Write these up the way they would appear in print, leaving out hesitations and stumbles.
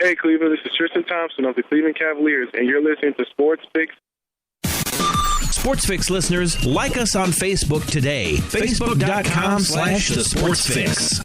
Hey, Cleveland, this is Tristan Thompson of the Cleveland Cavaliers, and you're listening to Sports Fix. Sports Fix listeners, like us on Facebook today. Facebook.com/The Sports Fix.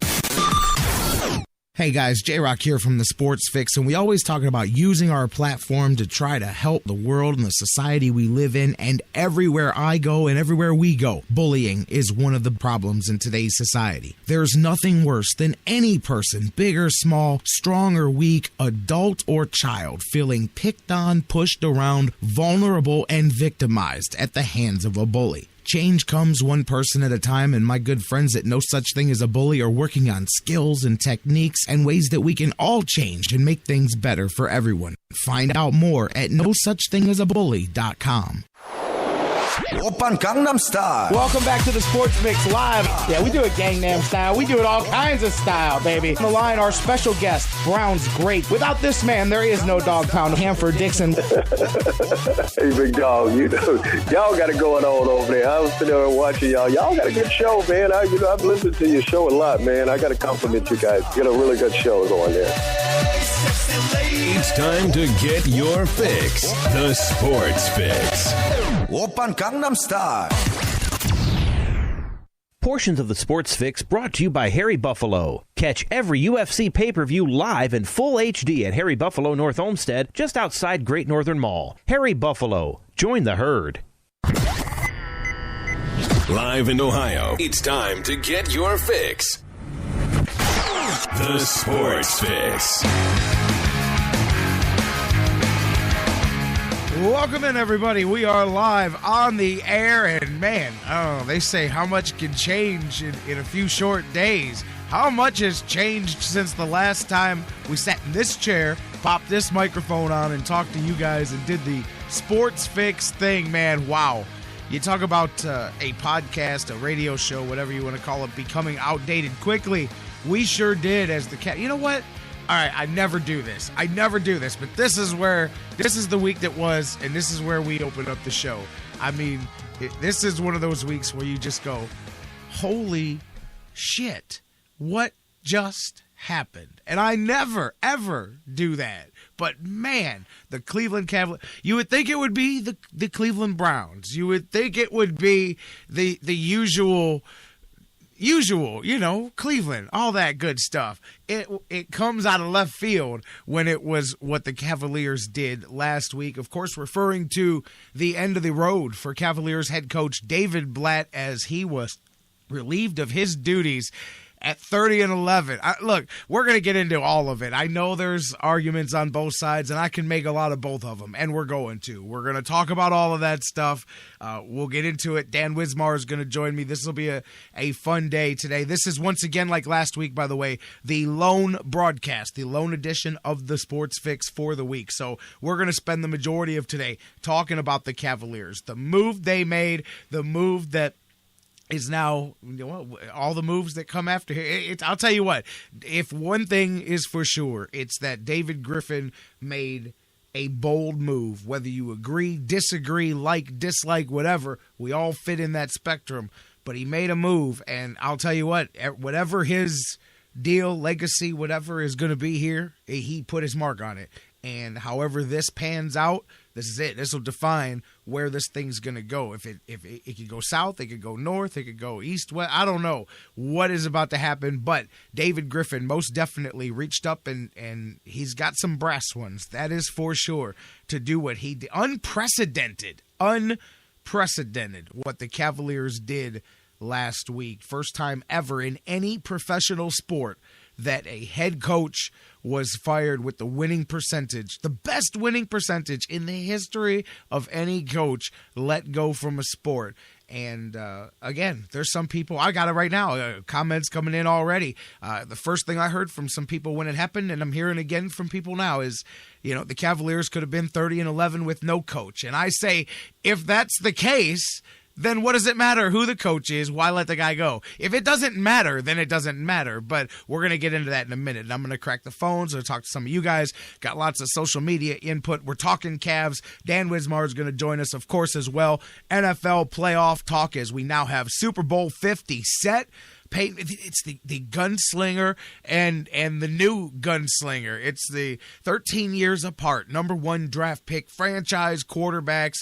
Hey guys, J-Rocc here from the Sports Fix, and we always talking about using our platform to try to help the world and the society we live in, and everywhere I go and everywhere we go, bullying is one of the problems in today's society. There's nothing worse than any person, big or small, strong or weak, adult or child, feeling picked on, pushed around, vulnerable, and victimized at the hands of a bully. Change comes one person at a time, and my good friends at No Such Thing as a Bully are working on skills and techniques and ways that we can all change and make things better for everyone. Find out more at nosuchthingasabully.com. Oppan Gangnam Style. Welcome back to the Sports Mix Live. Yeah, we do it Gangnam style. We do it all kinds of style, baby. On the line, our special guest, Brown's Great. Without this man, there is no dog pound. Hanford Dixon. Hey, big dog, you know, y'all got it going on over there. I was sitting there watching y'all. Y'all got a good show, man. I've listened to your show a lot, man. I got to compliment you guys. You got a really good show going there. It's time to get your fix. The Sports Fix. Oppan Gangnam Style. Portions of the Sports Fix brought to you by Harry Buffalo. Catch every UFC pay-per-view live in full HD at Harry Buffalo North Olmsted, just outside Great Northern Mall. Harry Buffalo. Join the herd. Live in Ohio, it's time to get your fix. The Sports Fix. Welcome in, everybody. We are live on the air, and man, they say how much can change in a few short days. How much has changed since the last time we sat in this chair, popped this microphone on, and talked to you guys and did the Sports Fix thing, man. Wow. You talk about a podcast, a radio show, whatever you want to call it, becoming outdated quickly. We sure did as the cat. You know what? All right, I never do this, but this is the week that was, and this is where we open up the show. I mean, this is one of those weeks where you just go, holy shit, what just happened? And I never, ever do that. But man, the Cleveland Cavaliers, you would think it would be the Cleveland Browns. You would think it would be the usual, you know, Cleveland, all that good stuff. It comes out of left field when it was what the Cavaliers did last week. Of course, referring to the end of the road for Cavaliers head coach David Blatt as he was relieved of his duties at 30-11. Look, we're going to get into all of it. I know there's arguments on both sides, and I can make a lot of both of them, and we're going to. We're going to talk about all of that stuff. We'll get into it. Dan Wismar is going to join me. This will be a fun day today. This is, once again, like last week, by the way, the lone broadcast, the lone edition of the Sports Fix for the week. So we're going to spend the majority of today talking about the Cavaliers, the move they made, the move that is now, you know, all the moves that come after here. I'll tell you what, if one thing is for sure, it's that David Griffin made a bold move. Whether you agree, disagree, like, dislike, whatever, we all fit in that spectrum. But he made a move, and I'll tell you what, whatever his deal, legacy, whatever is going to be here, he put his mark on it. And however this pans out, this is it. This will define where this thing's going to go. If it could go south, it could go north, it could go east, west. I don't know what is about to happen, but David Griffin most definitely reached up and he's got some brass ones. That is for sure, to do what he did. Unprecedented what the Cavaliers did last week. First time ever in any professional sport that a head coach was fired with the winning percentage, the best winning percentage in the history of any coach let go from a sport. And again, there's some people, I got it right now, comments coming in already. The first thing I heard from some people when it happened, and I'm hearing again from people now, is, you know, the Cavaliers could have been 30-11 with no coach. And I say, if that's the case, then what does it matter who the coach is? Why let the guy go? If it doesn't matter, then it doesn't matter. But we're going to get into that in a minute. And I'm going to crack the phones or talk to some of you guys. Got lots of social media input. We're talking Cavs. Dan Wismar is going to join us, of course, as well. NFL playoff talk, as we now have Super Bowl 50 set. Peyton. It's the gunslinger and the new gunslinger. It's the 13 years apart, number 1 draft pick, franchise quarterbacks,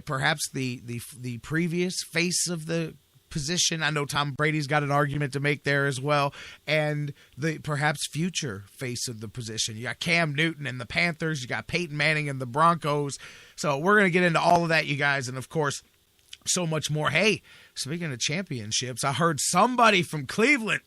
perhaps the previous face of the position. I know Tom Brady's got an argument to make there as well, and the perhaps future face of the position. You got Cam Newton and the Panthers, you got Peyton Manning and the Broncos. So we're going to get into all of that, you guys, and of course, so much more. Hey, speaking of championships, I heard somebody from Cleveland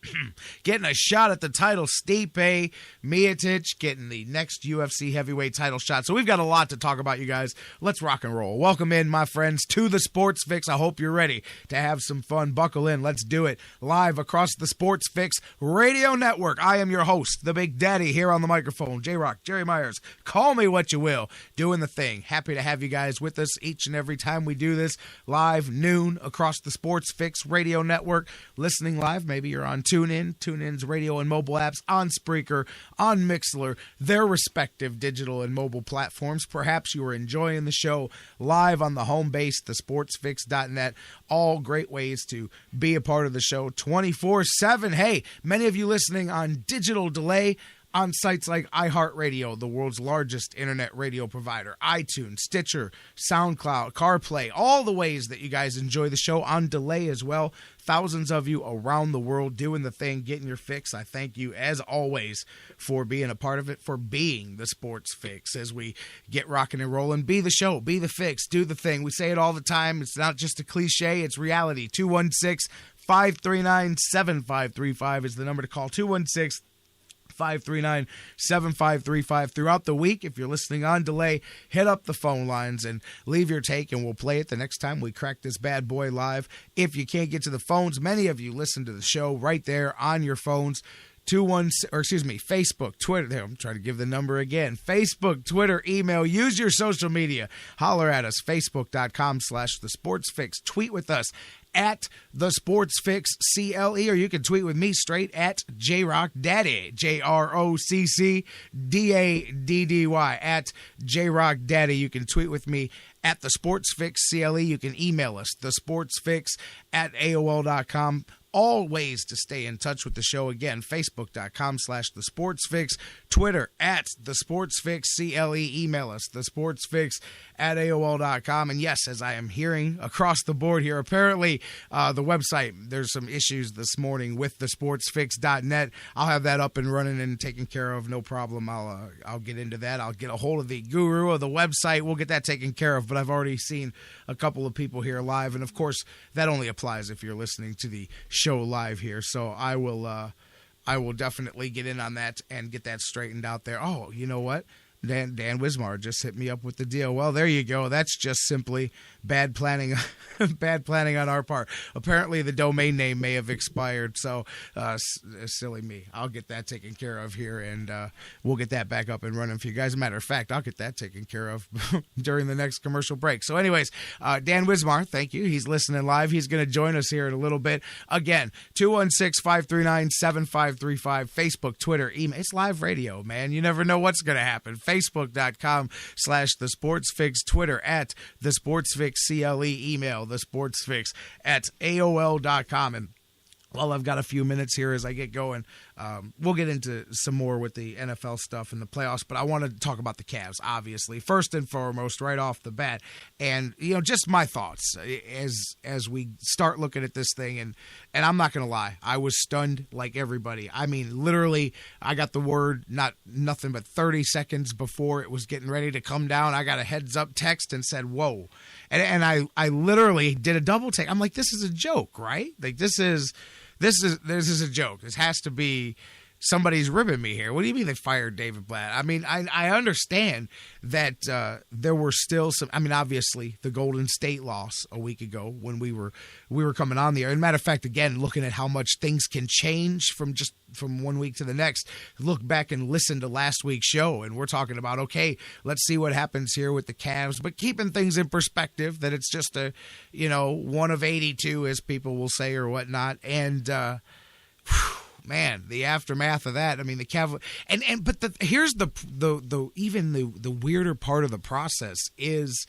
getting a shot at the title. Stipe Miocic getting the next UFC heavyweight title shot. So we've got a lot to talk about, you guys. Let's rock and roll. Welcome in, my friends, to the Sports Fix. I hope you're ready to have some fun. Buckle in. Let's do it. Live across the Sports Fix Radio Network. I am your host, the Big Daddy, here on the microphone. J-Rocc, Jerry Myers. Call me what you will. Doing the thing. Happy to have you guys with us each and every time we do this. Live, noon, across the Sports Fix Radio Network. Listening live, maybe you're on TuneIn, TuneIn's radio and mobile apps, on Spreaker, on Mixlr, their respective digital and mobile platforms. Perhaps you are enjoying the show live on the home base, thesportsfix.net. All great ways to be a part of the show 24/7. Hey, many of you listening on digital delay on sites like iHeartRadio, the world's largest internet radio provider, iTunes, Stitcher, SoundCloud, CarPlay, all the ways that you guys enjoy the show on delay as well. Thousands of you around the world doing the thing, getting your fix. I thank you, as always, for being a part of it, for being the Sports Fix as we get rocking and rolling. Be the show, be the fix, do the thing. We say it all the time. It's not just a cliche, it's reality. 216-539-7535 is the number to call. 216-539-7535. Throughout the week, if you're listening on delay, hit up the phone lines and leave your take, and we'll play it the next time we crack this bad boy live. If you can't get to the phones, many of you listen to the show right there on your phones. Facebook, Twitter. There, I'm trying to give the number again. Facebook, Twitter, email. Use your social media. Holler at us. Facebook.com/thesportsfix. Tweet with us at the Sports Fix CLE, or you can tweet with me straight at J-Rocc Daddy, JROCCDADDY, at J-Rocc Daddy. You can tweet with me at the Sports Fix CLE. You can email us, thesportsfix@AOL.com. All ways to stay in touch with the show. Again, Facebook.com/thesportsfix, Twitter at thesportsfixCLE, email us, thesportsfix@AOL.com. And yes, as I am hearing across the board here, apparently the website, there's some issues this morning with thesportsfix.net. I'll have that up and running and taken care of, no problem. I'll get into that. I'll get a hold of the guru of the website. We'll get that taken care of, but I've already seen a couple of people here live, and of course, that only applies if you're listening to the show live here. So I will definitely get in on that and get that straightened out there. Oh, you know what? Dan Wismar just hit me up with the deal. Well, there you go. That's just simply bad planning, bad planning on our part. Apparently, the domain name may have expired, so silly me. I'll get that taken care of here, and we'll get that back up and running for you guys. As a matter of fact, I'll get that taken care of during the next commercial break. So anyways, Dan Wismar, thank you. He's listening live. He's going to join us here in a little bit. Again, 216-539-7535, Facebook, Twitter, email. It's live radio, man. You never know what's going to happen. Facebook.com/thesportsfix, Twitter at thesportsfixCLE, email thesportsfix@AOL.com. And while I've got a few minutes here as I get going, we'll get into some more with the NFL stuff and the playoffs, but I want to talk about the Cavs, obviously, first and foremost, right off the bat. And, you know, just my thoughts as we start looking at this thing. And I'm not going to lie, I was stunned like everybody. I mean, literally, I got the word nothing but 30 seconds before it was getting ready to come down. I got a heads up text and said, whoa. And I literally did a double take. I'm like, this is a joke, right? Like, this is a joke. This has to be somebody's ribbing me here. What do you mean they fired David Blatt? I mean, I understand that there were still some. I mean, obviously the Golden State loss a week ago when we were coming on the air. And matter of fact, again, looking at how much things can change from 1 week to the next. Look back and listen to last week's show, and we're talking about, okay, let's see what happens here with the Cavs, but keeping things in perspective that it's just a, one of 82, as people will say, or whatnot, and man, the aftermath of that. I mean, the Cavaliers, here's the weirder part of the process is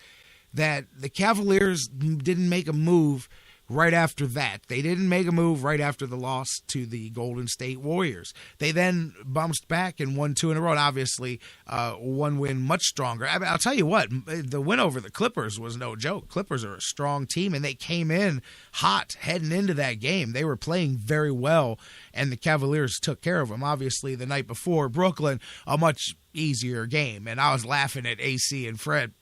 that the Cavaliers didn't make a move right after that. They didn't make a move right after the loss to the Golden State Warriors. They then bounced back and won 2 in a row. And obviously, one win much stronger. I mean, I'll tell you what, the win over the Clippers was no joke. Clippers are a strong team, and they came in hot heading into that game. They were playing very well, and the Cavaliers took care of them. Obviously, the night before, Brooklyn, a much easier game. And I was laughing at AC and Fred.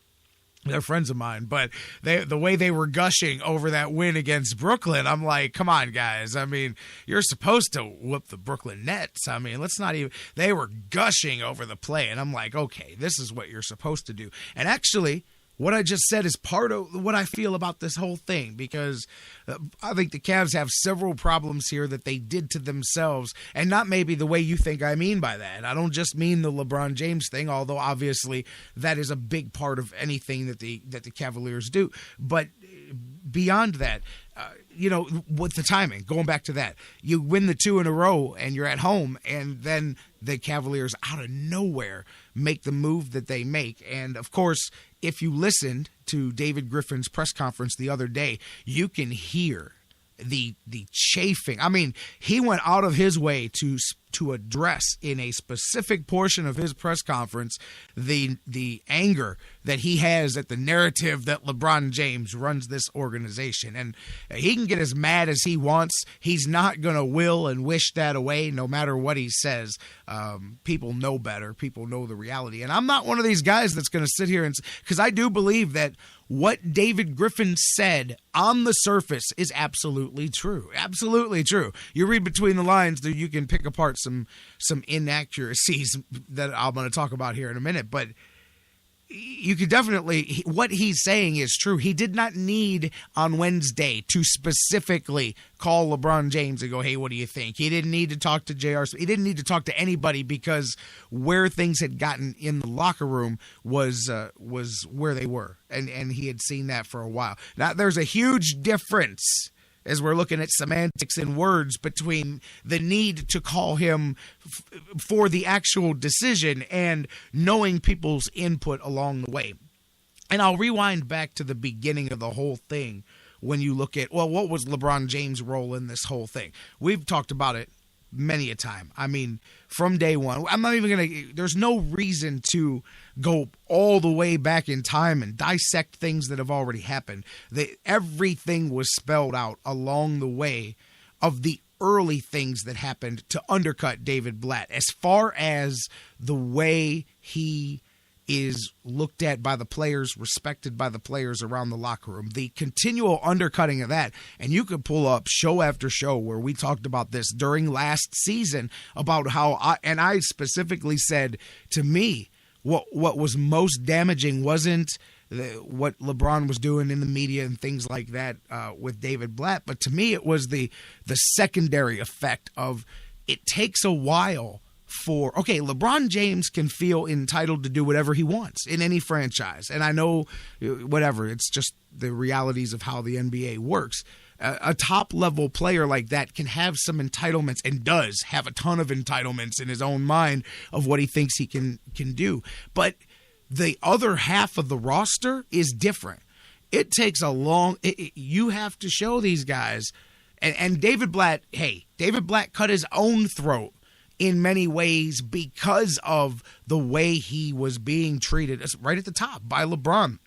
They're friends of mine, but the way they were gushing over that win against Brooklyn, I'm like, come on, guys. I mean, you're supposed to whoop the Brooklyn Nets. I mean, let's not even – they were gushing over the play, and I'm like, okay, this is what you're supposed to do. And actually – what I just said is part of what I feel about this whole thing, because I think the Cavs have several problems here that they did to themselves, and not maybe the way you think I mean by that. I don't just mean the LeBron James thing, although obviously that is a big part of anything that the Cavaliers do. But beyond that, with the timing, going back to that, you win the 2 in a row and you're at home, and then the Cavaliers out of nowhere make the move that they make. And of course, if you listened to David Griffin's press conference the other day, you can hear the chafing. I mean, he went out of his way to address in a specific portion of his press conference the anger that he has at the narrative that LeBron James runs this organization. And he can get as mad as he wants. He's not going to will and wish that away no matter what he says. People know better. People know the reality. And I'm not one of these guys that's going to sit here and – because I do believe that what David Griffin said on the surface is absolutely true. Absolutely true. You read between the lines, you can pick apart some inaccuracies that I'm going to talk about here in a minute, but you could definitely, what he's saying is true. He did not need on Wednesday to specifically call LeBron James and go, hey, what do you think? He didn't need to talk to JR. He didn't need to talk to anybody, because where things had gotten in the locker room was where they were. And he had seen that for a while. Now, there's a huge difference as we're looking at semantics and words between the need to call him for the actual decision and knowing people's input along the way. And I'll rewind back to the beginning of the whole thing when you look at, well, what was LeBron James' role in this whole thing? We've talked about it many a time. I mean, from day one, I'm not even going to, there's no reason to go all the way back in time and dissect things that have already happened. Everything was spelled out along the way of the early things that happened to undercut David Blatt, as far as the way he is looked at by the players, respected by the players around the locker room, the continual undercutting of that. And you could pull up show after show where we talked about this during last season, about how I specifically said, to me, what was most damaging wasn't what LeBron was doing in the media and things like that with David Blatt, but to me it was the secondary effect of, it takes a while for, okay, LeBron James can feel entitled to do whatever he wants in any franchise. And I know, whatever, it's just the realities of how the NBA works. A top-level player like that can have some entitlements, and does have a ton of entitlements in his own mind of what he thinks he can do. But the other half of the roster is different. It takes a long – you have to show these guys. And David Blatt, David Blatt cut his own throat in many ways because of the way he was being treated right at the top by LeBron.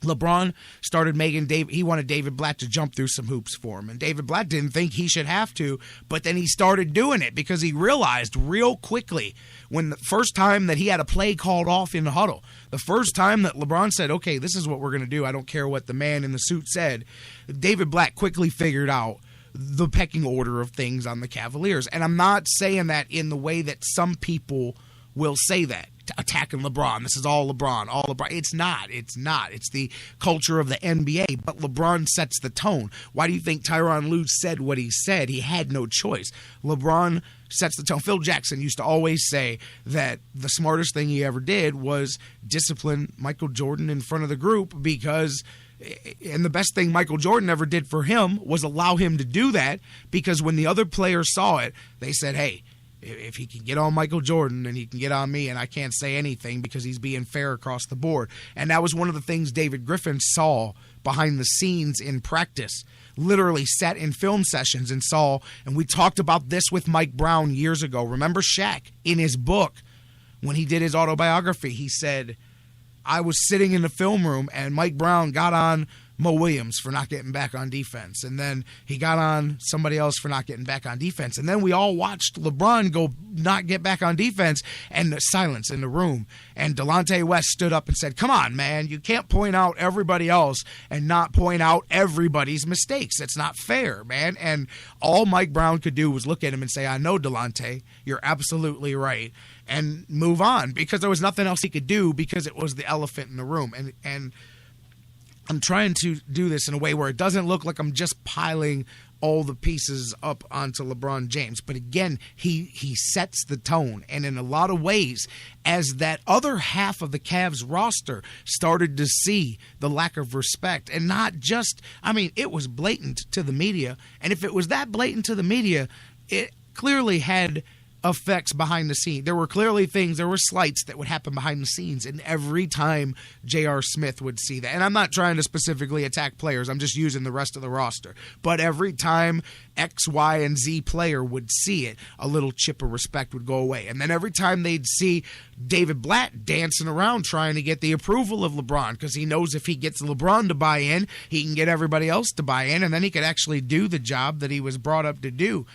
LeBron started making he wanted David Blatt to jump through some hoops for him. And David Blatt didn't think he should have to, but then he started doing it because he realized real quickly, when the first time that he had a play called off in the huddle, the first time that LeBron said, okay, this is what we're going to do, I don't care what the man in the suit said, David Blatt quickly figured out the pecking order of things on the Cavaliers. And I'm not saying that in the way that some people will say that, attacking LeBron. This is all LeBron, all LeBron. It's not. It's the culture of the NBA, but LeBron sets the tone. Why do you think Tyronn Lue said what he said? He had no choice. LeBron sets the tone. Phil Jackson used to always say that the smartest thing he ever did was discipline Michael Jordan in front of the group, because and the best thing Michael Jordan ever did for him was allow him to do that, because when the other players saw it, they said, hey, if he can get on Michael Jordan, then he can get on me, and I can't say anything because he's being fair across the board. And that was one of the things David Griffin saw behind the scenes in practice. literally sat in film sessions and saw, and we talked about this with Mike Brown years ago. Remember Shaq in his book, when he did his autobiography, he said, I was sitting in the film room and Mike Brown got on Mo Williams for not getting back on defense. And then he got on somebody else for not getting back on defense. And then we all watched LeBron go not get back on defense, and the silence in the room. And Delonte West stood up and said, come on, man, you can't point out everybody else and not point out everybody's mistakes. It's not fair, man. And all Mike Brown could do was look at him and say, I know, Delonte, you're absolutely right, and move on, because there was nothing else he could do, because it was the elephant in the room. And I'm trying to do this in a way where it doesn't look like I'm just piling all the pieces up onto LeBron James. But again, he sets the tone. And in a lot of ways, as that other half of the Cavs roster started to see the lack of respect, and not just, I mean, it was blatant to the media. And if it was that blatant to the media, it clearly had effects behind the scenes. There were clearly things, there were slights that would happen behind the scenes, and every time J.R. Smith would see that, and I'm not trying to specifically attack players, I'm just using the rest of the roster, but every time X, Y, and Z player would see it, a little chip of respect would go away. And then every time they'd see David Blatt dancing around trying to get the approval of LeBron, because he knows if he gets LeBron to buy in, he can get everybody else to buy in, and then he could actually do the job that he was brought up to do.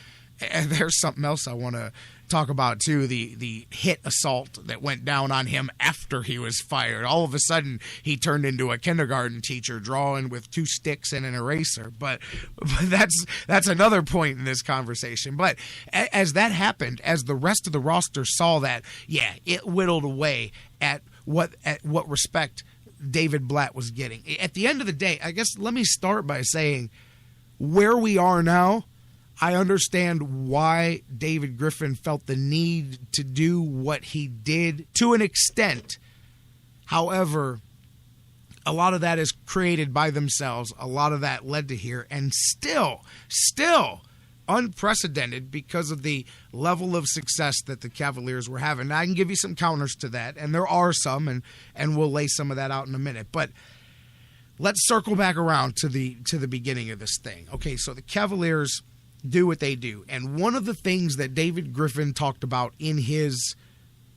And there's something else I want to talk about too, the hit assault that went down on him after he was fired. All of a sudden, he turned into a kindergarten teacher drawing with 2 sticks and an eraser. But that's another point in this conversation. But as that happened, as the rest of the roster saw that, yeah, it whittled away at what respect David Blatt was getting. At the end of the day, I guess let me start by saying where we are now, I understand why David Griffin felt the need to do what he did to an extent. However, a lot of that is created by themselves. A lot of that led to here, and still unprecedented because of the level of success that the Cavaliers were having. Now, I can give you some counters to that, and there are some, and we'll lay some of that out in a minute. But let's circle back around to the beginning of this thing. Okay, so the Cavaliers do what they do. And one of the things that David Griffin talked about in his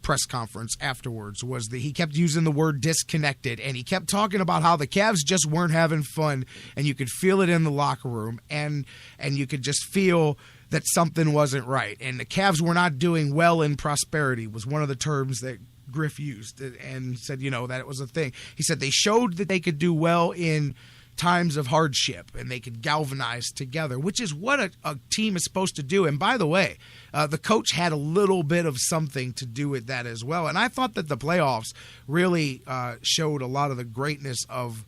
press conference afterwards was that he kept using the word disconnected, and he kept talking about how the Cavs just weren't having fun, and you could feel it in the locker room, and you could just feel that something wasn't right. And the Cavs were not doing well in prosperity was one of the terms that Griff used, and said, that it was a thing. He said they showed that they could do well in times of hardship, and they could galvanize together, which is what a team is supposed to do. And by the way, the coach had a little bit of something to do with that as well. And I thought that the playoffs really showed a lot of the greatness of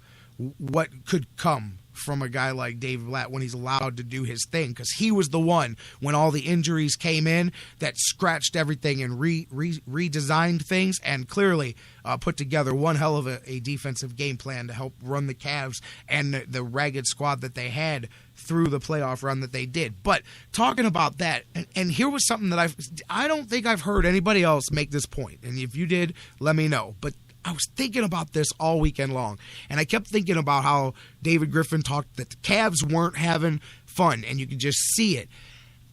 what could come from a guy like David Blatt when he's allowed to do his thing, because he was the one, when all the injuries came in, that scratched everything and redesigned things, and clearly put together one hell of a defensive game plan to help run the Cavs and the ragged squad that they had through the playoff run that they did. But talking about that, and here was something that I don't think I've heard anybody else make this point, and if you did, let me know. But I was thinking about this all weekend long, and I kept thinking about how David Griffin talked that the Cavs weren't having fun, and you could just see it.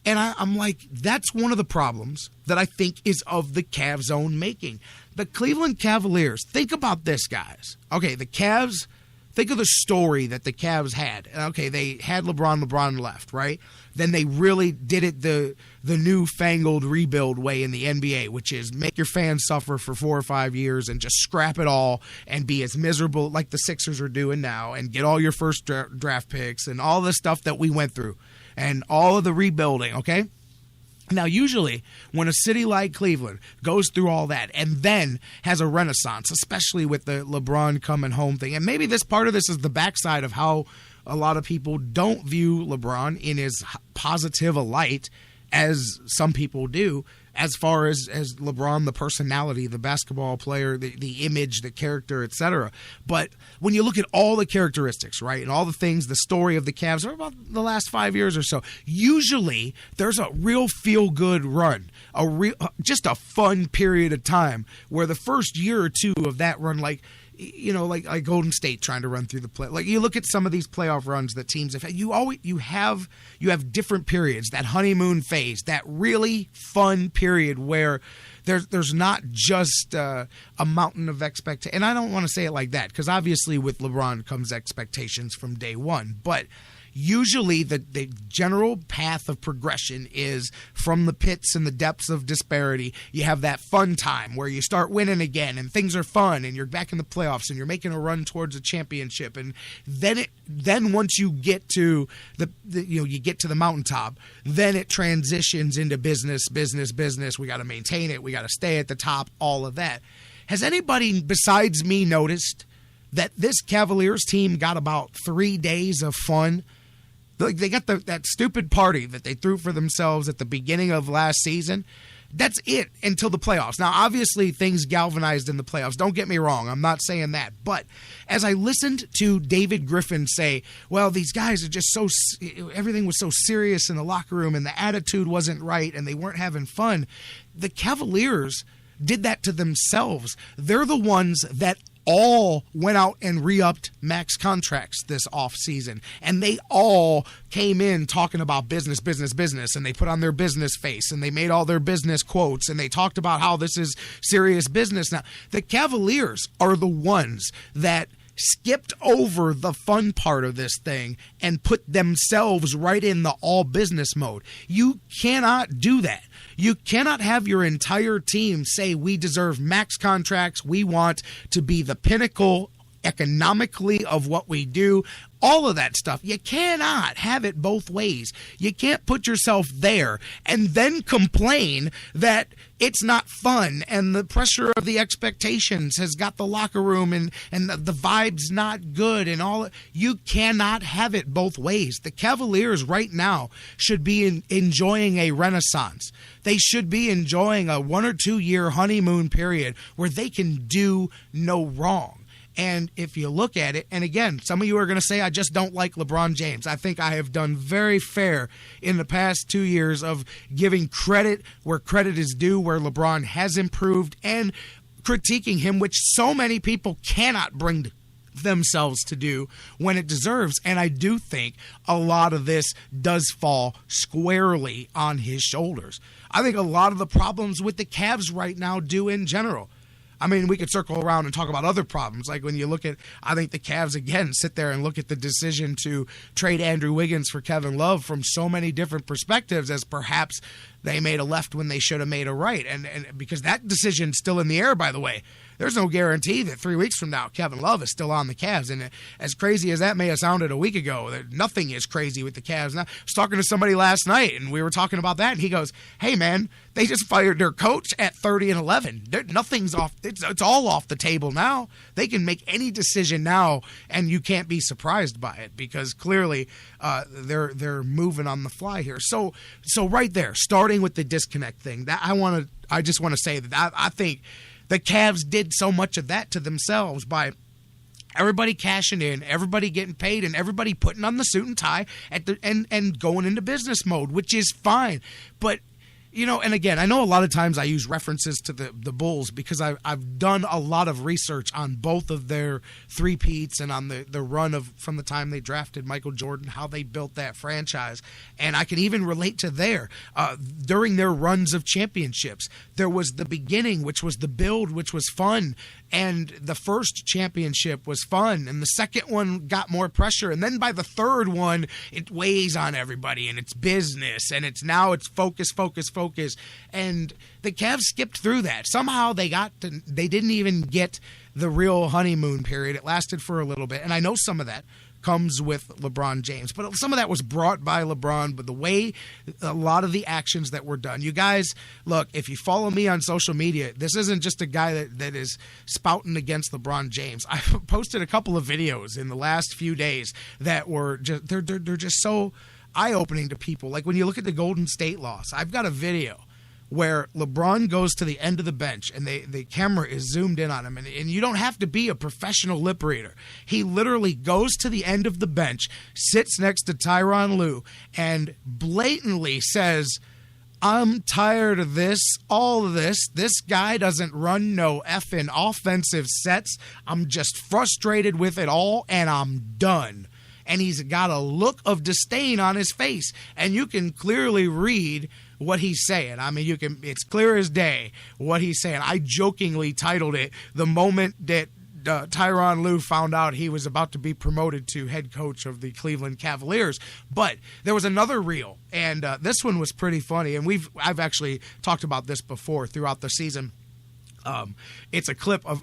And I'm like, that's one of the problems that I think is of the Cavs' own making. The Cleveland Cavaliers, think about this, guys. Okay, the Cavs, think of the story that the Cavs had. Okay, they had LeBron left, right? Then they really did it the newfangled rebuild way in the NBA, which is make your fans suffer for 4 or 5 years and just scrap it all and be as miserable like the Sixers are doing now, and get all your first draft picks and all the stuff that we went through and all of the rebuilding, okay? Now, usually, when a city like Cleveland goes through all that and then has a renaissance, especially with the LeBron coming home thing, and maybe this part of this is the backside of how a lot of people don't view LeBron in as positive a light as some people do, as far as LeBron, the personality, the basketball player, the image, the character, etc. But when you look at all the characteristics, right, and all the things, the story of the Cavs over about the last 5 years or so, usually there's a real feel-good run, just a fun period of time where the first year or two of that run, like, like Golden State trying to run through the play. Like you look at some of these playoff runs that teams have had, you have different periods, that honeymoon phase, that really fun period where there's not just a mountain of expectation. And I don't want to say it like that because obviously with LeBron comes expectations from day one, but usually the general path of progression is from the pits and the depths of disparity. You have that fun time where you start winning again and things are fun and you're back in the playoffs and you're making a run towards a championship. And then once you get to you get to the mountaintop, then it transitions into business. We got to maintain it. We got to stay at the top, all of that. Has anybody besides me noticed that this Cavaliers team got about 3 days of fun? They got that stupid party that they threw for themselves at the beginning of last season. That's it until the playoffs. Now, obviously, things galvanized in the playoffs. Don't get me wrong. I'm not saying that. But as I listened to David Griffin say, well, these guys are just everything was so serious in the locker room and the attitude wasn't right and they weren't having fun. The Cavaliers did that to themselves. They're the ones that all went out and re-upped max contracts this offseason. And they all came in talking about business. And they put on their business face and they made all their business quotes and they talked about how this is serious business. Now, the Cavaliers are the ones that skipped over the fun part of this thing and put themselves right in the all business mode. You cannot do that. You cannot have your entire team say we deserve max contracts. We want to be the pinnacle economically of what we do. All of that stuff. You cannot have it both ways. You can't put yourself there and then complain that it's not fun and the pressure of the expectations has got the locker room and the vibe's not good and all. You cannot have it both ways. The Cavaliers right now should be enjoying a renaissance. They should be enjoying a 1 or 2 year honeymoon period where they can do no wrong. And if you look at it, and again, some of you are going to say, I just don't like LeBron James. I think I have done very fair in the past 2 years of giving credit where credit is due, where LeBron has improved, and critiquing him, which so many people cannot bring themselves to do when it deserves. And I do think a lot of this does fall squarely on his shoulders. I think a lot of the problems with the Cavs right now do in general. I mean, we could circle around and talk about other problems. Like when you look at, I think the Cavs, again, sit there and look at the decision to trade Andrew Wiggins for Kevin Love from so many different perspectives as perhaps they made a left when they should have made a right. And because that decision's still in the air, by the way. There's no guarantee that 3 weeks from now Kevin Love is still on the Cavs. And as crazy as that may have sounded a week ago, nothing is crazy with the Cavs now. I was talking to somebody last night, and we were talking about that, and he goes, hey, man, they just fired their coach at 30-11. Nothing's off. It's all off the table now. They can make any decision now, and you can't be surprised by it because clearly they're moving on the fly here. So right there, starting with the disconnect thing, that I just want to say that I think the Cavs did so much of that to themselves by everybody cashing in, everybody getting paid, and everybody putting on the suit and tie and going into business mode, which is fine. But, and again, I know a lot of times I use references to the Bulls because I've done a lot of research on both of their three-peats and on the run from the time they drafted Michael Jordan, how they built that franchise. And I can even relate to during their runs of championships. There was the beginning, which was the build, which was fun. And the first championship was fun, and the second one got more pressure. And then by the third one, it weighs on everybody, and it's business, and it's focus. And the Cavs skipped through that. Somehow they didn't even get the real honeymoon period. It lasted for a little bit, and I know some of that comes with LeBron James. But some of that was brought by LeBron, but the way a lot of the actions that were done. You guys, look, if you follow me on social media, this isn't just a guy that is spouting against LeBron James. I posted a couple of videos in the last few days that were just, they're just so eye-opening to people. Like when you look at the Golden State loss, I've got a video where LeBron goes to the end of the bench and the camera is zoomed in on him. And you don't have to be a professional lip reader. He literally goes to the end of the bench, sits next to Tyronn Lue, and blatantly says, I'm tired of this, all of this. This guy doesn't run no effing offensive sets. I'm just frustrated with it all, and I'm done. And he's got a look of disdain on his face, and you can clearly read what he's saying. I mean, it's clear as day what he's saying. I jokingly titled it the moment that Tyronn Lue found out he was about to be promoted to head coach of the Cleveland Cavaliers. But there was another reel, and this one was pretty funny. And I've actually talked about this before throughout the season. It's a clip of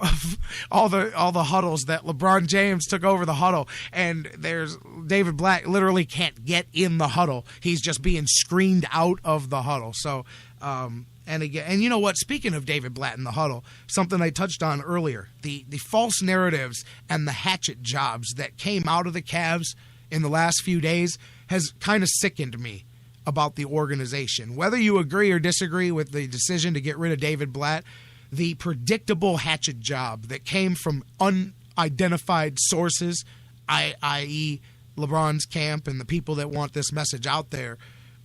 all the huddles that LeBron James took over the huddle, and there's David Blatt literally can't get in the huddle. He's just being screened out of the huddle. So, and you know what? Speaking of David Blatt in the huddle, something I touched on earlier, the false narratives and the hatchet jobs that came out of the Cavs in the last few days has kind of sickened me about the organization. Whether you agree or disagree with the decision to get rid of David Blatt, the predictable hatchet job that came from unidentified sources, i.e. LeBron's camp and the people that want this message out there,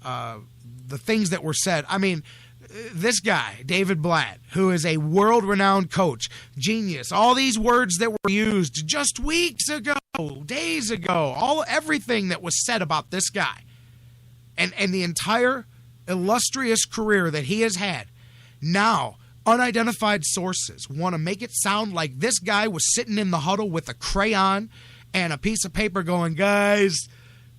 the things that were said. I mean, this guy, David Blatt, who is a world-renowned coach, genius, all these words that were used just weeks ago, days ago, everything that was said about this guy and the entire illustrious career that he has had, now unidentified sources want to make it sound like this guy was sitting in the huddle with a crayon and a piece of paper going, guys,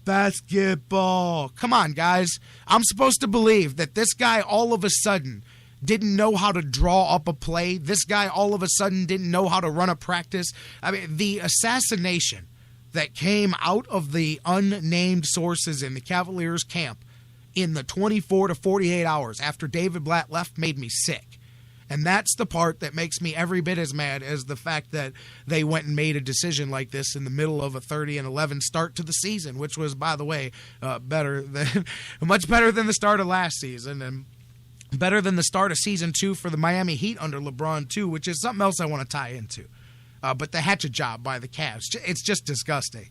basketball. Come on, guys. I'm supposed to believe that this guy all of a sudden didn't know how to draw up a play. This guy all of a sudden didn't know how to run a practice. I mean, the assassination that came out of the unnamed sources in the Cavaliers camp in the 24 to 48 hours after David Blatt left made me sick. And that's the part that makes me every bit as mad as the fact that they went and made a decision like this in the middle of a 30-11 start to the season, which was, by the way, much better than the start of last season, and better than the start of season 2 for the Miami Heat under LeBron too, which is something else I want to tie into. But the hatchet job by the Cavs, it's just disgusting.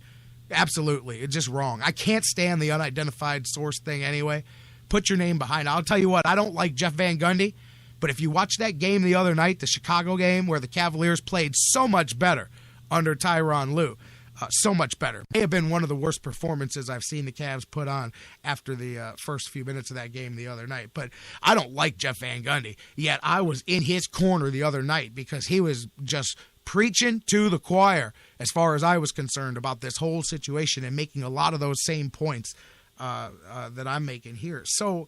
Absolutely, it's just wrong. I can't stand the unidentified source thing anyway. Put your name behind it. I'll tell you what, I don't like Jeff Van Gundy. But if you watch that game the other night, the Chicago game, where the Cavaliers played so much better under Tyronn Lue, so much better. May have been one of the worst performances I've seen the Cavs put on after the first few minutes of that game the other night. But I don't like Jeff Van Gundy, yet I was in his corner the other night because he was just preaching to the choir as far as I was concerned about this whole situation and making a lot of those same points that I'm making here. So,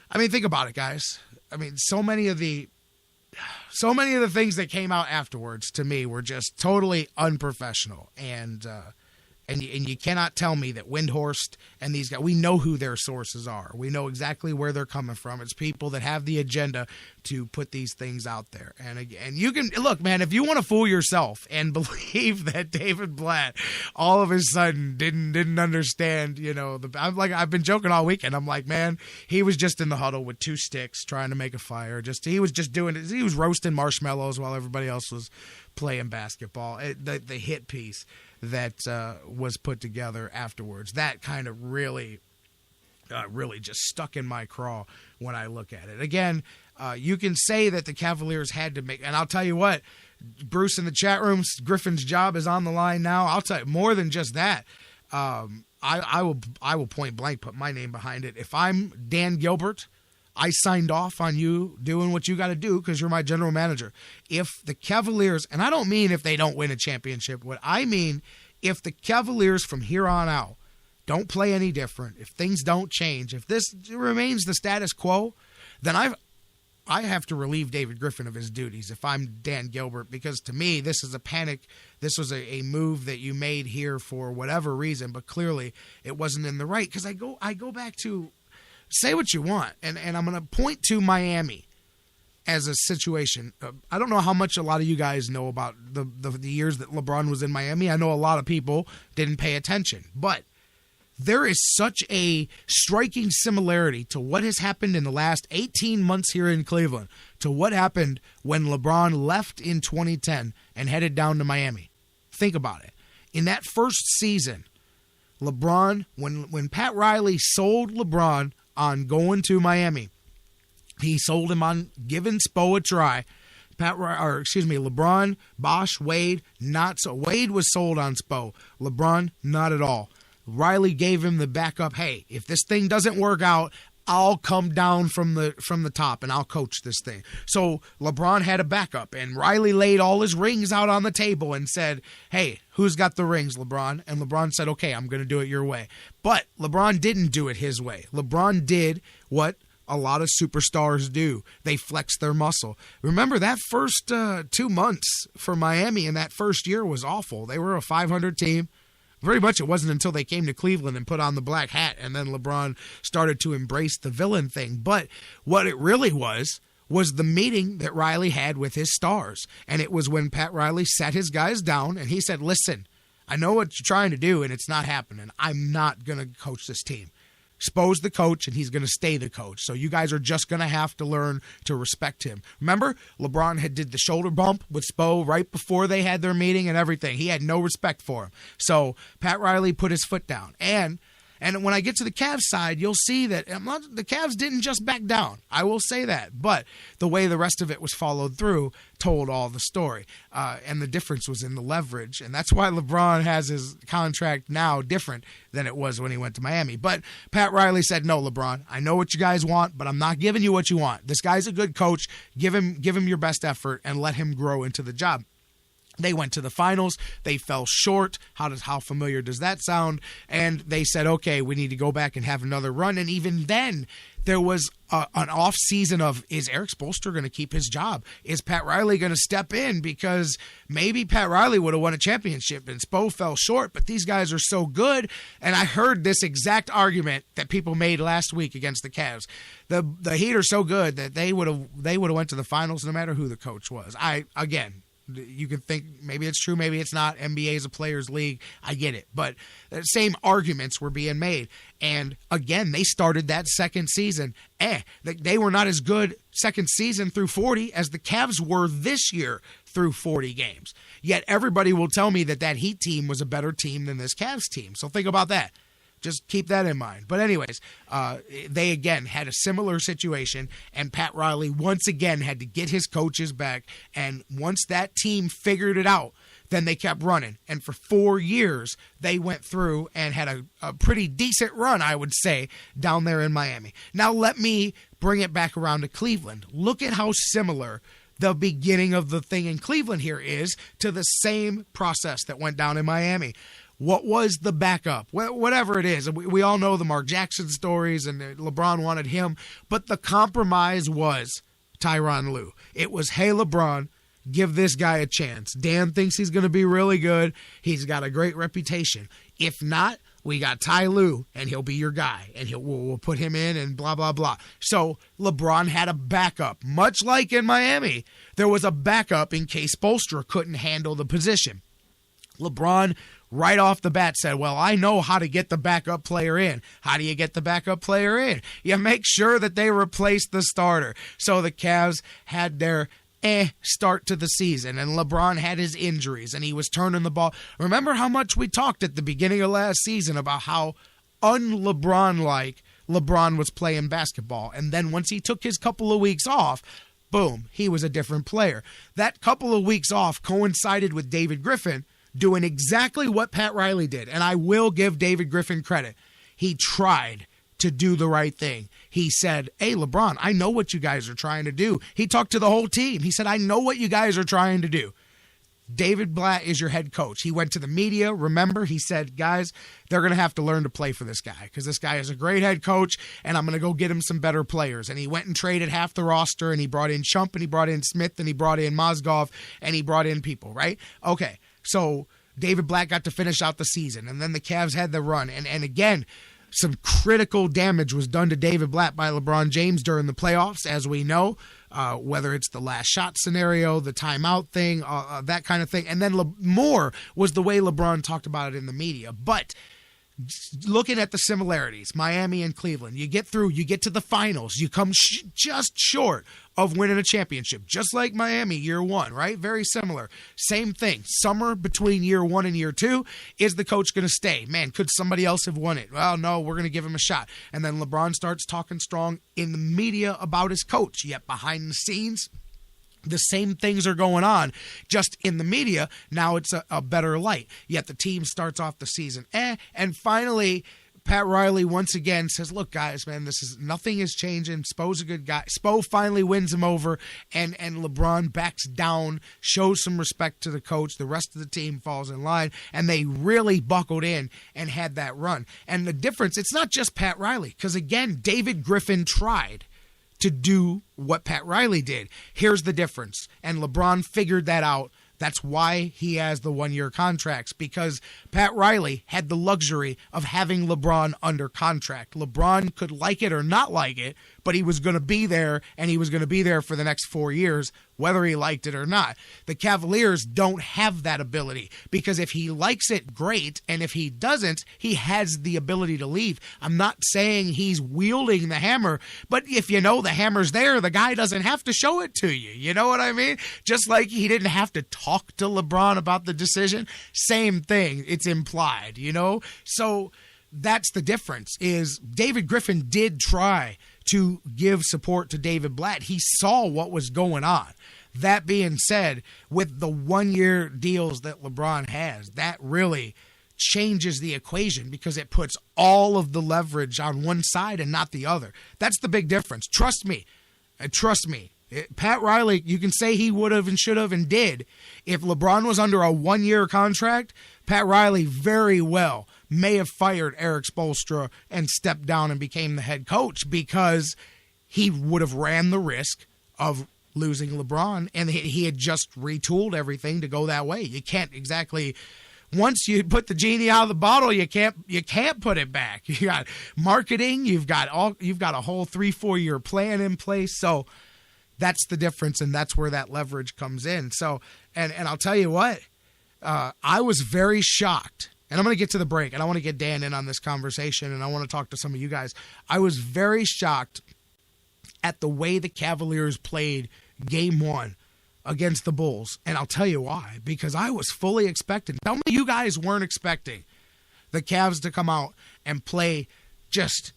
I mean, think about it, guys. I mean, so many of the things that came out afterwards to me were just totally unprofessional, and you cannot tell me that Windhorst and these guys, we know who their sources are. We know exactly where they're coming from. It's people that have the agenda to put these things out there. And you can look, man, if you want to fool yourself and believe that David Blatt all of a sudden didn't understand, you know, I've been joking all weekend. I'm like, man, he was just in the huddle with 2 sticks trying to make a fire. He was just doing it. He was roasting marshmallows while everybody else was playing basketball. The hit piece that was put together afterwards, that kind of really just stuck in my craw when I look at it. Again, you can say that the Cavaliers had to make, and I'll tell you what, Bruce in the chat room, Griffin's job is on the line now. I'll tell you more than just that. I will point blank put my name behind it. If I'm Dan Gilbert, I signed off on you doing what you got to do because you're my general manager. If the Cavaliers, and I don't mean if they don't win a championship, what I mean, if the Cavaliers from here on out don't play any different, if things don't change, if this remains the status quo, then I have to relieve David Griffin of his duties if I'm Dan Gilbert, because to me, this is a panic. This was a move that you made here for whatever reason, but clearly it wasn't in the right. Because I go back to, say what you want, and I'm going to point to Miami as a situation. I don't know how much a lot of you guys know about the years that LeBron was in Miami. I know a lot of people didn't pay attention, but there is such a striking similarity to what has happened in the last 18 months here in Cleveland to what happened when LeBron left in 2010 and headed down to Miami. Think about it. In that first season, LeBron, when Pat Riley sold LeBron on going to Miami. He sold him on giving Spo a try. LeBron, Bosh, Wade, not so. Wade was sold on Spo. LeBron, not at all. Riley gave him the backup. Hey, if this thing doesn't work out, I'll come down from the top and I'll coach this thing. So LeBron had a backup, and Riley laid all his rings out on the table and said, hey, who's got the rings, LeBron? And LeBron said, okay, I'm going to do it your way. But LeBron didn't do it his way. LeBron did what a lot of superstars do. They flex their muscle. Remember, that first 2 months for Miami in that first year was awful. They were a 500 team. Very much it wasn't until they came to Cleveland and put on the black hat, and then LeBron started to embrace the villain thing. But what it really was the meeting that Riley had with his stars. And it was when Pat Riley sat his guys down and he said, listen, I know what you're trying to do and it's not happening. I'm not going to coach this team. Spo's the coach, and he's going to stay the coach. So you guys are just going to have to learn to respect him. Remember, LeBron did the shoulder bump with Spo right before they had their meeting and everything. He had no respect for him. So Pat Riley put his foot down. And when I get to the Cavs side, you'll see that the Cavs didn't just back down. I will say that. But the way the rest of it was followed through told all the story. And the difference was in the leverage. And that's why LeBron has his contract now different than it was when he went to Miami. But Pat Riley said, no, LeBron, I know what you guys want, but I'm not giving you what you want. This guy's a good coach. Give him your best effort and let him grow into the job. They went to the finals. They fell short. How familiar does that sound? And they said, okay, we need to go back and have another run. And even then, there was an off season of, is Eric Spoelstra going to keep his job? Is Pat Riley going to step in? Because maybe Pat Riley would have won a championship and Spo fell short, but these guys are so good. And I heard this exact argument that people made last week against the Cavs. The Heat are so good that they would have went to the finals no matter who the coach was. Again, you can think maybe it's true, maybe it's not. NBA is a players' league. I get it. But the same arguments were being made. And again, they started that second season. They were not as good second season through 40 as the Cavs were this year through 40 games. Yet everybody will tell me that Heat team was a better team than this Cavs team. So think about that. Just keep that in mind. But anyways, they again had a similar situation, and Pat Riley once again had to get his coaches back. And once that team figured it out, then they kept running. And for 4 years, they went through and had a pretty decent run, I would say, down there in Miami. Now let me bring it back around to Cleveland. Look at how similar the beginning of the thing in Cleveland here is to the same process that went down in Miami. What was the backup? Whatever it is. We all know the Mark Jackson stories, and LeBron wanted him. But the compromise was Tyronn Lue. It was, hey, LeBron, give this guy a chance. Dan thinks he's going to be really good. He's got a great reputation. If not, we got Ty Lue, and he'll be your guy. And we'll put him in and blah, blah, blah. So LeBron had a backup. Much like in Miami, there was a backup in case Spoelstra couldn't handle the position. LeBron right off the bat said, well, I know how to get the backup player in. How do you get the backup player in? You make sure that they replace the starter. So the Cavs had their start to the season, and LeBron had his injuries, and he was turning the ball. Remember how much we talked at the beginning of last season about how un-LeBron-like LeBron was playing basketball. And then once he took his couple of weeks off, boom, he was a different player. That couple of weeks off coincided with David Griffin doing exactly what Pat Riley did. And I will give David Griffin credit. He tried to do the right thing. He said, hey, LeBron, I know what you guys are trying to do. He talked to the whole team. He said, I know what you guys are trying to do. David Blatt is your head coach. He went to the media. Remember, he said, guys, they're going to have to learn to play for this guy because this guy is a great head coach, and I'm going to go get him some better players. And he went and traded half the roster, and he brought in Chump, and he brought in Smith, and he brought in Mozgov, and he brought in people, right? Okay. So David Blatt got to finish out the season, and then the Cavs had the run. And again, some critical damage was done to David Blatt by LeBron James during the playoffs, as we know, whether it's the last shot scenario, the timeout thing, that kind of thing. And then more was the way LeBron talked about it in the media. But looking at the similarities, Miami and Cleveland, you get to the finals, you come just short of winning a championship, just like Miami year one, right? Very similar. Same thing. Summer between year one and year two. Is the coach going to stay? Man, could somebody else have won it? Well, no, we're going to give him a shot. And then LeBron starts talking strong in the media about his coach, yet behind the scenes, the same things are going on, just in the media. Now it's a better light. Yet the team starts off the season, and finally, Pat Riley once again says, look, guys, man, nothing is changing. Spo's a good guy. Spo finally wins him over, and LeBron backs down, shows some respect to the coach. The rest of the team falls in line, and they really buckled in and had that run. And the difference, it's not just Pat Riley, because, again, David Griffin tried to do what Pat Riley did. Here's the difference. And LeBron figured that out. That's why he has the one-year contracts, because Pat Riley had the luxury of having LeBron under contract. LeBron could like it or not like it, but he was going to be there, and he was going to be there for the next 4 years, whether he liked it or not. The Cavaliers don't have that ability, because if he likes it, great, and if he doesn't, he has the ability to leave. I'm not saying he's wielding the hammer, but if you know the hammer's there, the guy doesn't have to show it to you. You know what I mean? Just like he didn't have to talk to LeBron about the decision, same thing. It's implied, you know? So that's the difference, is David Griffin did try to give support to David Blatt. He saw what was going on. That being said, with the one-year deals that LeBron has, that really changes the equation, because it puts all of the leverage on one side and not the other. That's the big difference. Trust me. Pat Riley, you can say he would have and should have and did. If LeBron was under a one-year contract, Pat Riley very well may have fired Eric Spoelstra and stepped down and became the head coach, because he would have ran the risk of losing LeBron, and he had just retooled everything to go that way. You can't exactly, once you put the genie out of the bottle, you can't put it back. You got marketing, you've got a whole 3-4 year plan in place. So that's the difference, and that's where that leverage comes in. So, and I'll tell you what, I was very shocked. And I'm going to get to the break, and I want to get Dan in on this conversation, and I want to talk to some of you guys. I was very shocked at the way the Cavaliers played Game 1 against the Bulls. And I'll tell you why. Because I was fully expecting. Tell me you guys weren't expecting the Cavs to come out and play just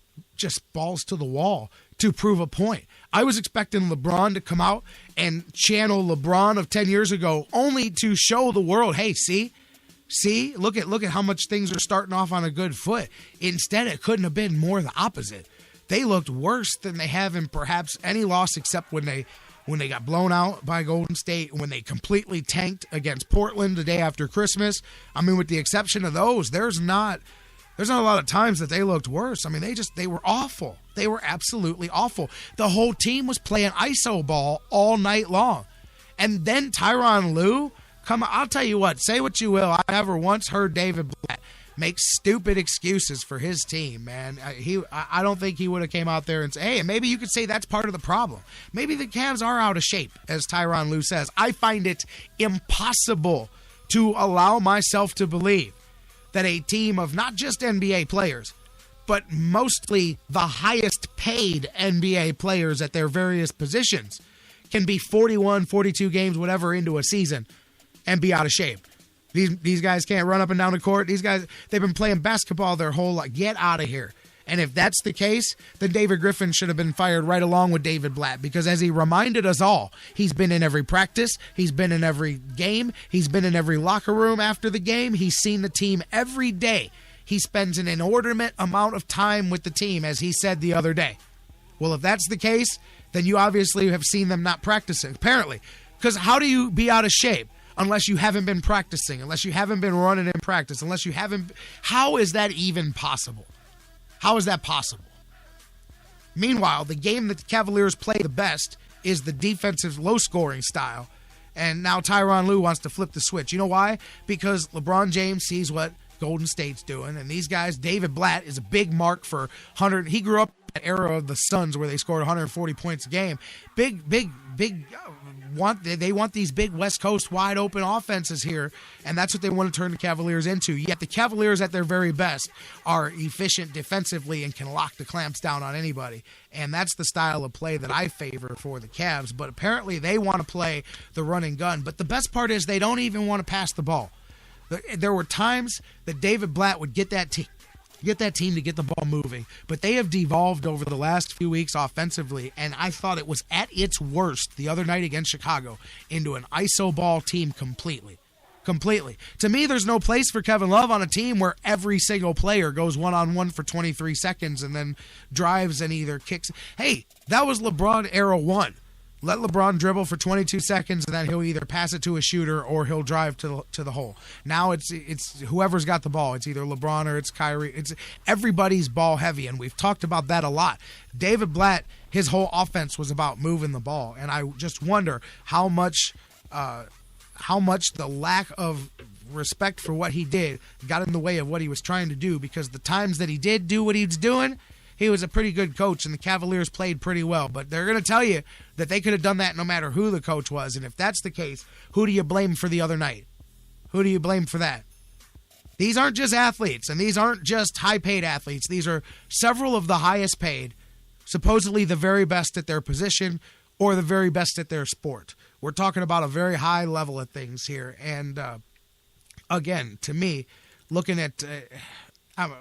balls to the wall to prove a point. I was expecting LeBron to come out and channel LeBron of 10 years ago, only to show the world, hey, see, look at how much things are starting off on a good foot. Instead, it couldn't have been more the opposite. They looked worse than they have in perhaps any loss, except when they got blown out by Golden State, when they completely tanked against Portland the day after Christmas. I mean, with the exception of those, there's not a lot of times that they looked worse. I mean, they were awful. They were absolutely awful. The whole team was playing iso ball all night long. And then Tyronn Lue, I'll tell you what, say what you will, I never once heard David Blatt make stupid excuses for his team, man. I don't think he would have came out there and said, hey, maybe you could say that's part of the problem. Maybe the Cavs are out of shape, as Tyronn Lue says. I find it impossible to allow myself to believe that a team of not just NBA players, but mostly the highest paid NBA players at their various positions can be 41, 42 games, whatever, into a season and be out of shape. These guys can't run up and down the court. These guys, they've been playing basketball their whole life. Get out of here. And if that's the case, then David Griffin should have been fired right along with David Blatt, because as he reminded us all, he's been in every practice, he's been in every game, he's been in every locker room after the game, he's seen the team every day. He spends an inordinate amount of time with the team, as he said the other day. Well, if that's the case, then you obviously have seen them not practicing, apparently. Because how do you be out of shape unless you haven't been practicing, unless you haven't been running in practice, unless you haven't? How is that even possible? How is that possible? Meanwhile, the game that the Cavaliers play the best is the defensive low-scoring style. And now Tyronn Lue wants to flip the switch. You know why? Because LeBron James sees what Golden State's doing. And these guys, David Blatt is a big mark for 100. He grew up in the era of the Suns where they scored 140 points a game. Big want these big West Coast wide open offenses here, and that's what they want to turn the Cavaliers into. Yet the Cavaliers at their very best are efficient defensively and can lock the clamps down on anybody. And that's the style of play that I favor for the Cavs. But apparently they want to play the run and gun. But the best part is they don't even want to pass the ball. There were times that David Blatt would get that team to get the ball moving. But they have devolved over the last few weeks offensively, and I thought it was at its worst the other night against Chicago into an iso ball team completely. To me, there's no place for Kevin Love on a team where every single player goes one-on-one for 23 seconds and then drives and either kicks. Hey, that was LeBron era 1. Let LeBron dribble for 22 seconds, and then he'll either pass it to a shooter or he'll drive to the hole. Now it's whoever's got the ball. It's either LeBron or it's Kyrie. It's everybody's ball heavy, and we've talked about that a lot. David Blatt, his whole offense was about moving the ball, and I just wonder how much the lack of respect for what he did got in the way of what he was trying to do, because the times that he did do what he was doing, he was a pretty good coach, and the Cavaliers played pretty well. But they're going to tell you that they could have done that no matter who the coach was. And if that's the case, who do you blame for the other night? Who do you blame for that? These aren't just athletes, and these aren't just high-paid athletes. These are several of the highest paid, supposedly the very best at their position or the very best at their sport. We're talking about a very high level of things here. And, again, to me, looking at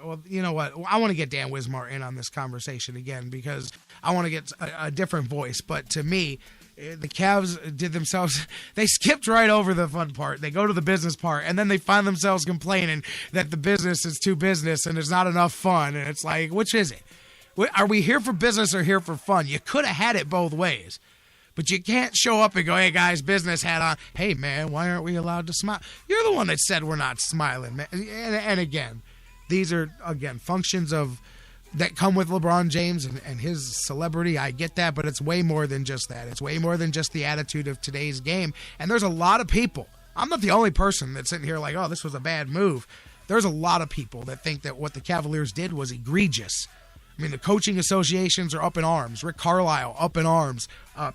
well, you know what? I want to get Dan Wismar in on this conversation again because I want to get a different voice. But to me, the Cavs they skipped right over the fun part. They go to the business part, and then they find themselves complaining that the business is too business and there's not enough fun. And it's like, which is it? Are we here for business or here for fun? You could have had it both ways. But you can't show up and go, hey, guys, business hat on. Hey, man, why aren't we allowed to smile? You're the one that said we're not smiling, man. And again, these are, functions that come with LeBron James and his celebrity. I get that, but it's way more than just that. It's way more than just the attitude of today's game. And there's a lot of people. I'm not the only person that's sitting here like, oh, this was a bad move. There's a lot of people that think that what the Cavaliers did was egregious. I mean, the coaching associations are up in arms. Rick Carlisle up in arms.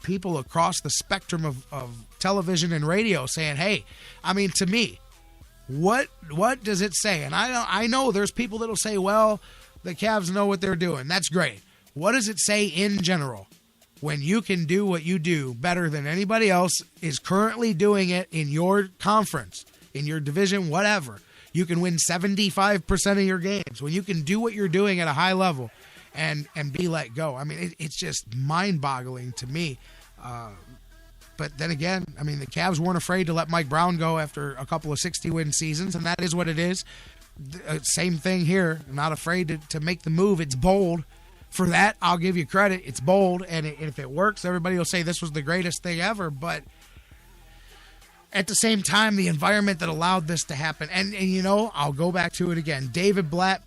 People across the spectrum of television and radio saying, hey, I mean, to me, what does it say? And I know there's people that'll say, well, the Cavs know what they're doing. That's great. What does it say in general when you can do what you do better than anybody else is currently doing it in your conference, in your division, whatever? You can win 75% of your games. When you can do what you're doing at a high level and be let go. I mean, it's just mind-boggling to me. But then again, I mean, the Cavs weren't afraid to let Mike Brown go after a couple of 60-win seasons, and that is what it is. Same thing here. Not afraid to make the move. It's bold. For that, I'll give you credit. It's bold, and if it works, everybody will say this was the greatest thing ever. But at the same time, the environment that allowed this to happen, and you know, I'll go back to it again. David Blatt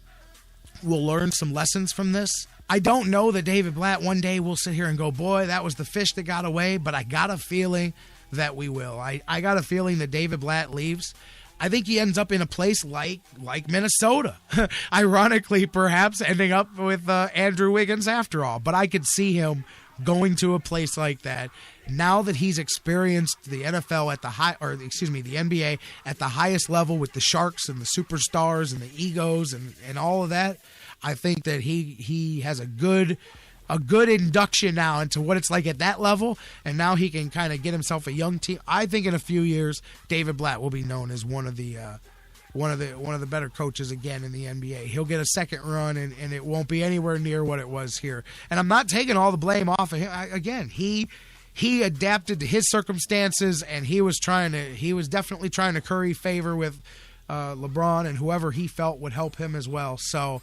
will learn some lessons from this. I don't know that David Blatt one day will sit here and go, boy, that was the fish that got away, but I got a feeling that we will. I got a feeling that David Blatt leaves. I think he ends up in a place like Minnesota. Ironically, perhaps ending up with Andrew Wiggins after all. But I could see him going to a place like that now that he's experienced the NFL at the the NBA at the highest level with the Sharks and the superstars and the egos and all of that. I think that he has a good induction now into what it's like at that level, and now he can kind of get himself a young team. I think in a few years, David Blatt will be known as one of the better coaches again in the NBA. He'll get a second run, and it won't be anywhere near what it was here. And I'm not taking all the blame off of him. He adapted to his circumstances, and he was definitely trying to curry favor with LeBron and whoever he felt would help him as well. So.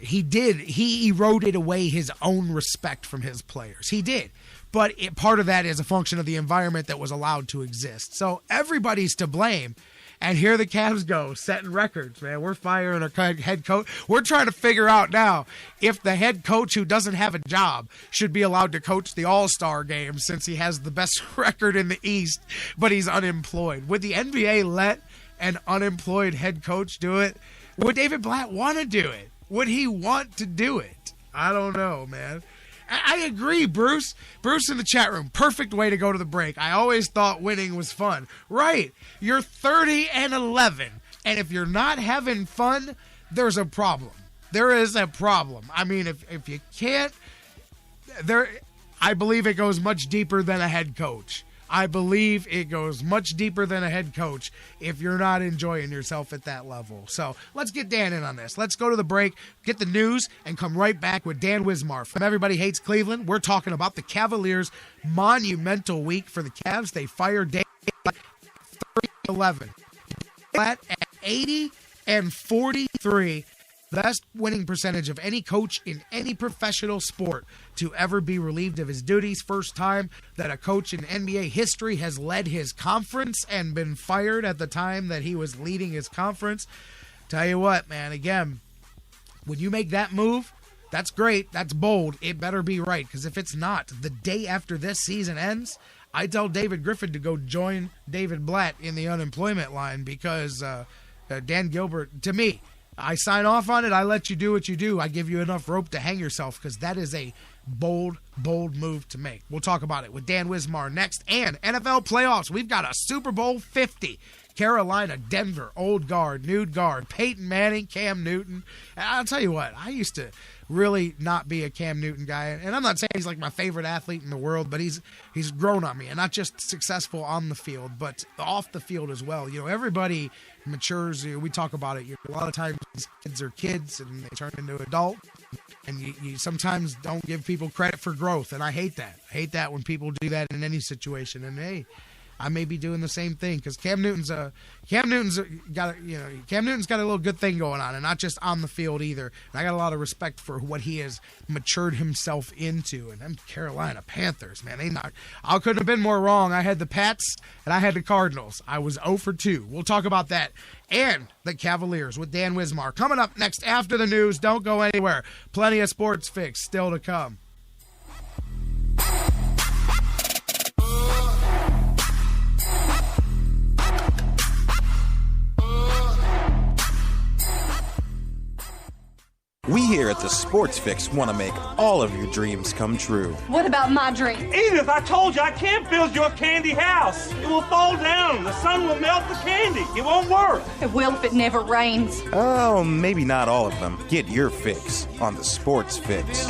He eroded away his own respect from his players. He did. But part of that is a function of the environment that was allowed to exist. So everybody's to blame. And here the Cavs go, setting records, man. We're firing our head coach. We're trying to figure out now if the head coach who doesn't have a job should be allowed to coach the All-Star game since he has the best record in the East, but he's unemployed. Would the NBA let an unemployed head coach do it? Would David Blatt want to do it? Would he want to do it? I don't know, man. I agree, Bruce. Bruce in the chat room. Perfect way to go to the break. I always thought winning was fun. Right. You're 30-11. And if you're not having fun, there's a problem. There is a problem. I mean, if you can't, I believe it goes much deeper than a head coach. I believe it goes much deeper than a head coach if you're not enjoying yourself at that level. So let's get Dan in on this. Let's go to the break, get the news, and come right back with Dan Wismar. From Everybody Hates Cleveland, we're talking about the Cavaliers' monumental week for the Cavs. They fired David Blatt 30-11. Blatt at 80-43. Best winning percentage of any coach in any professional sport to ever be relieved of his duties. First time that a coach in NBA history has led his conference and been fired at the time that he was leading his conference. Tell you what, man, again, when you make that move, that's great. That's bold. It better be right, because if it's not, the day after this season ends, I tell David Griffin to go join David Blatt in the unemployment line, because Dan Gilbert, to me, I sign off on it. I let you do what you do. I give you enough rope to hang yourself, because that is a bold move to make. We'll talk about it with Dan Wismar next. And NFL playoffs. We've got a Super Bowl 50. Carolina, Denver, old guard, new guard, Peyton Manning, Cam Newton. And I'll tell you what, I used to really not be a Cam Newton guy. And I'm not saying he's like my favorite athlete in the world, but he's grown on me. And not just successful on the field, but off the field as well. You know, everybody matures. We talk about it. A lot of times kids are kids and they turn into adults. And you sometimes don't give people credit for growth. And I hate that. I hate that when people do that in any situation. And hey, I may be doing the same thing, because Cam Newton's got a little good thing going on, and not just on the field either. And I got a lot of respect for what he has matured himself into. And them Carolina Panthers, man, I couldn't have been more wrong. I had the Pats and I had the Cardinals. I was 0 for 2. We'll talk about that and the Cavaliers with Dan Wismar coming up next after the news. Don't go anywhere. Plenty of sports fix still to come. We here at the Sports Fix want to make all of your dreams come true. What about my dream? Edith, I told you I can't build your candy house. It will fall down. The sun will melt the candy. It won't work. It will if it never rains. Oh, maybe not all of them. Get your fix on the Sports Fix.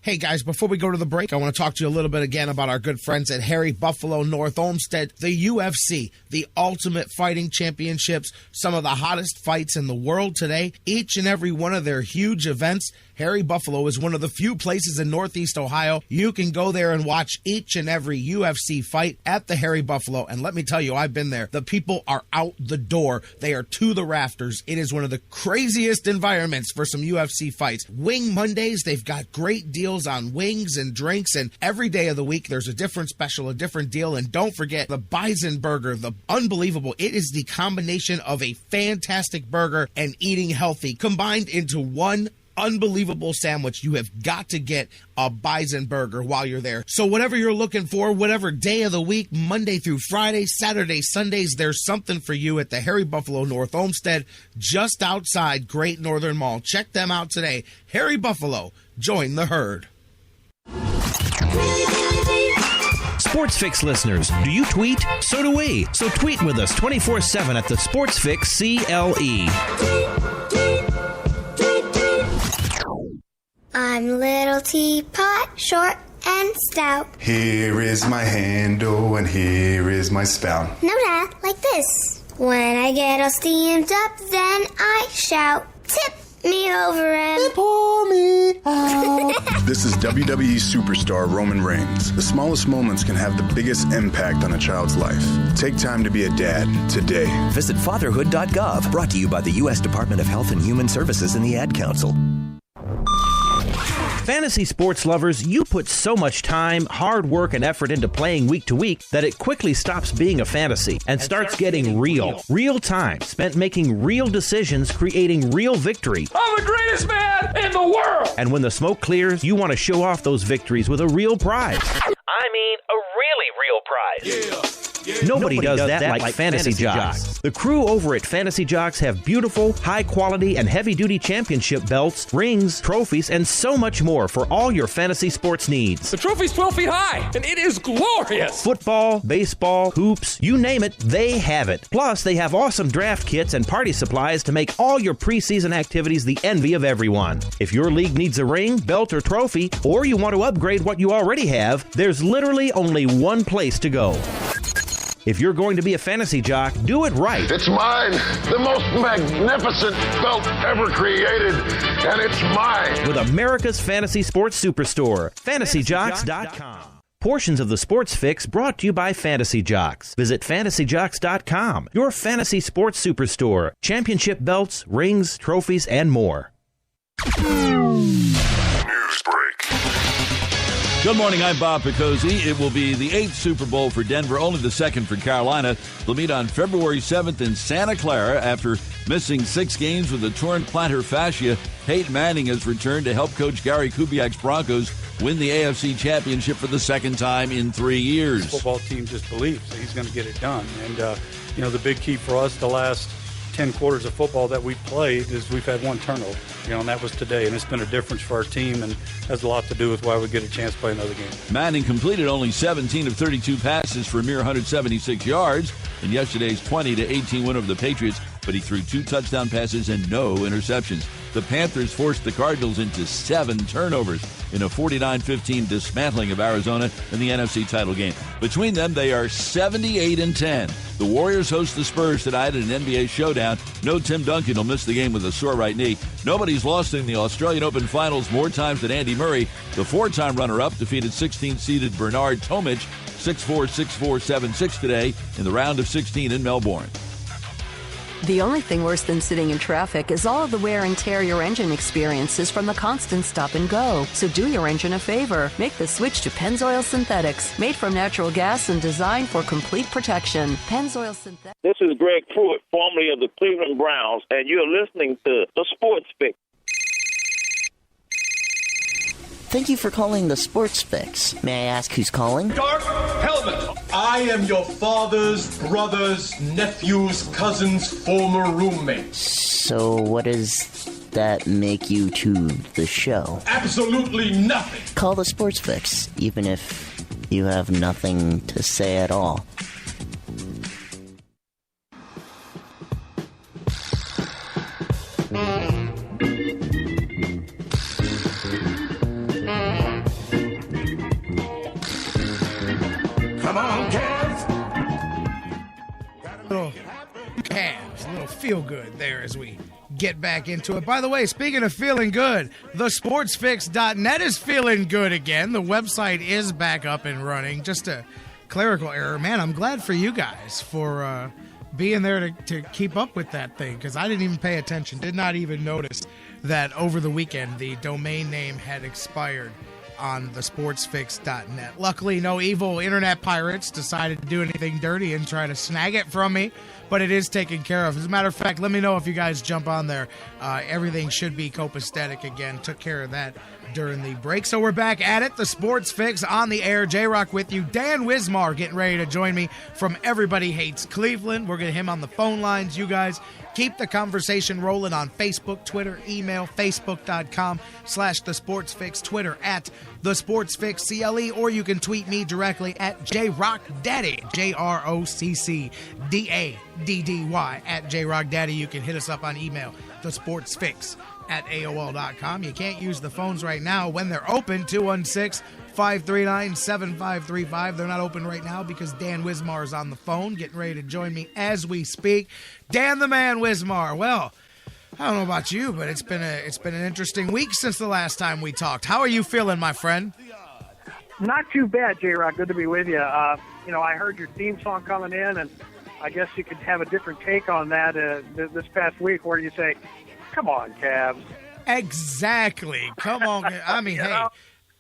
Hey guys, before we go to the break, I want to talk to you a little bit again about our good friends at Harry Buffalo North Olmsted, the UFC, the Ultimate Fighting Championships, some of the hottest fights in the world today. Each and every one of their huge events, Harry Buffalo is one of the few places in Northeast Ohio you can go there and watch each and every UFC fight at the Harry Buffalo. And let me tell you, I've been there. The people are out the door. They are to the rafters. It is one of the craziest environments for some UFC fights. Wing Mondays, they've got great deals on wings and drinks, and every day of the week there's a different special, a different deal. And don't forget the Bison Burger, the unbelievable. It is the combination of a fantastic burger and eating healthy combined into one unbelievable sandwich. You have got to get a Bison Burger while you're there. So whatever you're looking for, whatever day of the week, Monday through Friday, Saturday, Sundays, there's something for you at the Harry Buffalo North Olmsted, just outside Great Northern Mall. Check them out today. Harry Buffalo, join the herd. Sports Fix listeners, do you tweet? So do we. So tweet with us 24/7 at the Sports Fix CLE. I'm Little Teapot, short and stout. Here is my handle and here is my spout. No, Dad, like this. When I get all steamed up, then I shout, tip me over and pour me out. This is WWE superstar Roman Reigns. The smallest moments can have the biggest impact on a child's life. Take time to be a dad today. Visit fatherhood.gov, brought to you by the U.S. Department of Health and Human Services and the Ad Council. Fantasy sports lovers, you put so much time, hard work, and effort into playing week to week that it quickly stops being a fantasy and starts getting real. Real time spent making real decisions, creating real victory. I'm the greatest man in the world! And when the smoke clears, you want to show off those victories with a real prize. I mean, a really real prize. Yeah. Nobody does that like Fantasy Jocks. The crew over at Fantasy Jocks have beautiful, high-quality, and heavy-duty championship belts, rings, trophies, and so much more for all your fantasy sports needs. The trophy's 12 feet high, and it is glorious! Football, baseball, hoops, you name it, they have it. Plus, they have awesome draft kits and party supplies to make all your preseason activities the envy of everyone. If your league needs a ring, belt, or trophy, or you want to upgrade what you already have, there's literally only one place to go. If you're going to be a fantasy jock, do it right. It's mine, the most magnificent belt ever created, and it's mine. With America's Fantasy Sports Superstore, FantasyJocks.com. Portions of the Sports Fix brought to you by Fantasy Jocks. Visit FantasyJocks.com, your fantasy sports superstore. Championship belts, rings, trophies, and more. News break. Good morning, I'm Bob Picozzi. It will be the 8th Super Bowl for Denver, only the 2nd for Carolina. They'll meet on February 7th in Santa Clara after missing 6 games with a torn plantar fascia. Peyton Manning has returned to help coach Gary Kubiak's Broncos win the AFC Championship for the 2nd time in 3 years. The football team just believes that he's going to get it done. And, the big key for us the last 10 quarters of football that we've played is we've had 1 turnover, and that was today. And it's been a difference for our team and has a lot to do with why we get a chance to play another game. Manning completed only 17 of 32 passes for a mere 176 yards in yesterday's 20-18 win over the Patriots, but he threw 2 touchdown passes and no interceptions. The Panthers forced the Cardinals into 7 turnovers in a 49-15 dismantling of Arizona in the NFC title game. Between them, they are 78-10. The Warriors host the Spurs tonight in an NBA showdown. No Tim Duncan will miss the game with a sore right knee. Nobody's lost in the Australian Open Finals more times than Andy Murray. The 4-time runner-up defeated 16-seeded Bernard Tomic 6-4, 6-4, 7-6 today in the round of 16 in Melbourne. The only thing worse than sitting in traffic is all of the wear and tear your engine experiences from the constant stop and go. So do your engine a favor. Make the switch to Pennzoil Synthetics. Made from natural gas and designed for complete protection. Pennzoil Synthetics. This is Greg Pruitt, formerly of the Cleveland Browns, and you're listening to The Sports Fix. Thank you for calling the Sports Fix. May I ask who's calling? Dark Helmet. I am your father's brother's nephew's cousin's former roommate. So what does that make you to the show? Absolutely nothing. Call the Sports Fix, even if you have nothing to say at all. Come on, Cavs. Little Cavs, a little feel good there as we get back into it. By the way, speaking of feeling good, thesportsfix.net is feeling good again. The website is back up and running. Just a clerical error. Man, I'm glad for you guys for being there to keep up with that thing, because I didn't even pay attention. Did not even notice that over the weekend the domain name had expired on thesportsfix.net. Luckily, no evil internet pirates decided to do anything dirty and try to snag it from me, but it is taken care of. As a matter of fact, let me know if you guys jump on there. Everything should be copacetic again. Took care of that during the break. So we're back at it. The Sports Fix on the air. J-Rocc with you. Dan Wismar getting ready to join me from Everybody Hates Cleveland. We're going to him on the phone lines. You guys keep the conversation rolling on Facebook, Twitter, email, facebook.com/thesportsfix, Twitter at thesportsfixcle, or you can tweet me directly at JRockDaddy, JRockDaddy, at JRockDaddy. You can hit us up on email, thesportsfix@AOL.com. You can't use the phones right now when they're open, 216-539-7535. They're not open right now because Dan Wismar is on the phone, getting ready to join me as we speak. Dan the Man Wismar. Well, I don't know about you, but it's been an interesting week since the last time we talked. How are you feeling, my friend? Not too bad, J-Rocc. Good to be with you. I heard your theme song coming in, and I guess you could have a different take on that this past week, where you say, "Come on, Cavs." Exactly. Come on. I mean, hey,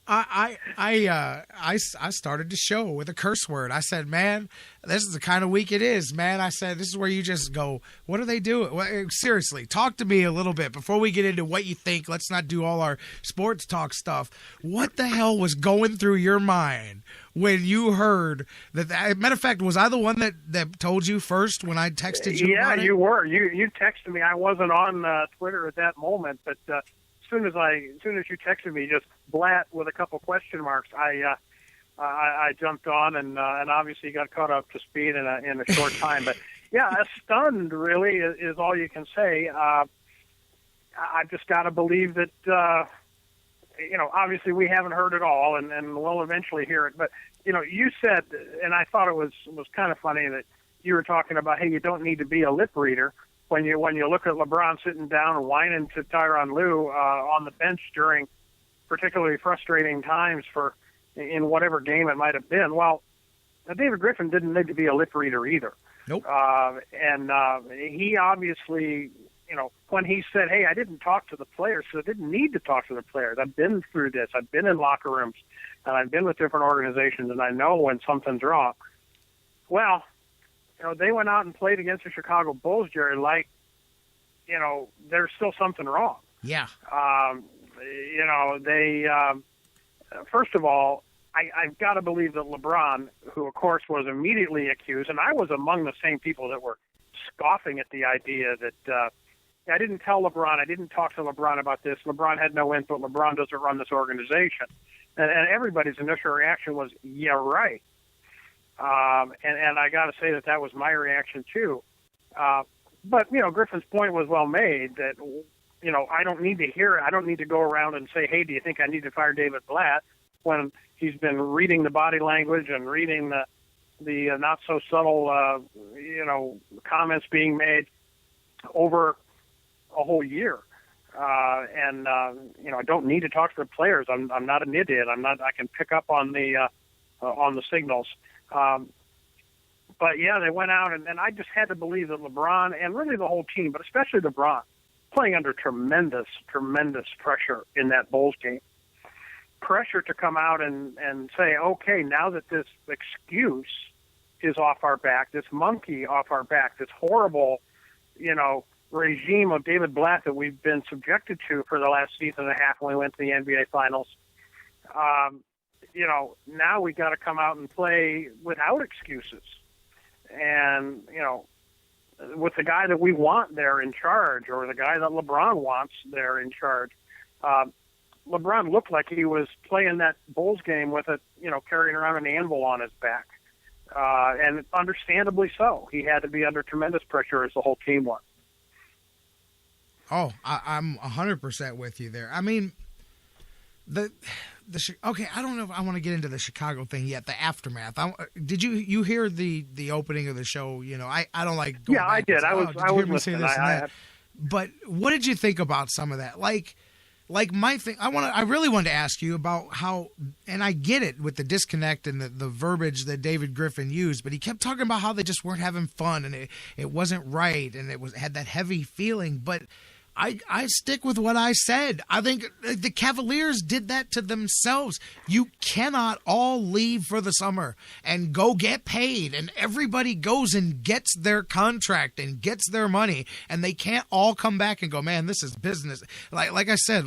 I started the show with a curse word. I said, man, this is the kind of week it is, man. I said, this is where you just go, what are they doing? Well, seriously, talk to me a little bit before we get into what you think. Let's not do all our sports talk stuff. What the hell was going through your mind when you heard that? Matter of fact, was I the one that told you first when I texted you? Yeah, you were. You texted me. I wasn't on Twitter at that moment, but as soon as you texted me, just Blatt with a couple question marks, I jumped on and obviously got caught up to speed in a short time. But yeah, stunned really is all you can say. I've just got to believe that obviously we haven't heard it all, and we'll eventually hear it. But you said, and I thought it was kind of funny that you were talking about, hey, you don't need to be a lip reader. When you look at LeBron sitting down and whining to Tyronn Lue on the bench during particularly frustrating times in whatever game it might have been. Well, David Griffin didn't need to be a lip reader either. Nope. And he obviously, when he said, hey, I didn't talk to the players, so I didn't need to talk to the players. I've been through this. I've been in locker rooms, and I've been with different organizations, and I know when something's wrong. Well, they went out and played against the Chicago Bulls, Jerry, like, there's still something wrong. Yeah. First of all, I've got to believe that LeBron, who, of course, was immediately accused, and I was among the same people that were scoffing at the idea that I didn't tell LeBron, I didn't talk to LeBron about this. LeBron had no input. LeBron doesn't run this organization. And everybody's initial reaction was, yeah, right. And I got to say that was my reaction, too. But, Griffin's point was well made that, I don't need to hear it. I don't need to go around and say, hey, do you think I need to fire David Blatt, when he's been reading the body language and reading the not so subtle, comments being made over a whole year. I don't need to talk to the players. I'm not an idiot. I can pick up on the signals. But yeah, they went out and I just had to believe that LeBron and really the whole team, but especially LeBron, playing under tremendous, tremendous pressure in that Bulls game. Pressure to come out and say, okay, now that this excuse is off our back, this monkey off our back, this horrible, regime of David Blatt that we've been subjected to for the last season and a half when we went to the NBA Finals, now we got to come out and play without excuses. And, with the guy that we want there in charge, or the guy that LeBron wants there in charge. LeBron looked like he was playing that Bulls game with carrying around an anvil on his back. And understandably so. He had to be under tremendous pressure, as the whole team was. Oh, I'm 100% with you there. I mean, okay, I don't know if I want to get into the Chicago thing yet, the aftermath. Did you hear the opening of the show? I don't like going back. I did. I was listening. But what did you think about some of that? Like my thing, I really wanted to ask you about how, and I get it with the disconnect and the verbiage that David Griffin used, but he kept talking about how they just weren't having fun and it wasn't right and it had that heavy feeling. But I stick with what I said. I think the Cavaliers did that to themselves. You cannot all leave for the summer and go get paid, and everybody goes and gets their contract and gets their money, and they can't all come back and go, man, this is business. Like I said,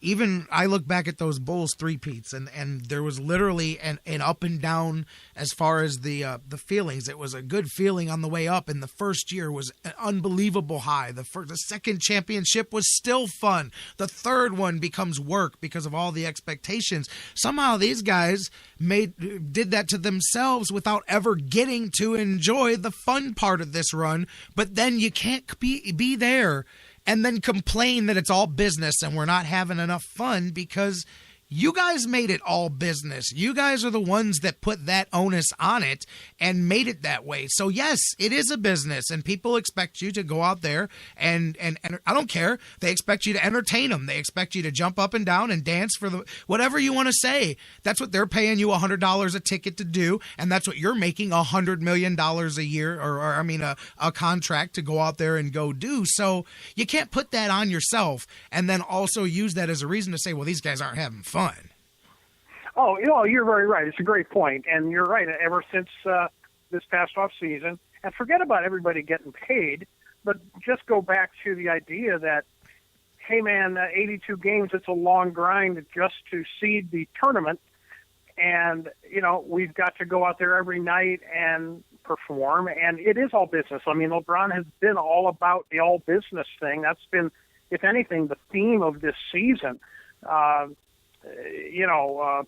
even I look back at those Bulls three-peats, and there was literally an up and down as far as the feelings. It was a good feeling on the way up, and the first year was an unbelievable high. The second championship was still fun. The third one becomes work because of all the expectations. Somehow these guys did that to themselves without ever getting to enjoy the fun part of this run, but then you can't be there and then complain that it's all business and we're not having enough fun, because you guys made it all business. You guys are the ones that put that onus on it and made it that way. So yes, it is a business, and people expect you to go out there and I don't care. They expect you to entertain them. They expect you to jump up and down and dance for whatever you want to say. That's what they're paying you $100 a ticket to do, and that's what you're making $100 million a year, a contract to go out there and go do. So you can't put that on yourself and then also use that as a reason to say, well, these guys aren't having fun. Oh, you're very right. It's a great point, and you're right. Ever since this past off season, and forget about everybody getting paid, but just go back to the idea that, hey man, 82 games, it's a long grind just to seed the tournament, and we've got to go out there every night and perform, and it is all business. I mean, LeBron has been all about the all business thing. That's been, if anything, the theme of this season.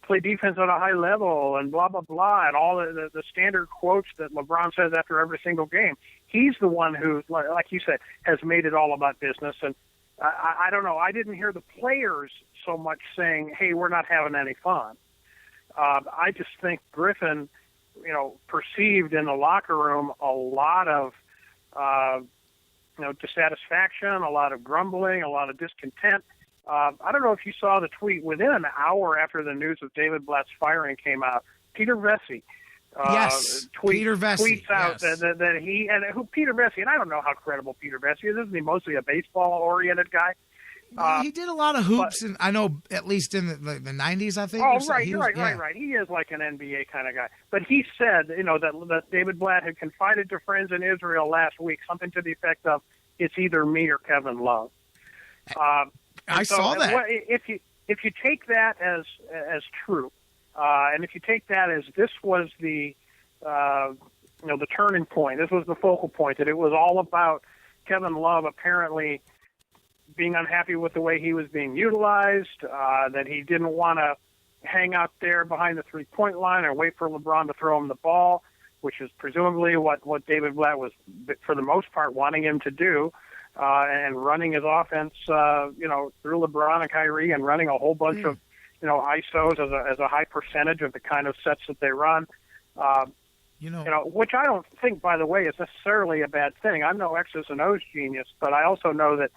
Play defense at a high level and blah, blah, blah, and all the standard quotes that LeBron says after every single game. He's the one who, like you said, has made it all about business. And I don't know, I didn't hear the players so much saying, hey, we're not having any fun. I just think Griffin, perceived in the locker room a lot of, dissatisfaction, a lot of grumbling, a lot of discontent. I don't know if you saw the tweet within an hour after the news of David Blatt's firing came out. Peter Vesey, Peter Vesey tweets out that he Peter Vesey, and I don't know how credible Peter Vesey is. Isn't he mostly a baseball-oriented guy? He did a lot of hoops, and I know at least in the 90s, I think. Oh, right. He is like an NBA kind of guy. But he said, that David Blatt had confided to friends in Israel last week, something to the effect of, "It's either me or Kevin Love." I saw that. If you take that as true, and if you take that as this was the the turning point, this was the focal point, that it was all about Kevin Love apparently being unhappy with the way he was being utilized, that he didn't want to hang out there behind the three-point line and wait for LeBron to throw him the ball, which is presumably what David Blatt was, for the most part, wanting him to do. And running his offense, through LeBron and Kyrie, and running a whole bunch of, ISOs as a high percentage of the kind of sets that they run. Which I don't think, by the way, is necessarily a bad thing. I'm no X's and O's genius, but I also know that,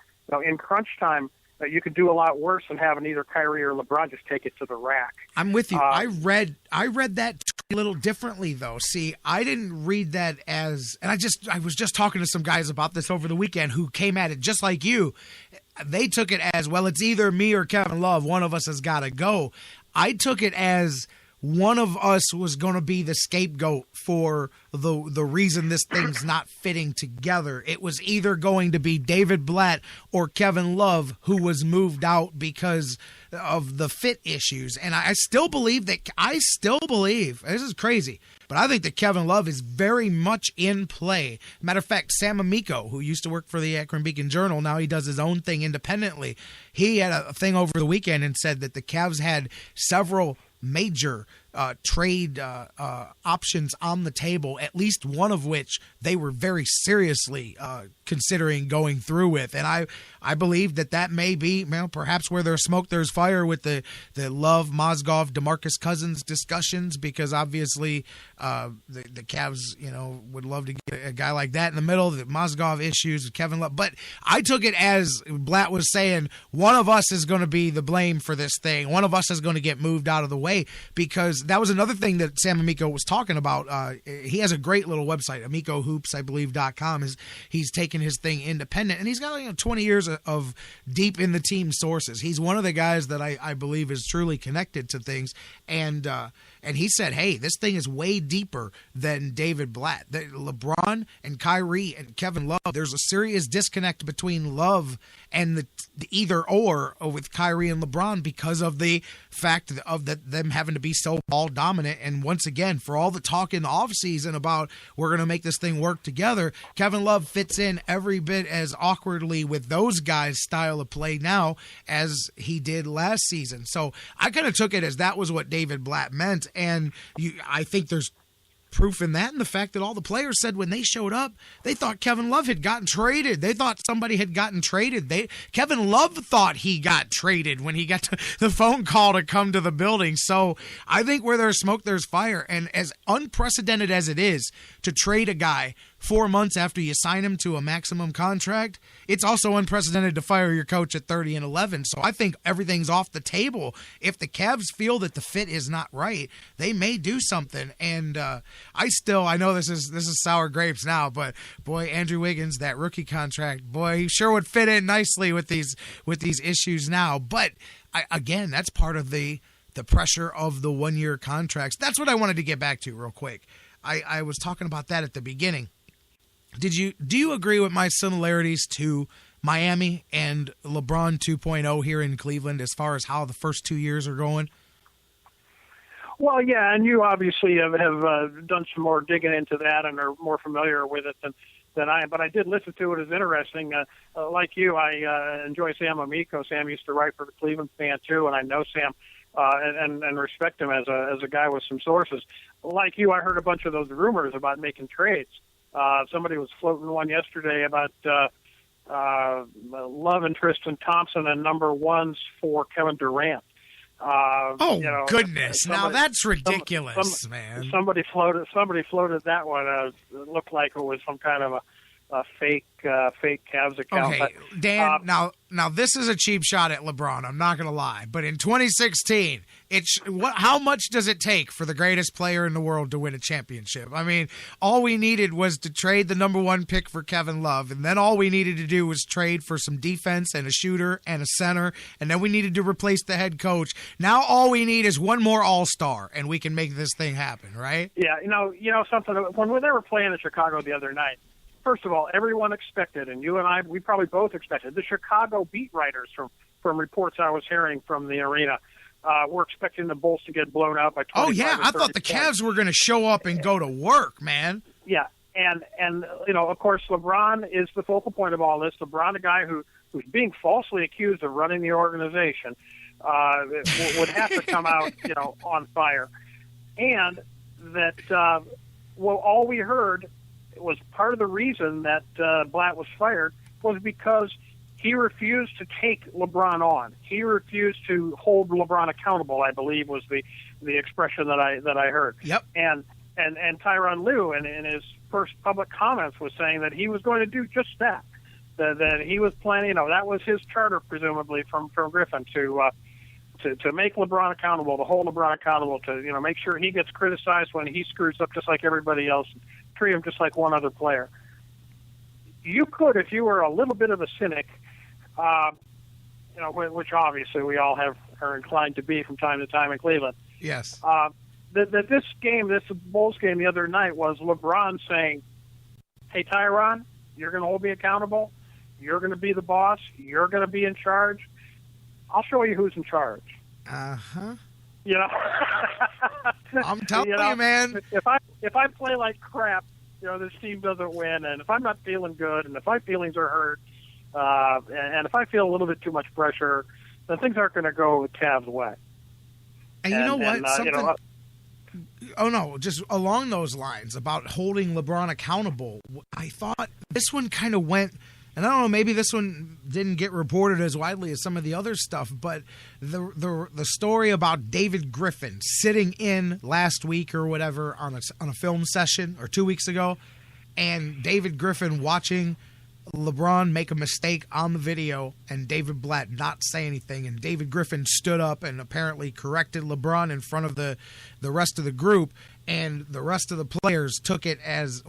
in crunch time, you could do a lot worse than having either Kyrie or LeBron just take it to the rack. I'm with you. I read that a little differently, though. See, I didn't read that as, and I was just talking to some guys about this over the weekend who came at it just like you. They took it as, well, it's either me or Kevin Love. One of us has got to go. I took it as one of us was going to be the scapegoat for the reason this thing's not fitting together. It was either going to be David Blatt or Kevin Love who was moved out because of the fit issues. And I still believe, this is crazy, but I think that Kevin Love is very much in play. Matter of fact, Sam Amico, who used to work for the Akron Beacon Journal, now he does his own thing independently. He had a thing over the weekend and said that the Cavs had several major trade options on the table, at least one of which they were very seriously considering going through with. And I believe that may be, perhaps where there's smoke, there's fire with the Love, Mozgov, DeMarcus Cousins discussions, because obviously the Cavs, would love to get a guy like that in the middle. The Mozgov issues with Kevin Love. But I took it as Blatt was saying, one of us is going to be the blame for this thing. One of us is going to get moved out of the way, because that was another thing that Sam Amico was talking about. He has a great little website, AmicoHoops, I believe.com. He's taken his thing independent, and he's got 20 years of deep in the team sources. He's one of the guys that I believe is truly connected to things, and he said, hey, this thing is way deeper than David Blatt. LeBron and Kyrie and Kevin Love, there's a serious disconnect between Love and the either or with Kyrie and LeBron because of the fact of them having to be so ball dominant. And once again, for all the talk in the offseason about we're going to make this thing work together, Kevin Love fits in every bit as awkwardly with those guys' style of play now as he did last season. So I kind of took it as that was what David Blatt meant. And I think there's proof in that, and the fact that all the players said when they showed up, they thought Kevin Love had gotten traded. They thought somebody had gotten traded. Kevin Love thought he got traded when he got the phone call to come to the building. So I think where there's smoke, there's fire. And as unprecedented as it is to trade a guy 4 months after you sign him to a maximum contract, it's also unprecedented to fire your coach at 30-11. So I think everything's off the table. If the Cavs feel that the fit is not right, they may do something. And I know this is sour grapes now, but boy, Andrew Wiggins, that rookie contract, boy, he sure would fit in nicely with these issues now. But again, that's part of the the pressure of the one-year contracts. That's what I wanted to get back to real quick. I was talking about that at the beginning. Do you agree with my similarities to Miami and LeBron 2.0 here in Cleveland as far as how the first 2 years are going? Well, yeah, and you obviously have done some more digging into that and are more familiar with it than I am. But I did listen to it. It's interesting. Like you, I enjoy Sam Amico. Sam used to write for the Cleveland Fan too, and I know Sam and respect him as a guy with some sources. Like you, I heard a bunch of those rumors about making trades. Somebody was floating one yesterday about Love and Tristan Thompson and number ones for Kevin Durant. Goodness! Now that's ridiculous, man. Somebody floated that one. It looked like it was some kind of a fake Cavs account. Okay, Dan. Now this is a cheap shot at LeBron. I'm not going to lie, but in 2016, how much does it take for the greatest player in the world to win a championship? I mean, all we needed was to trade the number 1 pick for Kevin Love, and then all we needed to do was trade for some defense and a shooter and a center, and then we needed to replace the head coach. Now all we need is one more All-Star, and we can make this thing happen, right? Yeah, you know something. When they were playing in Chicago the other night, first of all, everyone expected, and you and I, we probably both expected, the Chicago beat writers from reports I was hearing from the arena, were expecting the Bulls to get blown out by 25 Oh, yeah, I thought the Cavs were going to show up and go to work, man. Yeah, and of course, LeBron is the focal point of all this. LeBron, a guy who's being falsely accused of running the organization, would have to come out, on fire. And that, all we heard was part of the reason that Blatt was fired was because he refused to take LeBron on. He refused to hold LeBron accountable, I believe was the expression that I heard. Yep. And Tyronn Lue in his first public comments was saying that he was going to do just that. That he was planning, that was his charter presumably from Griffin to make LeBron accountable, to hold LeBron accountable, to make sure he gets criticized when he screws up just like everybody else, treat him just like one other player. You could, if you were a little bit of a cynic, which obviously we all are inclined to be from time to time in Cleveland. Yes. That this Bulls game the other night was LeBron saying, "Hey Tyronn, you're going to hold me accountable. You're going to be the boss. You're going to be in charge. I'll show you who's in charge." Uh-huh. I'm telling you, man. If I play like crap, this team doesn't win, and if I'm not feeling good, and if my feelings are hurt, and if I feel a little bit too much pressure, then things aren't going to go the Cavs' way. And you know what? Just along those lines about holding LeBron accountable, I thought this one kind of went. And I don't know, maybe this one didn't get reported as widely as some of the other stuff, but the story about David Griffin sitting in last week or whatever on a film session or 2 weeks ago, and David Griffin watching LeBron make a mistake on the video and David Blatt not say anything, and David Griffin stood up and apparently corrected LeBron in front of the rest of the group, and the rest of the players took it as,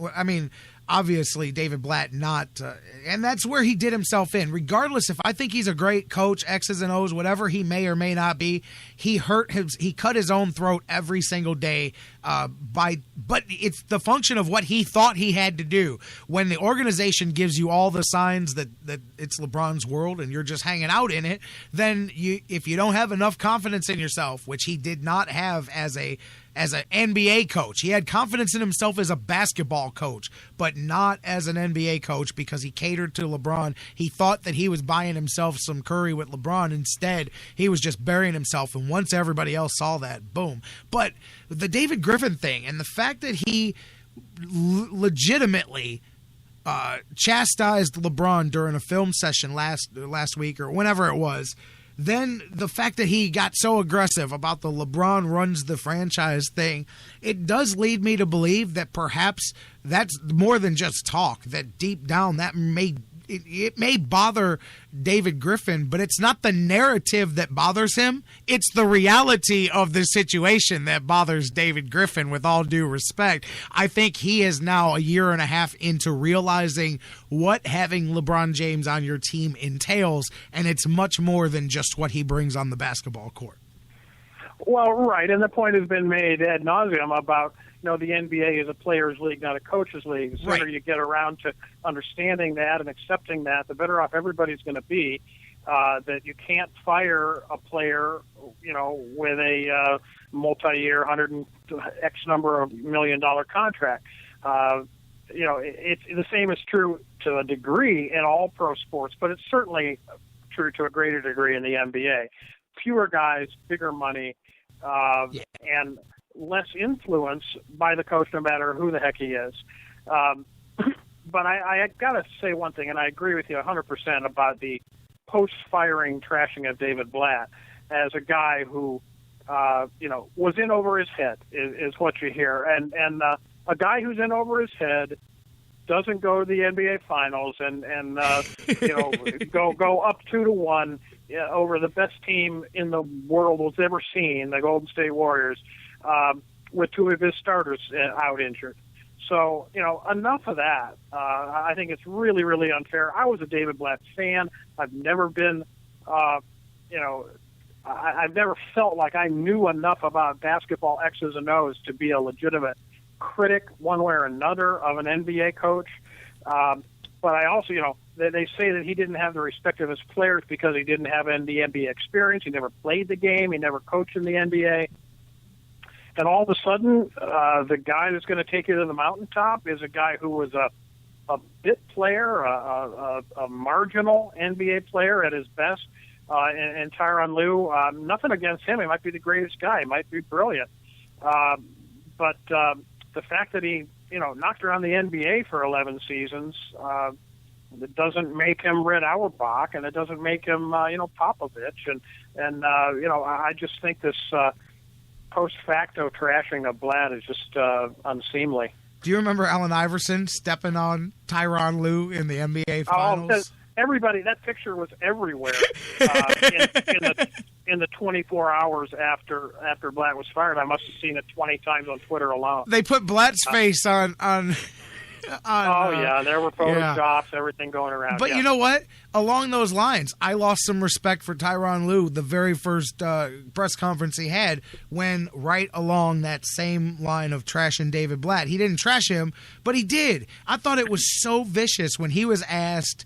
obviously David Blatt not, and that's where he did himself in. Regardless, if I think he's a great coach, X's and O's, whatever he may or may not be, he cut his own throat every single day. But it's the function of what he thought he had to do. When the organization gives you all the signs that it's LeBron's world and you're just hanging out in it, then if you don't have enough confidence in yourself, which he did not have as an NBA coach. He had confidence in himself as a basketball coach, but not as an NBA coach because he catered to LeBron. He thought that he was buying himself some curry with LeBron. Instead, he was just burying himself, and once everybody else saw that, boom. But the David Griffin thing and the fact that he legitimately chastised LeBron during a film session last week or whenever it was, then the fact that he got so aggressive about the LeBron runs the franchise thing, it does lead me to believe that perhaps that's more than just talk, that deep down that it may bother David Griffin, but it's not the narrative that bothers him. It's the reality of the situation that bothers David Griffin, with all due respect. I think he is now a year and a half into realizing what having LeBron James on your team entails, and it's much more than just what he brings on the basketball court. Well, right, and the point has been made ad nauseum about, the NBA is a players' league, not a coaches' league. The sooner you get around to understanding that and accepting that, the better off everybody's going to be. That you can't fire a player, with a multi-year, X number of $1 million contract. It's the same is true to a degree in all pro sports, but it's certainly true to a greater degree in the NBA. Fewer guys, bigger money, and less influence by the coach, no matter who the heck he is. But I got to say one thing, and I agree with you 100% about the post-firing trashing of David Blatt as a guy who, was in over his head is what you hear. And a guy who's in over his head doesn't go to the NBA Finals and go up 2-1 over the best team in the world was ever seen, the Golden State Warriors, with two of his starters out injured. So, enough of that. I think it's really, really unfair. I was a David Blatt fan. I've never been, I've never felt like I knew enough about basketball X's and O's to be a legitimate critic one way or another of an NBA coach. But I also, they say that he didn't have the respect of his players because he didn't have the NBA experience. He never played the game. He never coached in the NBA. And all of a sudden, the guy that's going to take you to the mountaintop is a guy who was a bit player, a marginal NBA player at his best, and Tyronn Lue. Nothing against him. He might be the greatest guy. He might be brilliant. But the fact that he, knocked around the NBA for 11 seasons, it doesn't make him Red Auerbach, and it doesn't make him, Popovich. And I just think this post facto trashing of Blatt is just unseemly. Do you remember Allen Iverson stepping on Tyronn Lue in the NBA Finals? Everybody, that picture was everywhere in the 24 hours after Blatt was fired. I must have seen it 20 times on Twitter alone. They put Blatt's face on there were photoshops, everything going around. But you know what? Along those lines, I lost some respect for Tyronn Lue the very first press conference he had when right along that same line of trashing David Blatt. He didn't trash him, but he did. I thought it was so vicious when he was asked,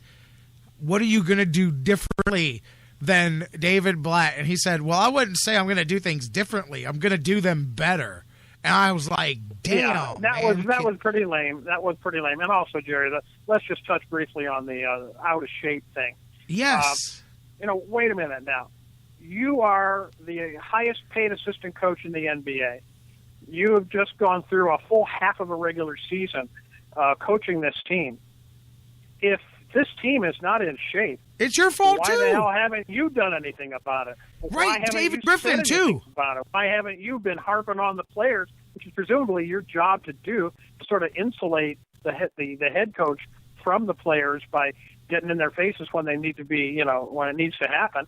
what are you going to do differently than David Blatt? And he said, well, I wouldn't say I'm going to do things differently. I'm going to do them better. And I was like, damn. Yeah, that was pretty lame. That was pretty lame. And also, Jerry, let's just touch briefly on the out of shape thing. Yes. Wait a minute now. You are the highest paid assistant coach in the NBA. You have just gone through a full half of a regular season coaching this team. If this team is not in shape, it's your fault why too. Why the hell haven't you done anything about it? Right, David Griffin too. About it? Why haven't you been harping on the players, which is presumably your job to do, to sort of insulate the head coach from the players by getting in their faces when they need to be, when it needs to happen.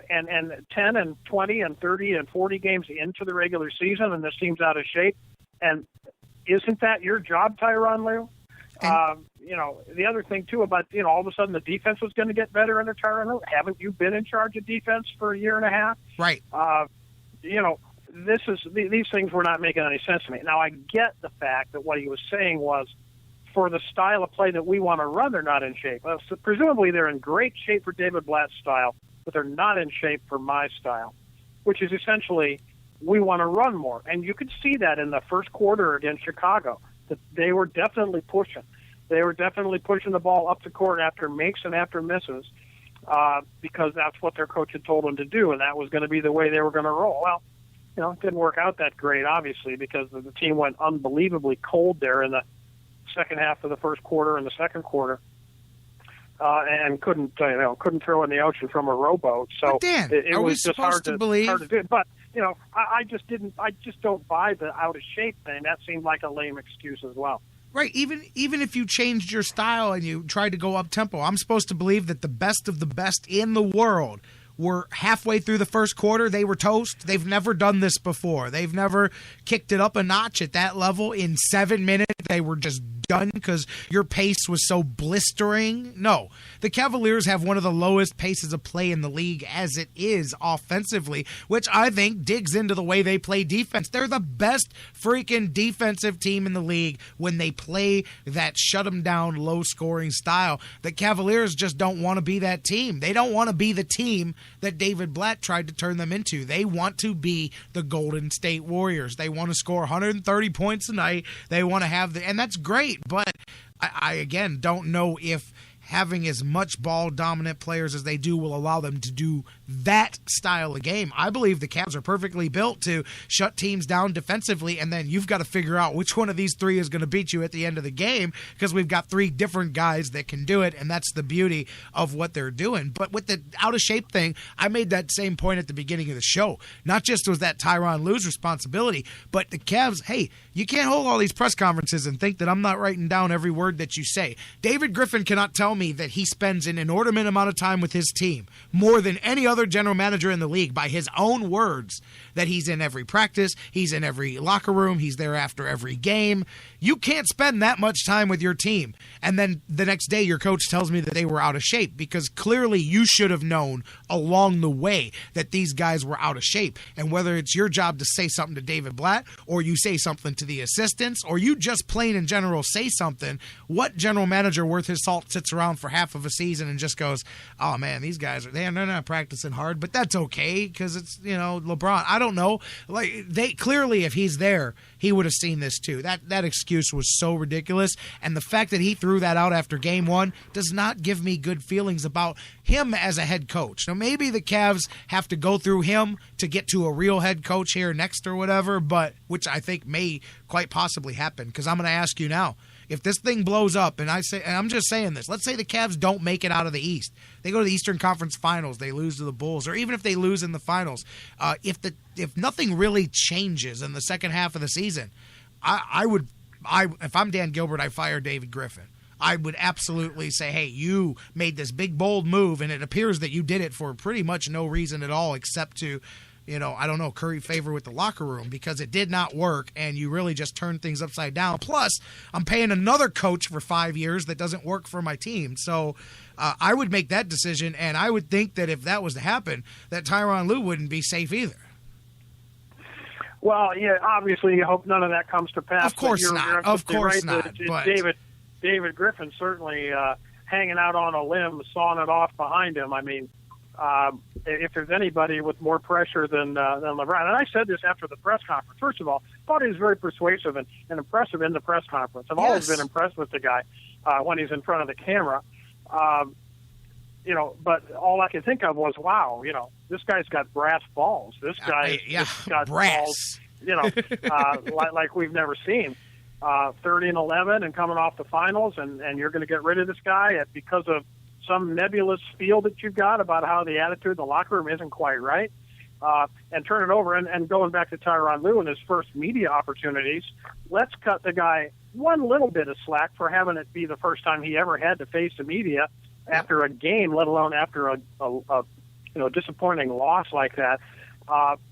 And 10 and 20 and 30 and 40 games into the regular season, and this team's out of shape. And isn't that your job, Tyronn Lue? The other thing, too, about, all of a sudden the defense was going to get better under Tyronn Lue. Haven't you been in charge of defense for a year and a half? Right. These things were not making any sense to me. Now, I get the fact that what he was saying was, for the style of play that we want to run, they're not in shape. Well, so presumably they're in great shape for David Blatt's style, but they're not in shape for my style, which is essentially we want to run more. And you could see that in the first quarter against Chicago, that they were definitely pushing. They were definitely pushing the ball up the court after makes and after misses because that's what their coach had told them to do, and that was going to be the way they were going to roll. Well, it didn't work out that great, obviously, because the team went unbelievably cold there in the second half of the first quarter and the second quarter, and couldn't throw in the ocean from a rowboat. So it was just hard to do. But I just don't buy the out of shape thing. That seemed like a lame excuse as well. Right, even if you changed your style and you tried to go up tempo, I'm supposed to believe that the best of the best in the world were halfway through the first quarter, they were toast. They've never done this before. They've never kicked it up a notch at that level. In 7 minutes, they were just done because your pace was so blistering. No, the Cavaliers have one of the lowest paces of play in the league as it is offensively, which I think digs into the way they play defense. They're the best freaking defensive team in the league when they play that shut them down, low-scoring style. The Cavaliers just don't want to be that team. They don't want to be the team that David Blatt tried to turn them into. They want to be the Golden State Warriors. They want to score 130 points a night. They want to have and that's great, but I again don't know if having as much ball-dominant players as they do will allow them to do that style of game. I believe the Cavs are perfectly built to shut teams down defensively, and then you've got to figure out which one of these three is going to beat you at the end of the game, because we've got three different guys that can do it, and that's the beauty of what they're doing. But with the out-of-shape thing, I made that same point at the beginning of the show. Not just was that Tyronn Lue's responsibility, but the Cavs, hey, you can't hold all these press conferences and think that I'm not writing down every word that you say. David Griffin cannot tell me that he spends an inordinate amount of time with his team, more than any other general manager in the league, by his own words, that he's in every practice, he's in every locker room, he's there after every game. You can't spend that much time with your team, and then the next day your coach tells me that they were out of shape, because clearly you should have known along the way that these guys were out of shape. And whether it's your job to say something to David Blatt, or you say something to the assistants, or you just plain in general say something, what general manager worth his salt sits around for half of a season and just goes, oh man, these guys they're not practicing hard, but that's okay because it's, LeBron. I don't know. Like, they clearly, if he's there, he would have seen this too. That excuse was so ridiculous, and the fact that he threw that out after game one does not give me good feelings about him as a head coach. Now maybe the Cavs have to go through him to get to a real head coach here next or whatever, but which I think may quite possibly happen, because I'm going to ask you now. If this thing blows up, and I'm just saying this, let's say the Cavs don't make it out of the East. They go to the Eastern Conference Finals, they lose to the Bulls, or even if they lose in the finals, if nothing really changes in the second half of the season, if I'm Dan Gilbert, I fire David Griffin. I would absolutely say, hey, you made this big, bold move, and it appears that you did it for pretty much no reason at all except to, I don't know, curry favor with the locker room, because it did not work, and you really just turned things upside down. Plus, I'm paying another coach for 5 years that doesn't work for my team. So I would make that decision, and I would think that if that was to happen, that Tyronn Lue wouldn't be safe either. Well, yeah, obviously you hope none of that comes to pass. Of course not. Of course not. But David Griffin certainly hanging out on a limb, sawing it off behind him. I mean, if there's anybody with more pressure than LeBron, and I said this after the press conference. First of all, I thought he was very persuasive and impressive in the press conference. I've always been impressed with the guy when he's in front of the camera. But all I could think of was, wow, this guy's got brass balls. This guy's got brass balls, like we've never seen. 30-11 and coming off the finals, and you're going to get rid of this guy because of some nebulous feel that you've got about how the attitude in the locker room isn't quite right, and turn it over. And going back to Tyronn Lue and his first media opportunities, let's cut the guy one little bit of slack for having it be the first time he ever had to face the media after a game, let alone after a disappointing loss like that.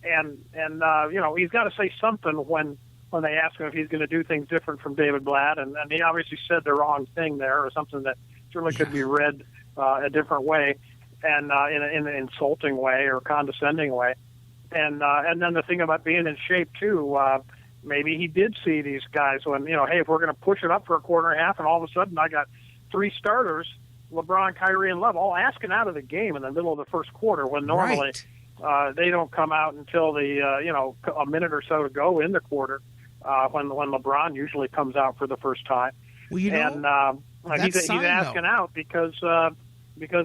He's got to say something when they ask him if he's going to do things different from David Blatt, and he obviously said the wrong thing there, or something that certainly could be read a different way, and in an insulting way or condescending way. And then the thing about being in shape too, maybe he did see these guys when, hey, if we're going to push it up for a quarter and a half, and all of a sudden I got three starters, LeBron, Kyrie, and Love, all asking out of the game in the middle of the first quarter, when normally they don't come out until the a minute or so to go in the quarter, when LeBron usually comes out for the first time. Well, he's asking out because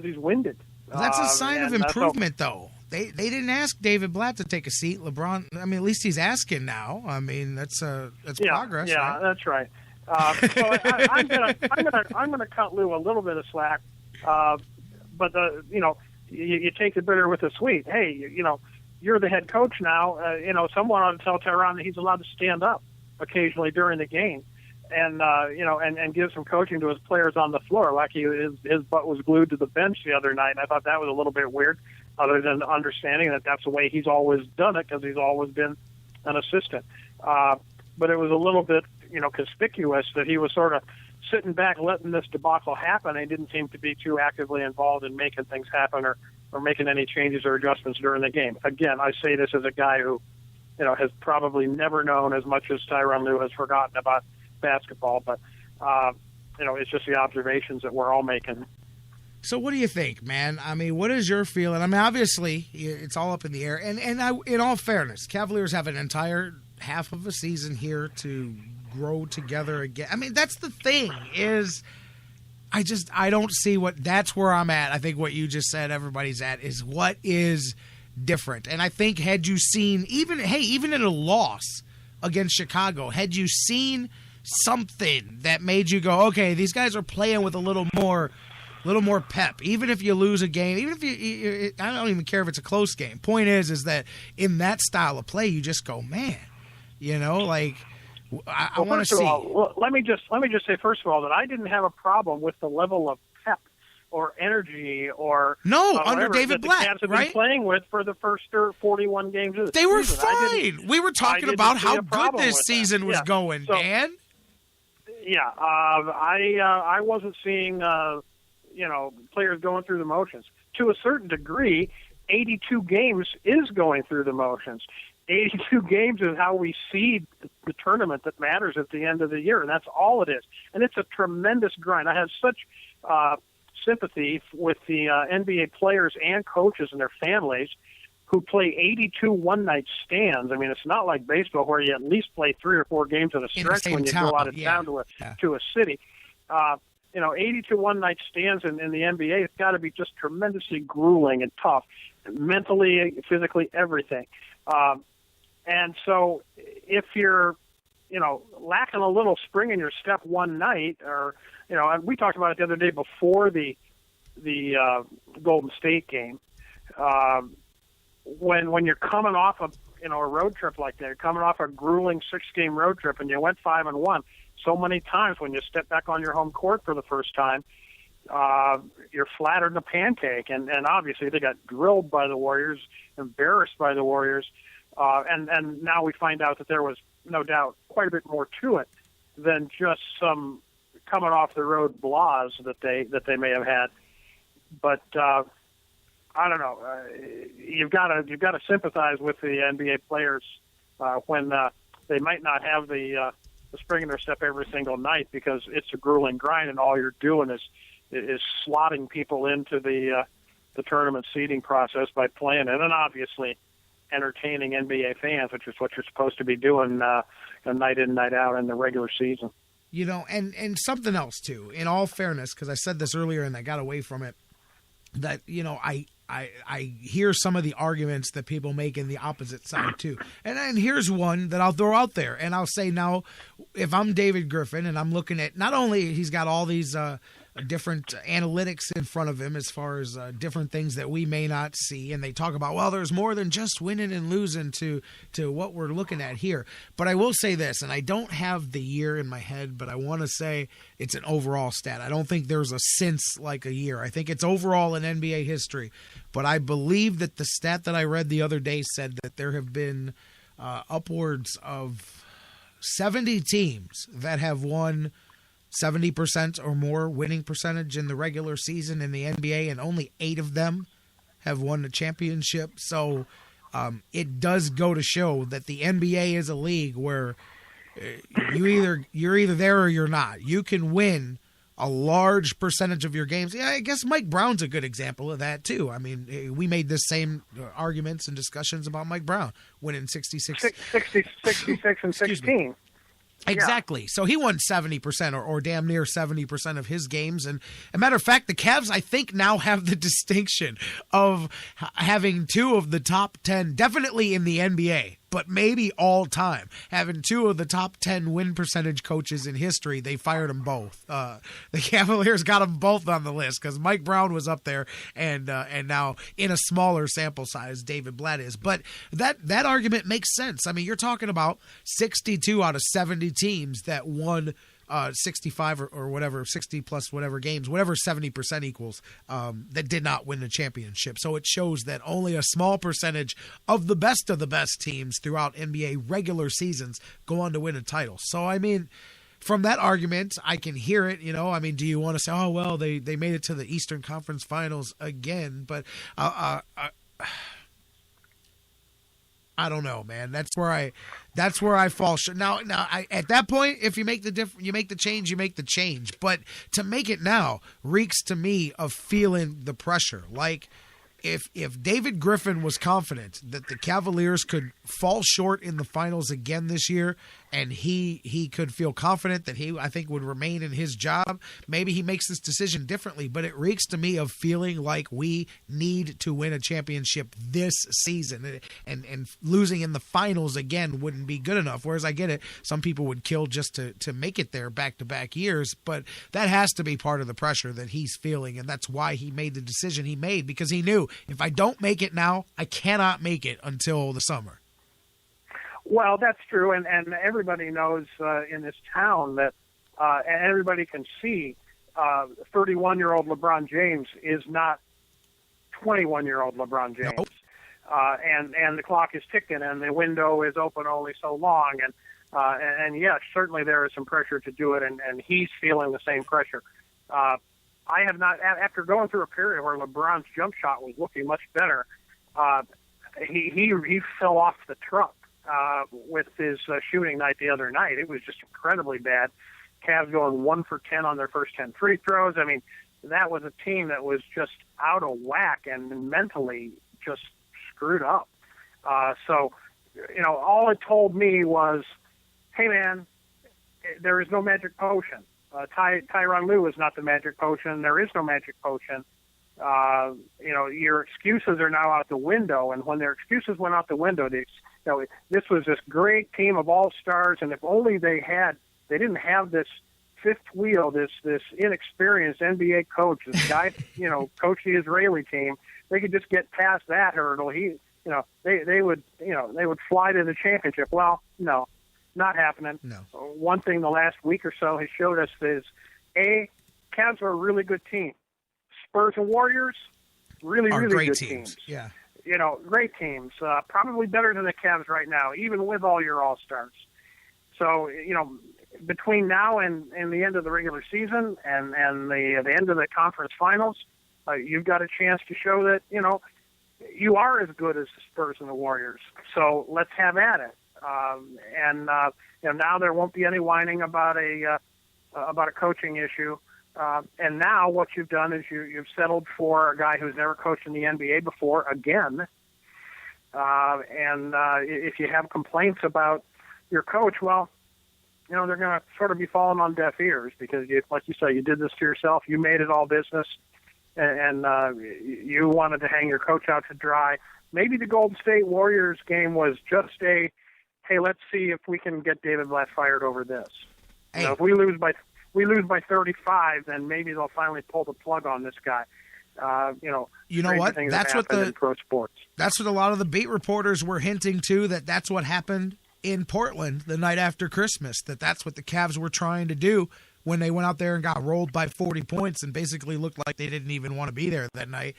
he's winded. That's a sign of improvement, though. They didn't ask David Blatt to take a seat. LeBron, I mean, at least he's asking now. I mean, that's progress. Yeah, right? That's right. So I'm gonna cut Lue a little bit of slack, but you take the bitter with the sweet. Hey, you're the head coach now. Someone ought to tell Tyronn that he's allowed to stand up occasionally during the game, and give some coaching to his players on the floor, like his butt was glued to the bench the other night. And I thought that was a little bit weird, other than understanding that that's the way he's always done it, because he's always been an assistant. But it was a little bit, conspicuous that he was sort of sitting back letting this debacle happen. They didn't seem to be too actively involved in making things happen or making any changes or adjustments during the game. Again, I say this as a guy who, has probably never known as much as Tyronn Lue has forgotten about basketball, but, it's just the observations that we're all making. So what do you think, man? I mean, what is your feeling? I mean, obviously, it's all up in the air. And in all fairness, Cavaliers have an entire half of a season here to grow together again. I mean, that's the thing is I don't see that's where I'm at. I think what you just said everybody's at is what is different. And I think had you seen even in a loss against Chicago, had you seen something that made you go, okay, these guys are playing with a little more pep, even if you lose a game, even if I don't even care if it's a close game. Point is that in that style of play, you just go, man, I want to see. Well, let me just say first of all that I didn't have a problem with the level of pep or energy or under David Blatt, the Cavs have right? been playing with for the first 41 games of the season. They were season. fine. We were talking about how good this season was going, Dan. Yeah, I wasn't seeing players going through the motions. To a certain degree, 82 games is going through the motions. 82 games is how we seed the tournament that matters at the end of the year, and that's all it is. And it's a tremendous grind. I have such sympathy with the NBA players and coaches and their families who play 82 one-night stands. I mean, it's not like baseball where you at least play 3 or 4 games at a stretch when you go out of town to a city. 82 one-night stands in the NBA, it's got to be just tremendously grueling and tough, mentally, physically, everything. And so if you're, lacking a little spring in your step one night, or, and we talked about it the other day before the Golden State game, when you're coming off a road trip like that, you're coming off a grueling 6-game road trip and you went 5-1, so many times when you step back on your home court for the first time, you're flattered in a pancake. And obviously they got drilled by the Warriors, embarrassed by the Warriors. And now we find out that there was no doubt quite a bit more to it than just some coming off the road blahs that they may have had. But I don't know. You've got to sympathize with the NBA players when they might not have the spring in their step every single night, because it's a grueling grind, and all you're doing is slotting people into the tournament seeding process by playing it, and obviously entertaining NBA fans, which is what you're supposed to be doing night in, night out in the regular season. And something else too, in all fairness, because I said this earlier and I got away from it, that, I hear some of the arguments that people make in the opposite side too. And here's one that I'll throw out there, and I'll say now, if I'm David Griffin and I'm looking at, not only he's got all these different analytics in front of him as far as different things that we may not see, and they talk about, well, there's more than just winning and losing to what we're looking at here. But I will say this, and I don't have the year in my head, but I want to say it's an overall stat. I don't think there's a since like a year. I think it's overall in NBA history. But I believe that the stat that I read the other day said that there have been upwards of 70 teams that have won 70% or more winning percentage in the regular season in the NBA, and only 8 of them have won the championship. So it does go to show that the NBA is a league where you're either there or you're not. You can win a large percentage of your games. Yeah, I guess Mike Brown's a good example of that too. I mean, we made the same arguments and discussions about Mike Brown winning 66 and 16. Exactly. Yeah. So he won 70% or damn near 70% of his games. And a matter of fact, the Cavs, I think, now have the distinction of having 2 of the top 10, definitely in the NBA, but maybe all time, having 2 of the top 10 win percentage coaches in history. They fired them both. The Cavaliers got them both on the list because Mike Brown was up there, and now in a smaller sample size, David Blatt is. But that argument makes sense. I mean, you're talking about 62 out of 70 teams that won 65 or whatever, 60 plus whatever games, whatever 70% equals, that did not win the championship. So it shows that only a small percentage of the best teams throughout NBA regular seasons go on to win a title. So, I mean, from that argument, I can hear it. I mean, do you want to say, oh, well, they made it to the Eastern Conference Finals again? But I don't know, man. That's where I fall short. Now, at that point, if you make you make the change. But to make it now reeks to me of feeling the pressure. Like, if David Griffin was confident that the Cavaliers could fall short in the finals again this year, and he could feel confident that I think would remain in his job, maybe he makes this decision differently. But it reeks to me of feeling like we need to win a championship this season, and losing in the finals again wouldn't be good enough. Whereas I get it, some people would kill just to make it there back-to-back years, but that has to be part of the pressure that he's feeling, and that's why he made the decision he made, because he knew, if I don't make it now, I cannot make it until the summer. Well, that's true, and everybody knows in this town that, and everybody can see, 31-year-old LeBron James is not 21-year-old LeBron James. Nope. And the clock is ticking, and the window is open only so long, and yes, certainly there is some pressure to do it, and he's feeling the same pressure. I have not, after going through a period where LeBron's jump shot was looking much better, he fell off the truck with his shooting night the other night. It was just incredibly bad. Cavs going 1 for 10 on their first 10 free throws. I mean, that was a team that was just out of whack and mentally just screwed up. So, all it told me was, hey, man, there is no magic potion. Tyronn Lue is not the magic potion. There is no magic potion. Your excuses are now out the window, and when their excuses went out the window, this was this great team of all-stars, and if only they didn't have this fifth wheel, this inexperienced NBA coach, this guy, coach the Israeli team, they could just get past that hurdle. They would fly to the championship. Well, no, not happening. No. One thing the last week or so has showed us is, Cavs are a really good team. Spurs and Warriors, really good teams. Yeah. Great teams. Probably better than the Cavs right now, even with all your all-stars. So, between now and the end of the regular season and the end of the conference finals, you've got a chance to show that, you are as good as the Spurs and the Warriors. So let's have at it. Now there won't be any whining about a coaching issue. And now what you've done is you've settled for a guy who's never coached in the NBA before again. If you have complaints about your coach, well, they're going to sort of be falling on deaf ears because, like you say, you did this to yourself. You made it all business, and you wanted to hang your coach out to dry. Maybe the Golden State Warriors game was just hey, let's see if we can get David Blatt fired over this. Hey. If we lose by 35, then maybe they'll finally pull the plug on this guy. You know what? That's what in pro sports. That's what a lot of the beat reporters were hinting to. That's what happened in Portland the night after Christmas. That's what the Cavs were trying to do when they went out there and got rolled by 40 points and basically looked like they didn't even want to be there that night.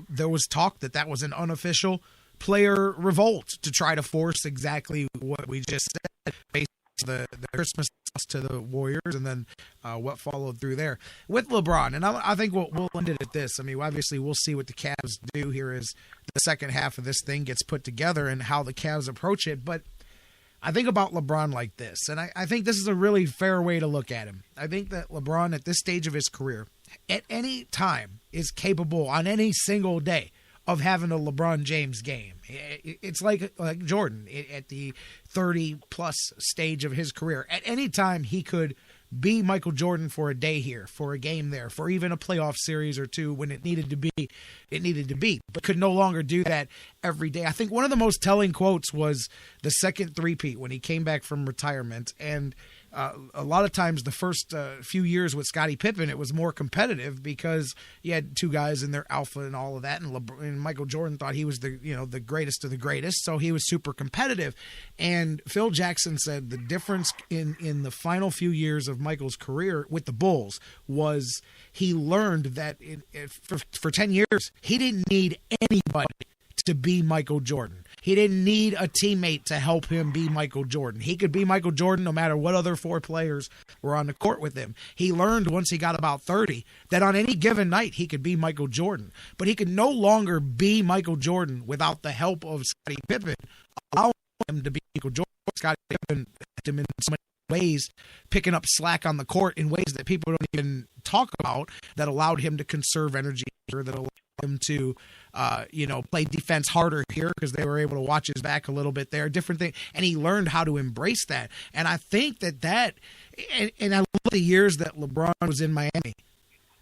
There was talk that was an unofficial player revolt to try to force exactly what we just said, based on the Christmas to the Warriors, and then what followed through there with LeBron. And I think we'll end it at this. I mean, obviously, we'll see what the Cavs do here as the second half of this thing gets put together and how the Cavs approach it. But I think about LeBron like this, and I think this is a really fair way to look at him. I think that LeBron, at this stage of his career, at any time is capable on any single day of having a LeBron James game. It's like Jordan at the 30-plus stage of his career. At any time, he could be Michael Jordan for a day here, for a game there, for even a playoff series or two when it needed to be, but could no longer do that every day. I think one of the most telling quotes was the second three-peat when he came back from retirement, and a lot of times the first few years with Scottie Pippen, it was more competitive because you had two guys in their alpha and all of that, and Michael Jordan thought he was the greatest of the greatest, so he was super competitive. And Phil Jackson said the difference in the final few years of Michael's career with the Bulls was he learned that for 10 years he didn't need anybody to be Michael Jordan. He didn't need a teammate to help him be Michael Jordan. He could be Michael Jordan no matter what other 4 players were on the court with him. He learned once he got about 30 that on any given night he could be Michael Jordan. But he could no longer be Michael Jordan without the help of Scottie Pippen, allowing him to be Michael Jordan. Scottie Pippen helped him in so many ways, picking up slack on the court in ways that people don't even talk about, that allowed him to conserve energy, that allowed him to play defense harder here because they were able to watch his back a little bit there, different thing, and he learned how to embrace that. And I think that and I love the years that LeBron was in Miami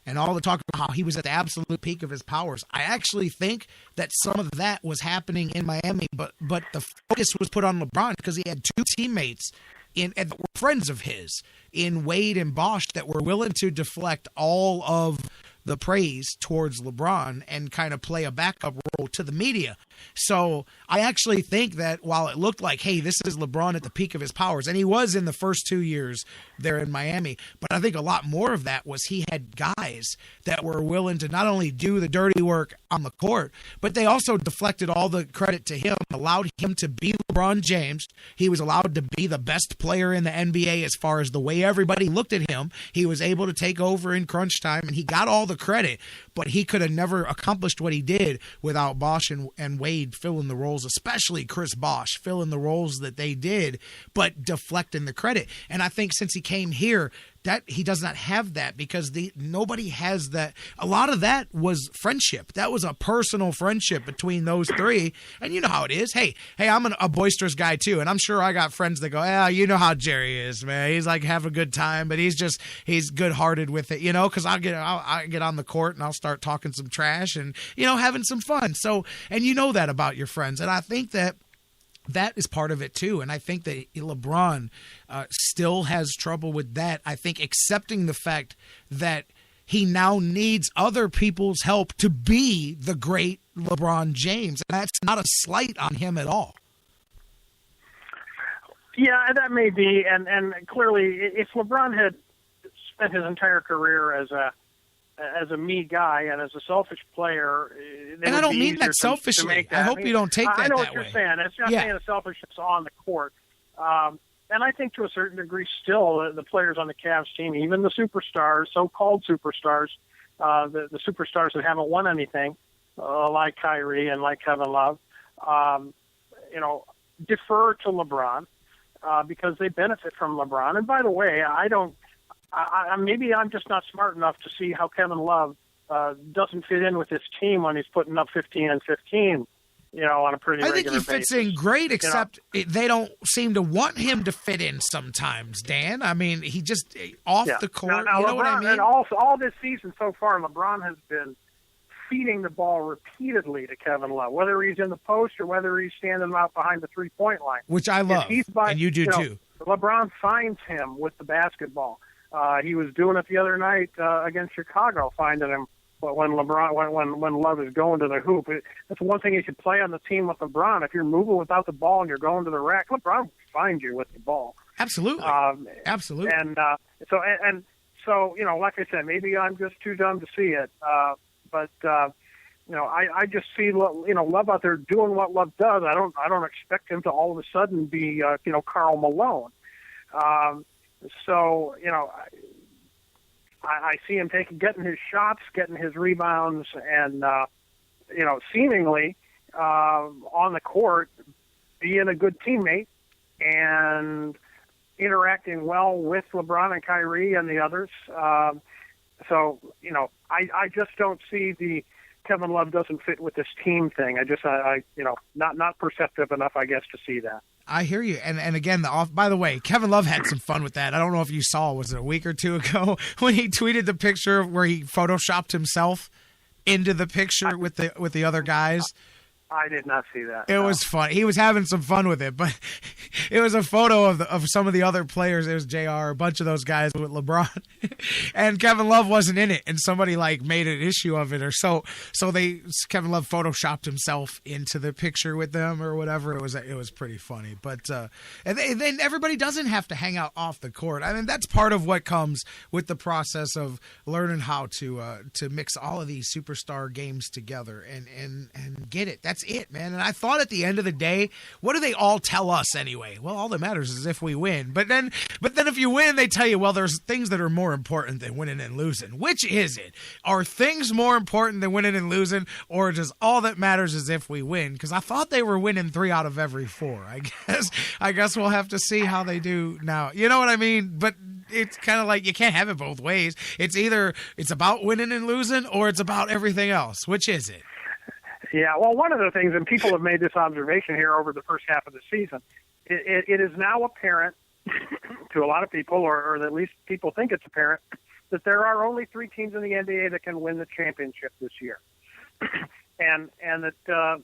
and all the talk about how he was at the absolute peak of his powers. I actually think that some of that was happening in Miami, but the focus was put on LeBron because he had 2 teammates that were friends of his in Wade and Bosh that were willing to deflect all of the praise towards LeBron and kind of play a backup role to the media. So I actually think that while it looked like, hey, this is LeBron at the peak of his powers, and he was in the first 2 years there in Miami, but I think a lot more of that was he had guys that were willing to not only do the dirty work on the court, but they also deflected all the credit to him, allowed him to be LeBron James. He was allowed to be the best player in the NBA as far as the way everybody looked at him. He was able to take over in crunch time, and he got all the credit, but he could have never accomplished what he did without Bosh and Wade filling the roles, especially Chris Bosh filling the roles that they did, but deflecting the credit. And I think since he came here, that he does not have that because nobody has that. A lot of that was friendship. That was a personal friendship between those 3. And you know how it is. Hey, I'm a boisterous guy too. And I'm sure I got friends that go, you know how Jerry is, man. He's like having a good time, but he's good hearted with it, because I get on the court and I'll start talking some trash and, having some fun. So, and you know that about your friends. And I think that is part of it too. And I think that LeBron still has trouble with that. I think accepting the fact that he now needs other people's help to be the great LeBron James. And that's not a slight on him at all. Yeah, that may be. And clearly, if LeBron had spent his entire career as a me guy and as a selfish player, and I don't mean that selfishly. I hope you don't take that. I know that what you're way. saying. It's not saying a selfishness on the court. And I think to a certain degree, still the players on the Cavs team, even the superstars, so-called superstars, the superstars that haven't won anything, like Kyrie and like Kevin Love, defer to LeBron because they benefit from LeBron. And by the way, maybe I'm just not smart enough to see how Kevin Love doesn't fit in with his team when he's putting up 15 and 15, on a pretty regular basis. I think he fits in great, except they don't seem to want him to fit in sometimes, Dan. I mean, he just off the court. Now, you know LeBron, what I mean? And all this season so far, LeBron has been feeding the ball repeatedly to Kevin Love, whether he's in the post or whether he's standing out behind the three-point line. Which I love, and you do too. LeBron finds him with the basketball. He was doing it the other night against Chicago, finding him when Love is going to the hoop. That's one thing you should play on the team with LeBron. If you're moving without the ball and you're going to the rack, LeBron will find you with the ball. Absolutely, absolutely. And so like I said, maybe I'm just too dumb to see it. But I just see Love out there doing what Love does. I don't expect him to all of a sudden be Karl Malone. So I see him getting his shots, getting his rebounds, and seemingly on the court being a good teammate and interacting well with LeBron and Kyrie and the others. So I just don't see the Kevin Love doesn't fit with this team thing. I not perceptive enough, I guess, to see that. I hear you. And again, by the way, Kevin Love had some fun with that. I don't know if you saw, was it a week or two ago when he tweeted the picture where he photoshopped himself into the picture with the other guys? I did not see that. It was fun. He was having some fun with it, but it was a photo of some of the other players. It was JR, a bunch of those guys with LeBron, and Kevin Love wasn't in it. And somebody made an issue of it or so. So Kevin Love photoshopped himself into the picture with them or whatever. It was pretty funny. But and then everybody doesn't have to hang out off the court. I mean, that's part of what comes with the process of learning how to mix all of these superstar games together and get it. that's it, man. And I thought at the end of the day, what do they all tell us anyway? Well, all that matters is if we win. But then if you win, they tell you, well, there's things that are more important than winning and losing. Which is it? Are things more important than winning and losing, or just all that matters is if we win? Because I thought they were winning 3 out of every 4. I guess we'll have to see how they do now. You know what I mean? But it's kind of like you can't have it both ways. It's either it's about winning and losing, or it's about everything else. Which is it? Yeah, well, one of the things, and people have made this observation here over the first half of the season, it is now apparent to a lot of people, or at least people think it's apparent, that there are only 3 teams in the NBA that can win the championship this year. and that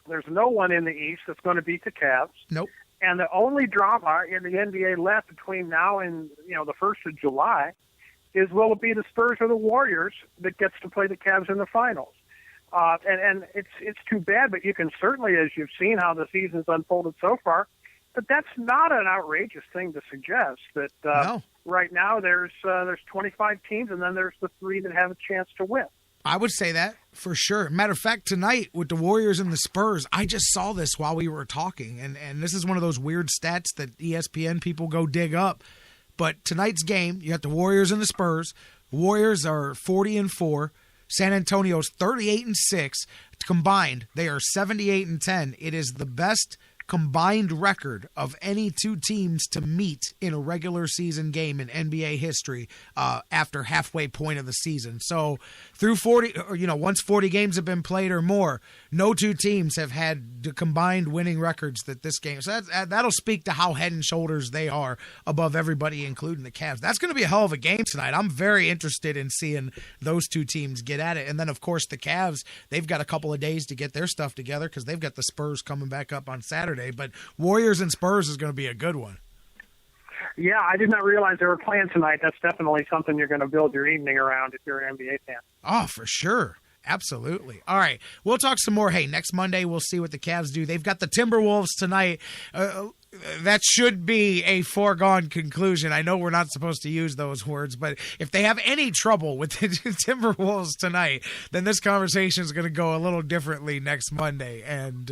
there's no one in the East that's going to beat the Cavs. Nope. And the only drama in the NBA left between now and the 1st of July is, will it be the Spurs or the Warriors that gets to play the Cavs in the finals? And it's too bad, but you can certainly, as you've seen how the season's unfolded so far, but that's not an outrageous thing to suggest that No. Right now there's 25 teams, and then there's the 3 that have a chance to win. I would say that for sure. Matter of fact, tonight with the Warriors and the Spurs, I just saw this while we were talking, and this is one of those weird stats that ESPN people go dig up. But tonight's game, you got the Warriors and the Spurs. The Warriors are 40-4. San Antonio's 38-6. Combined, they are 78-10. It is the best combined record of any 2 teams to meet in a regular season game in NBA history after halfway point of the season. So through 40, once 40 games have been played or more, no 2 teams have had the combined winning records that this game. So that'll speak to how head and shoulders they are above everybody, including the Cavs. That's going to be a hell of a game tonight. I'm very interested in seeing those 2 teams get at it. And then, of course, the Cavs, they've got a couple of days to get their stuff together because they've got the Spurs coming back up on Saturday. But Warriors and Spurs is going to be a good one. Yeah, I did not realize they were playing tonight. That's definitely something you're going to build your evening around if you're an NBA fan. Oh, for sure. Absolutely. All right. We'll talk some more. Hey, next Monday we'll see what the Cavs do. They've got the Timberwolves tonight. That should be a foregone conclusion. I know we're not supposed to use those words, but if they have any trouble with the Timberwolves tonight, then this conversation is going to go a little differently next Monday. And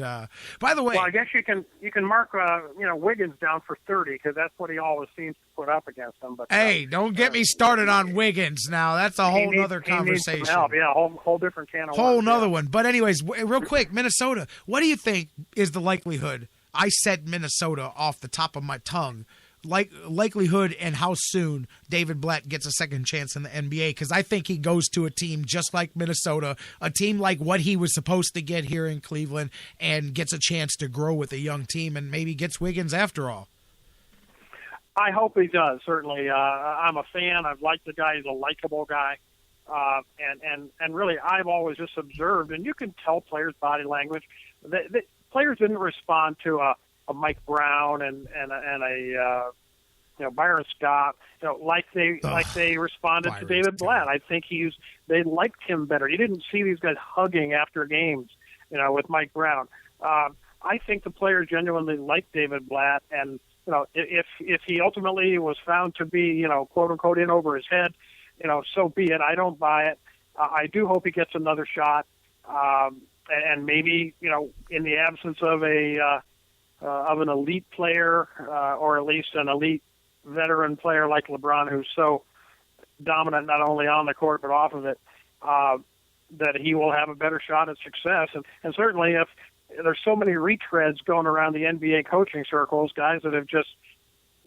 by the way, well, I guess you can mark Wiggins down for 30 because that's what he always seems to put up against them. But hey, don't get me started on Wiggins now. That's a whole other conversation. He needs some help. Yeah, whole different can of worms. Whole nother one. But anyways, real quick, Minnesota. What do you think is the likelihood? I said Minnesota off the top of my tongue. Likelihood and how soon David Blatt gets a second chance in the NBA, because I think he goes to a team just like Minnesota, a team like what he was supposed to get here in Cleveland, and gets a chance to grow with a young team and maybe gets Wiggins after all. I hope he does, certainly. I'm a fan. I've liked the guy. He's a likable guy. And really, I've always just observed, and you can tell players' body language. The players didn't respond to a Mike Brown and a Byron Scott, like they responded to David Blatt. I think they liked him better. You didn't see these guys hugging after games, with Mike Brown. I think the players genuinely liked David Blatt, and if he ultimately was found to be quote unquote in over his head, so be it. I don't buy it. I do hope he gets another shot. And maybe, in the absence of an elite player, or at least an elite veteran player like LeBron, who's so dominant not only on the court but off of it, that he will have a better shot at success. And certainly, if there's so many retreads going around the NBA coaching circles, guys that have just,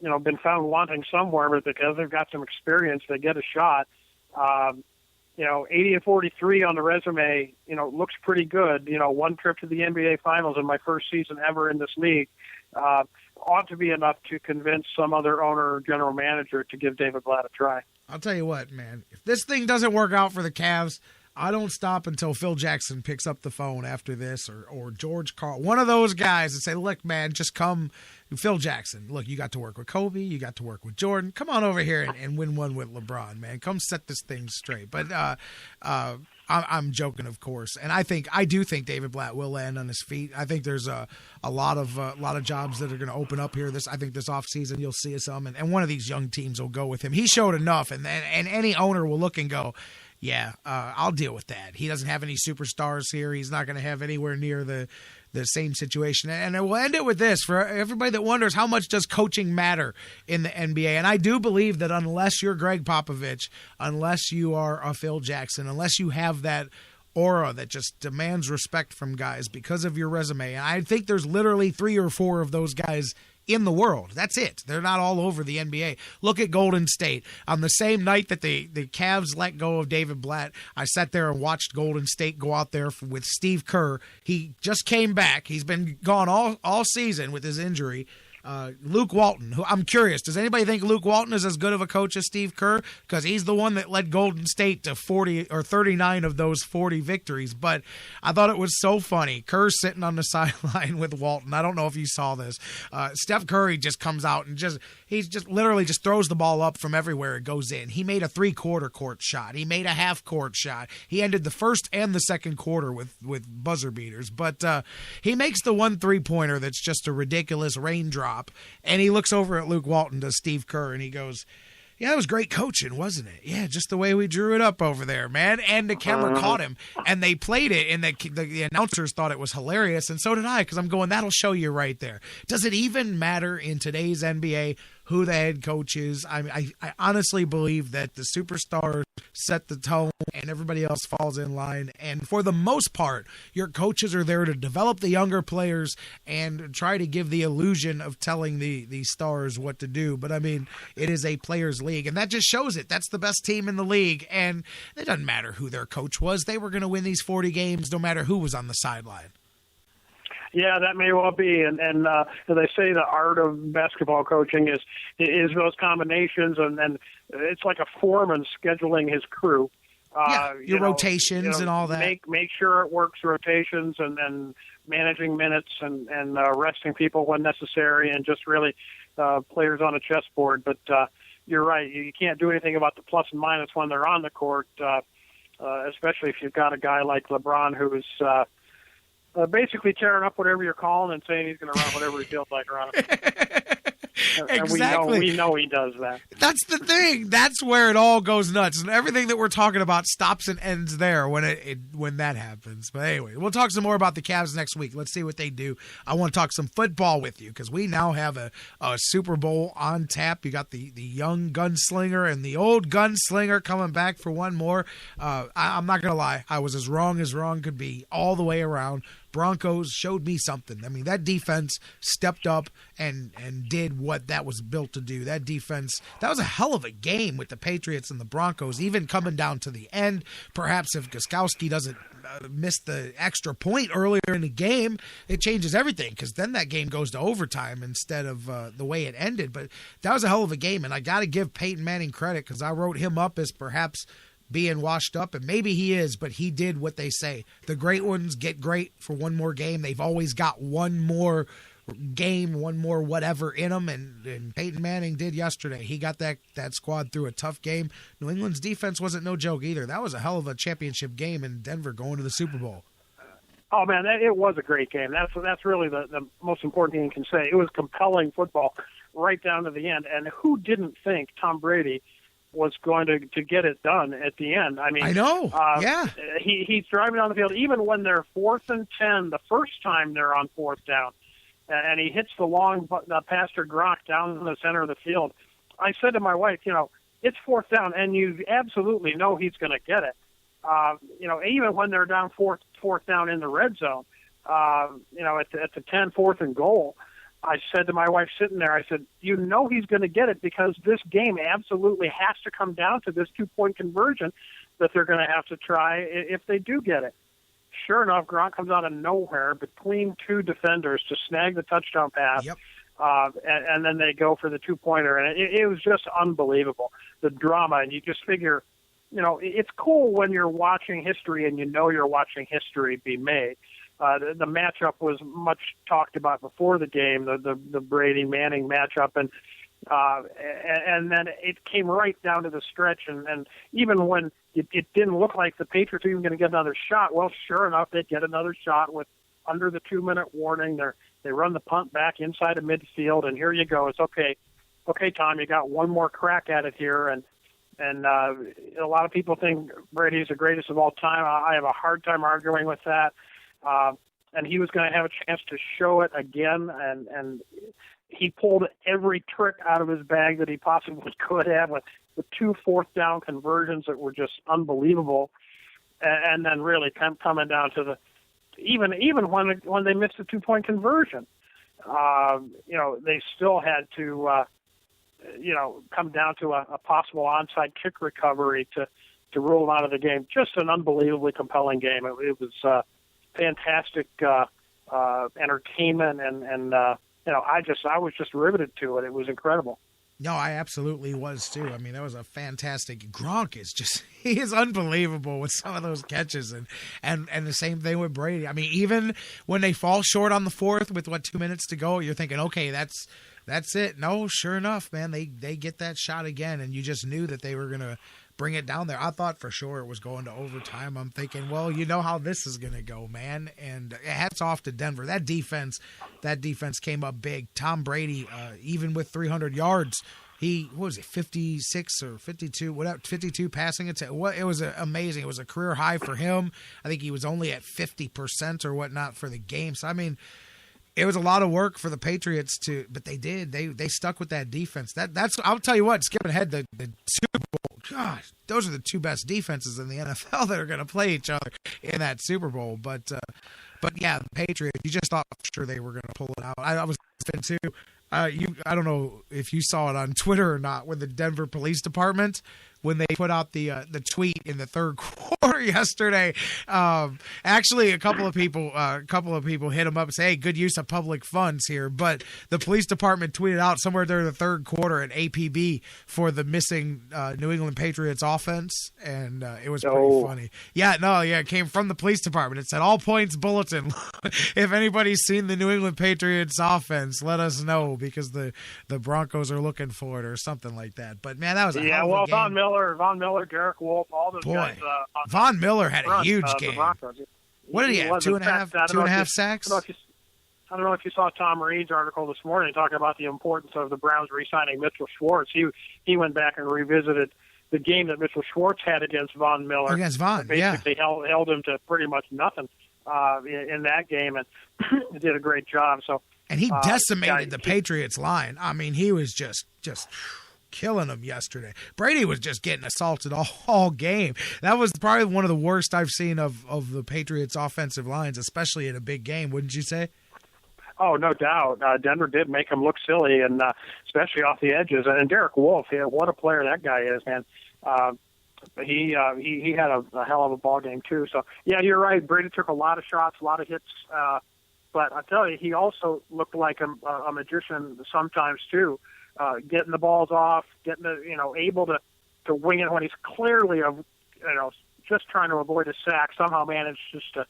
been found wanting somewhere, but because they've got some experience, they get a shot. 80-43 on the resume, looks pretty good. One trip to the NBA Finals in my first season ever in this league ought to be enough to convince some other owner or general manager to give David Blatt a try. I'll tell you what, man. If this thing doesn't work out for the Cavs, I don't stop until Phil Jackson picks up the phone after this, or George Karl, one of those guys, and say, look, man, just come. Phil Jackson, look, you got to work with Kobe, you got to work with Jordan. Come on over here and win one with LeBron, man. Come set this thing straight. But I'm joking, of course, and I do think David Blatt will land on his feet. I think there's a lot of jobs that are going to open up here. I think this offseason you'll see some, and one of these young teams will go with him. He showed enough, and any owner will look and go, I'll deal with that. He doesn't have any superstars here. He's not going to have anywhere near the same situation. And we'll end it with this. For everybody that wonders, how much does coaching matter in the NBA? And I do believe that unless you're Greg Popovich, unless you are a Phil Jackson, unless you have that aura that just demands respect from guys because of your resume, and I think there's literally 3 or 4 of those guys in the world. That's it. They're not all over the NBA. Look at Golden State. On the same night that the Cavs let go of David Blatt, I sat there and watched Golden State go out there with Steve Kerr. He just came back. He's been gone all season with his injury. Luke Walton, who I'm curious, does anybody think Luke Walton is as good of a coach as Steve Kerr? Because he's the one that led Golden State to 40 or 39 of those 40 victories. But I thought it was so funny. Kerr's sitting on the sideline with Walton. I don't know if you saw this. Steph Curry just comes out and he literally throws the ball up from everywhere it goes in. He made a 3/4 court shot. He made a half court shot. He ended the first and the second quarter with buzzer beaters. But he makes the one 3-pointer that's just a ridiculous raindrop. And he looks over at Luke Walton to Steve Kerr, and he goes, "Yeah, that was great coaching, wasn't it? Yeah, just the way we drew it up over there, man." And the camera caught him, and they played it, and the announcers thought it was hilarious, and so did I, because I'm going, that'll show you right there. Does it even matter in today's NBA who the head coach is? I honestly believe that the superstars set the tone and everybody else falls in line. And for the most part, your coaches are there to develop the younger players and try to give the illusion of telling the stars what to do. But, I mean, it is a players' league, and that just shows it. That's the best team in the league, and it doesn't matter who their coach was. They were going to win these 40 games no matter who was on the sideline. Yeah, that may well be, and as they say, the art of basketball coaching is those combinations, and it's like a foreman scheduling his crew. Your rotations and all that. Make sure it works, rotations, and managing minutes and resting people when necessary, and just really players on a chessboard. But you're right, you can't do anything about the plus and minus when they're on the court, especially if you've got a guy like LeBron who's basically tearing up whatever you're calling and saying he's going to run whatever he feels like around it. And Exactly. we know he does that. That's the thing. That's where it all goes nuts. And everything that we're talking about stops and ends there when that happens. But anyway, we'll talk some more about the Cavs next week. Let's see what they do. I want to talk some football with you because we now have a Super Bowl on tap. You got the young gunslinger and the old gunslinger coming back for one more. I'm not going to lie. I was as wrong could be all the way around. Broncos showed me something. I mean, that defense stepped up and did what that was built to do. That defense, that was a hell of a game with the Patriots and the Broncos, even coming down to the end. Perhaps if Gostkowski doesn't miss the extra point earlier in the game, it changes everything because then that game goes to overtime instead of the way it ended. But that was a hell of a game, and I got to give Peyton Manning credit because I wrote him up as perhaps being washed up, and maybe he is, but he did what they say. The great ones get great for one more game. They've always got one more game, one more whatever in them, and Peyton Manning did yesterday. He got that squad through a tough game. New England's defense wasn't no joke either. That was a hell of a championship game in Denver going to the Super Bowl. Oh, man, it was a great game. That's really the most important thing you can say. It was compelling football right down to the end, and who didn't think Tom Brady was going to get it done at the end? I mean, I know. Yeah. He's driving down the field, even when they're 4th and 10, the first time they're on 4th down, and he hits the long pass to J-Rocc down in the center of the field. I said to my wife, it's 4th down, and you absolutely know he's going to get it. Even when they're down fourth down in the red zone, at the 10, 4th and goal, I said to my wife sitting there, I said, he's going to get it because this game absolutely has to come down to this 2-point conversion that they're going to have to try if they do get it. Sure enough, J-Rocc comes out of nowhere between two defenders to snag the touchdown pass. Yep. And then they go for the 2-pointer. And it was just unbelievable, the drama. And you just figure, it's cool when you're watching history and you're watching history be made. The matchup was much talked about before the game, the Brady-Manning matchup, and then it came right down to the stretch, and even when it didn't look like the Patriots were even going to get another shot, well, sure enough, they get another shot with under the 2-minute warning. They run the punt back inside of midfield, and here you go. It's okay, Tom, you got one more crack at it here, and And a lot of people think Brady's the greatest of all time. I have a hard time arguing with that. And he was going to have a chance to show it again. And he pulled every trick out of his bag that he possibly could have with 2 fourth-down conversions that were just unbelievable. And then really coming down to the even when they missed a 2-point conversion, they still had to come down to a possible onside kick recovery to rule him out of the game. Just an unbelievably compelling game. It was fantastic entertainment, and I was just riveted to it. It was incredible. No, I absolutely was too. I mean, that was a fantastic. Gronk he is unbelievable with some of those catches, and the same thing with Brady. I mean, even when they fall short on the fourth with 2 minutes to go, you're thinking, okay, that's it. No, sure enough, man, they get that shot again, and you just knew that they were gonna bring it down there. I thought for sure it was going to overtime. I'm thinking, well, you know how this is gonna go, man. And hats off to Denver. That defense came up big. Tom Brady, even with 300 yards, what was it, 56 or 52, whatever, 52 passing attempts. It was amazing. It was a career high for him. I think he was only at 50% or whatnot for the game. So I mean, it was a lot of work for the Patriots but they did. They stuck with that defense. That's I'll tell you what, skipping ahead, the Super Bowl, gosh, those are the 2 best defenses in the NFL that are going to play each other in that Super Bowl. But yeah, the Patriots, you just thought for sure they were going to pull it out. I was too. I don't know if you saw it on Twitter or not, with the Denver Police Department, when they put out the tweet in the third quarter yesterday. Actually, a couple of people hit them up and say, "Hey, good use of public funds here." But the police department tweeted out somewhere during the third quarter an APB for the missing New England Patriots offense, and it was pretty funny. It came from the police department. It said, "All points bulletin. If anybody's seen the New England Patriots offense, let us know, because the Broncos are looking for it," or something like that. But man, that was a hell of a game. Von Miller, Derek Wolfe, all those guys. Von Miller had a huge game. What did he have? Two and a half sacks? I don't know if you saw Tom Reed's article this morning talking about the importance of the Browns re-signing Mitchell Schwartz. He went back and revisited the game that Mitchell Schwartz had against Von Miller. Against Von, basically held him to pretty much nothing in that game, and did a great job. So, and he decimated the Patriots line. I mean, he was just killing them yesterday. Brady was just getting assaulted all game. That was probably one of the worst I've seen of the Patriots' offensive lines, especially in a big game, wouldn't you say? Oh, no doubt. Denver did make him look silly, and especially off the edges. And Derek Wolfe, what a player that guy is, man. He had a hell of a ball game too. So yeah, you're right. Brady took a lot of shots, a lot of hits. But I tell you, he also looked like a magician sometimes too. Getting the balls off, able to wing it when he's clearly just trying to avoid a sack. Somehow managed just to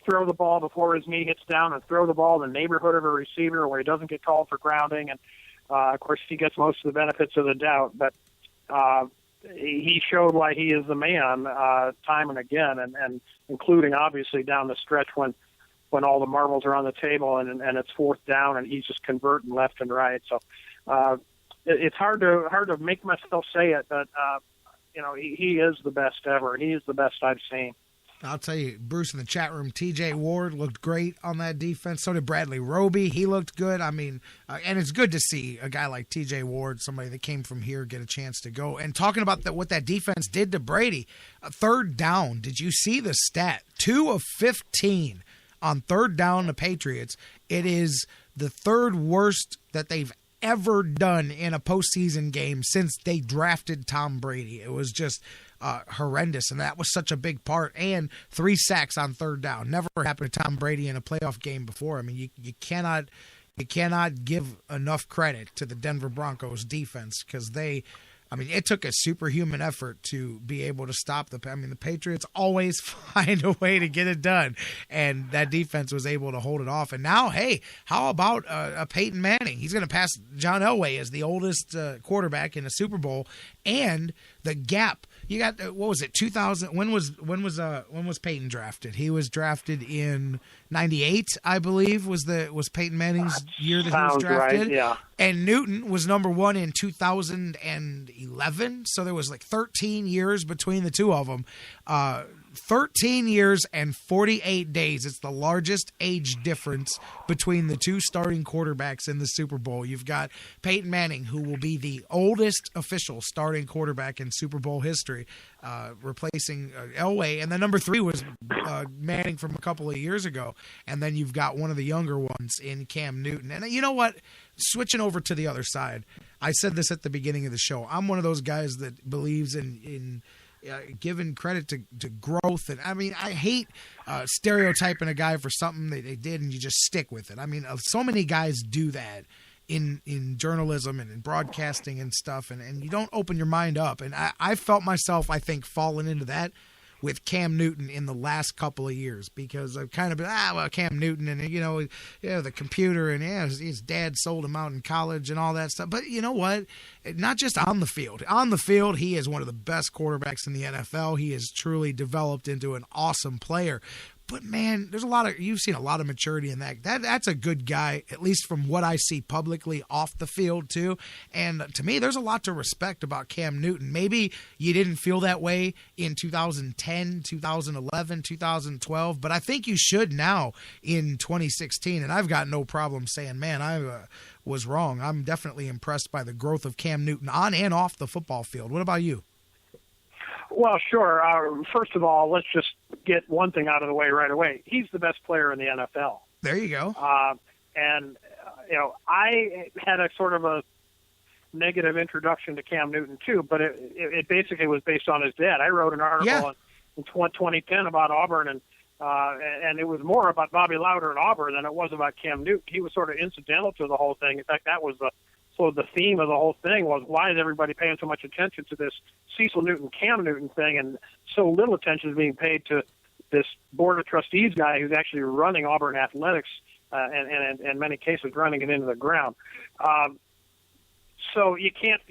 throw the ball before his knee hits down and throw the ball in the neighborhood of a receiver where he doesn't get called for grounding. And of course, he gets most of the benefits of the doubt. But he showed why he is the man time and again, and including obviously down the stretch when all the marbles are on the table and it's fourth down and he's just converting left and right. So it's hard to make myself say it, but he is the best ever. He is the best I've seen. I'll tell you, Bruce, in the chat room, TJ Ward looked great on that defense. So did Bradley Roby. He looked good. I mean, and it's good to see a guy like TJ Ward, somebody that came from here, get a chance to go. And talking about what that defense did to Brady, third down, did you see the stat? 2 of 15 on third down, the Patriots. It is the third worst that they've ever done in a postseason game since they drafted Tom Brady. It was just horrendous, and that was such a big part. And 3 sacks on third down. Never happened to Tom Brady in a playoff game before. I mean, you cannot give enough credit to the Denver Broncos defense, because it took a superhuman effort to be able to stop the Patriots always find a way to get it done, and that defense was able to hold it off. And now, hey, how about Peyton Manning? He's going to pass John Elway as the oldest quarterback in a Super Bowl, and the gap. You got 2000. When was Peyton drafted? He was drafted in 98, I believe, was Peyton Manning's year that he was drafted. Right, yeah. And Newton was number 1 in 2011. So there was like 13 years between the two of them. 13 years and 48 days. It's the largest age difference between the two starting quarterbacks in the Super Bowl. You've got Peyton Manning, who will be the oldest official starting quarterback in Super Bowl history, replacing Elway. And then number 3 was Manning from a couple of years ago. And then you've got one of the younger ones in Cam Newton. And you know what? Switching over to the other side, I said this at the beginning of the show. I'm one of those guys that believes in giving credit to growth. And I mean, I hate stereotyping a guy for something that they did and you just stick with it. I mean, so many guys do that in journalism and in broadcasting and stuff, and you don't open your mind up. And I felt myself, I think, falling into that with Cam Newton in the last couple of years, because I've kind of been, Cam Newton, and the computer, and his dad sold him out in college and all that stuff. But you know what? Not just on the field. On the field, he is one of the best quarterbacks in the NFL. He has truly developed into an awesome player. But man, you've seen a lot of maturity in that. That's a good guy, at least from what I see publicly off the field too. And to me, there's a lot to respect about Cam Newton. Maybe you didn't feel that way in 2010, 2011, 2012, but I think you should now in 2016. And I've got no problem saying, man, I was wrong. I'm definitely impressed by the growth of Cam Newton on and off the football field. What about you? Well, sure. First of all, let's just get one thing out of the way right away. He's the best player in the NFL. There you go. I had a sort of a negative introduction to Cam Newton too, but it basically was based on his dad. I wrote an article in 2010 about Auburn, and it was more about Bobby Louder and Auburn than it was about Cam Newton. He was sort of incidental to the whole thing. In fact, that was the theme of the whole thing was, why is everybody paying so much attention to this Cecil Newton, Cam Newton thing, and so little attention is being paid to this Board of Trustees guy who's actually running Auburn athletics and in many cases running it into the ground. So you can't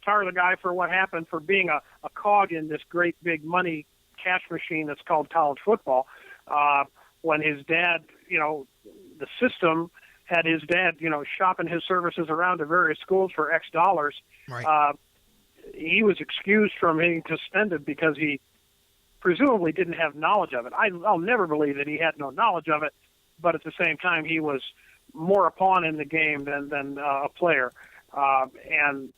tar the guy for what happened, for being a cog in this great big money cash machine that's called college football. When his dad, the system had his dad, shopping his services around to various schools for X dollars. Right. He was excused from being suspended because he presumably didn't have knowledge of it. I'll never believe that he had no knowledge of it, but at the same time, he was more a pawn in the game than a player. And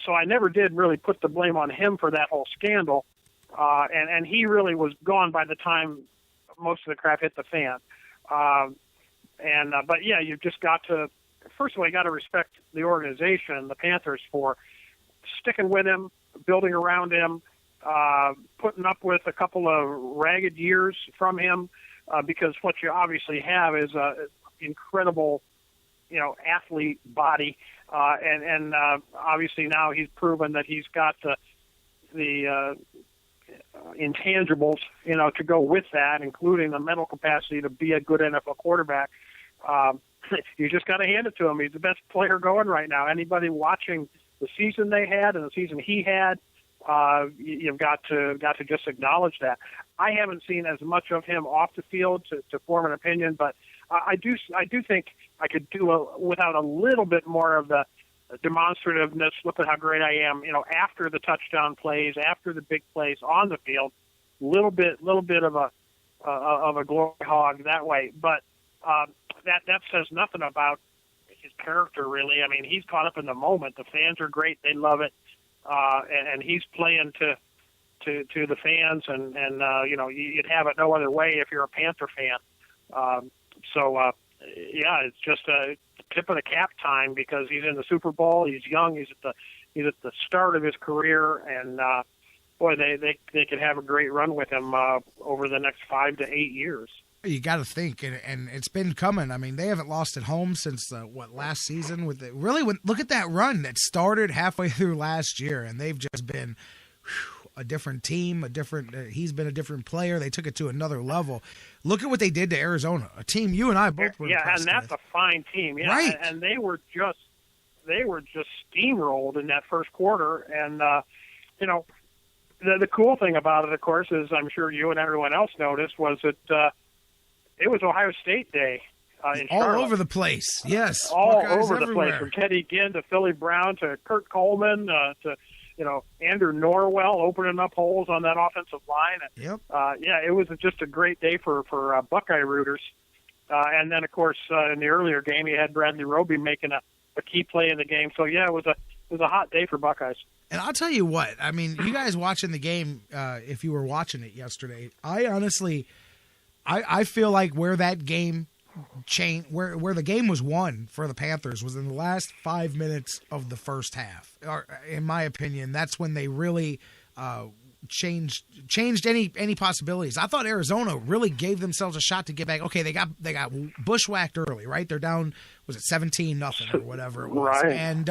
so I never did really put the blame on him for that whole scandal. And he really was gone by the time most of the crap hit the fan. But yeah, you've just got to, first of all, you got to respect the organization, the Panthers, for sticking with him, building around him, putting up with a couple of ragged years from him, because what you obviously have is a incredible, athlete body, and obviously now he's proven that he's got the intangibles, to go with that, including the mental capacity to be a good NFL quarterback. You just got to hand it to him. He's the best player going right now. Anybody watching the season they had and the season he had, you've got to just acknowledge that. I haven't seen as much of him off the field to form an opinion, but I do think I could do without a little bit more of the demonstrativeness. Look at how great I am. After the touchdown plays, after the big plays on the field, little bit of a glory hog that way. But that says nothing about his character, really. I mean, he's caught up in the moment. The fans are great; they love it, and he's playing to the fans, and you'd have it no other way if you're a Panther fan. Yeah, it's just a tip of the cap time, because he's in the Super Bowl. He's young. He's at the start of his career, and boy, they could have a great run with him over the next 5 to 8 years. You got to think, and it's been coming. I mean, they haven't lost at home since last season. Look at that run that started halfway through last year, and they've just been a different team, he's been a different player. They took it to another level. Look at what they did to Arizona, a team you and I both were impressed and that's with. A fine team, yeah. Right. And they were just steamrolled in that first quarter. And the cool thing about it, of course, is I'm sure you and everyone else noticed, was that it was Ohio State Day in all Charlotte. over the place. Yes, all Buckeyes over the everywhere. place, from Teddy Ginn to Philly Brown to Kurt Coleman to Andrew Norwell opening up holes on that offensive line. And, yep. It was just a great day for Buckeye rooters. And then, of course, in the earlier game, you had Bradley Roby making a key play in the game. So it was a hot day for Buckeyes. And I'll tell you what, I mean, you guys watching the game, if you were watching it yesterday, I honestly, I feel like where that game where the game was won for the Panthers was in the last 5 minutes of the first half. Or, in my opinion, that's when they really changed any possibilities. I thought Arizona really gave themselves a shot to get back. Okay, they got bushwhacked early, right? They're down, was it 17-0 or whatever it was. Right. And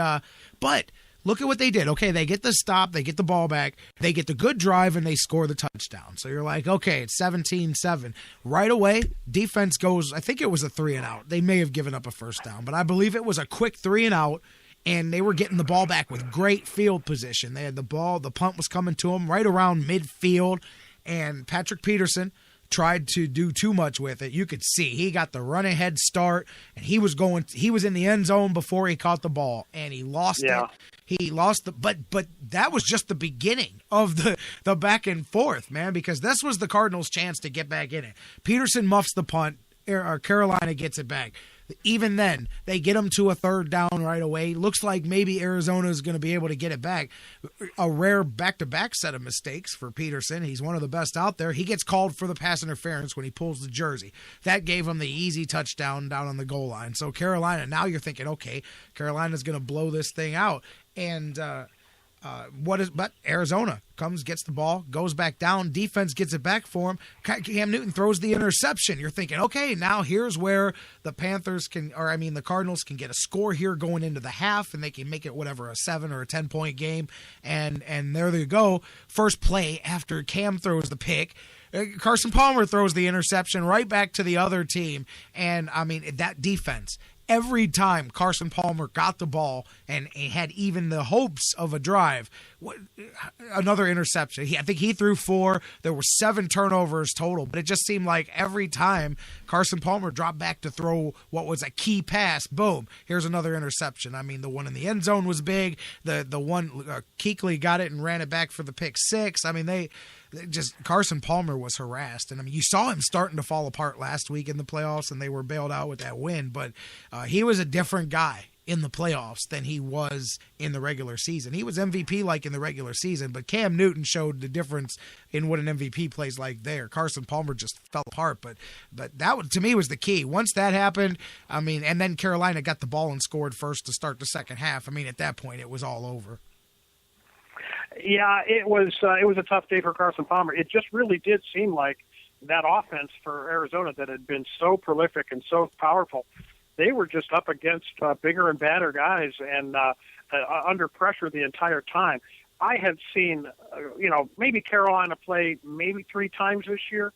but look at what they did. Okay, they get the stop, they get the ball back, they get the good drive, and they score the touchdown. So you're like, okay, it's 17-7. Right away, defense goes, I think it was a 3-and-out. They may have given up a first down, but I believe it was a quick 3-and-out, and they were getting the ball back with great field position. They had the ball, the punt was coming to them right around midfield, and Patrick Peterson tried to do too much with it. You could see he got the run ahead start, and he was in the end zone before he caught the ball, and he lost it. He lost but that was just the beginning of the back and forth, man, because this was the Cardinals' chance to get back in it. Peterson muffs the punt, Carolina gets it back. Even then, they get him to a third down right away. Looks like maybe Arizona is going to be able to get it back. A rare back-to-back set of mistakes for Peterson. He's one of the best out there. He gets called for the pass interference when he pulls the jersey. That gave him the easy touchdown down on the goal line. So Carolina, now you're thinking, okay, Carolina's going to blow this thing out. And but Arizona comes, gets the ball, goes back down, defense gets it back for him. Cam Newton throws the interception. You're thinking, okay, now here's where the the Cardinals can get a score here going into the half, and they can make it whatever, a 7 or a 10-point game. And there they go. First play after Cam throws the pick, Carson Palmer throws the interception right back to the other team. And, I mean, that defense, every time Carson Palmer got the ball and had even the hopes of a drive, another interception. I think he threw 4. There were 7 turnovers total, but it just seemed like every time Carson Palmer dropped back to throw what was a key pass, boom, here's another interception. I mean, the one in the end zone was big. The one Kuechly got it and ran it back for the pick 6. I mean, Carson Palmer was harassed. And I mean, you saw him starting to fall apart last week in the playoffs, and they were bailed out with that win. But he was a different guy in the playoffs than he was in the regular season. He was MVP-like in the regular season, but Cam Newton showed the difference in what an MVP plays like there. Carson Palmer just fell apart, but that, to me, was the key. Once that happened, I mean, and then Carolina got the ball and scored first to start the second half. I mean, at that point, it was all over. Yeah, it was a tough day for Carson Palmer. It just really did seem like that offense for Arizona that had been so prolific and so powerful, they were just up against bigger and badder guys and under pressure the entire time. I had seen, maybe Carolina play maybe 3 times this year,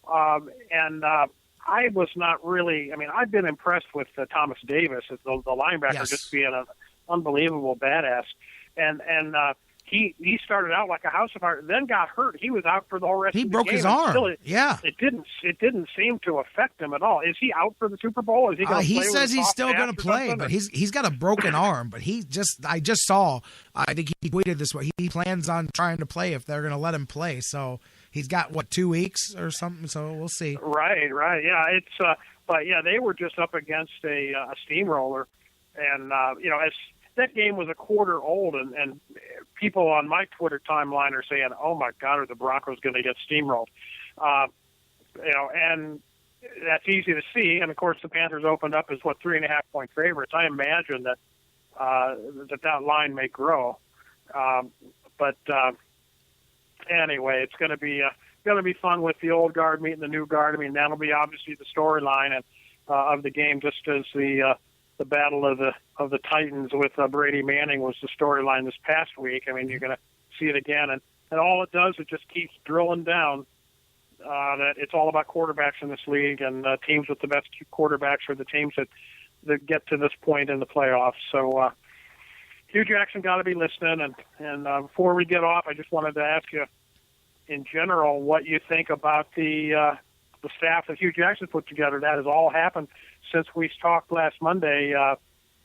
and I was not really. I mean, I've been impressed with Thomas Davis, the linebacker, Yes. just being an unbelievable badass, and He started out like a house of fire, then got hurt. He was out for the whole rest of the game. He broke his arm. Still, yeah. It didn't seem to affect him at all. Is he out for the Super Bowl? Is he going to play? He says he's still going to play, but he's got a broken arm. But I just saw, I think he tweeted this way. He plans on trying to play if they're going to let him play. So he's got 2 weeks or something. So we'll see. Right. Yeah, it's but yeah, they were just up against a steamroller, and as that game was a quarter old, and people on my Twitter timeline are saying, "Oh my God, are the Broncos going to get steamrolled?" And that's easy to see. And of course, the Panthers opened up as 3.5-point favorites. I imagine that that line may grow, but anyway, it's going to be fun with the old guard meeting the new guard. I mean, that'll be obviously the storyline of the game, just as the battle of the Titans with Brady Manning was the storyline this past week. I mean, you're going to see it again, and all it does, it just keeps drilling down that it's all about quarterbacks in this league, and teams with the best quarterbacks are the teams that get to this point in the playoffs. So Hugh Jackson got to be listening, and before we get off, I just wanted to ask you, in general, what you think about the the staff that Hugh Jackson put together. That has all happened since we talked last Monday.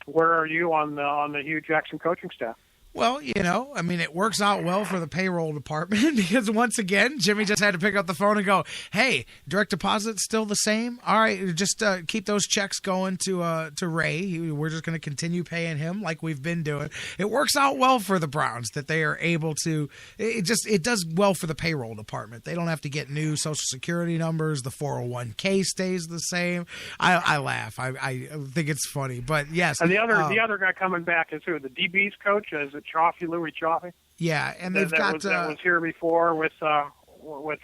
Where are you on the Hugh Jackson coaching staff? Well, it works out well for the payroll department because once again, Jimmy just had to pick up the phone and go, "Hey, direct deposit's still the same. All right, just keep those checks going to Ray. We're just going to continue paying him like we've been doing." It works out well for the Browns that they are able to. It does well for the payroll department. They don't have to get new Social Security numbers. The 401k stays the same. I laugh. I think it's funny, but yes. And the other guy coming back is who? The DB's coach? Is it Louis Chaffee? Yeah, and they've that was here before with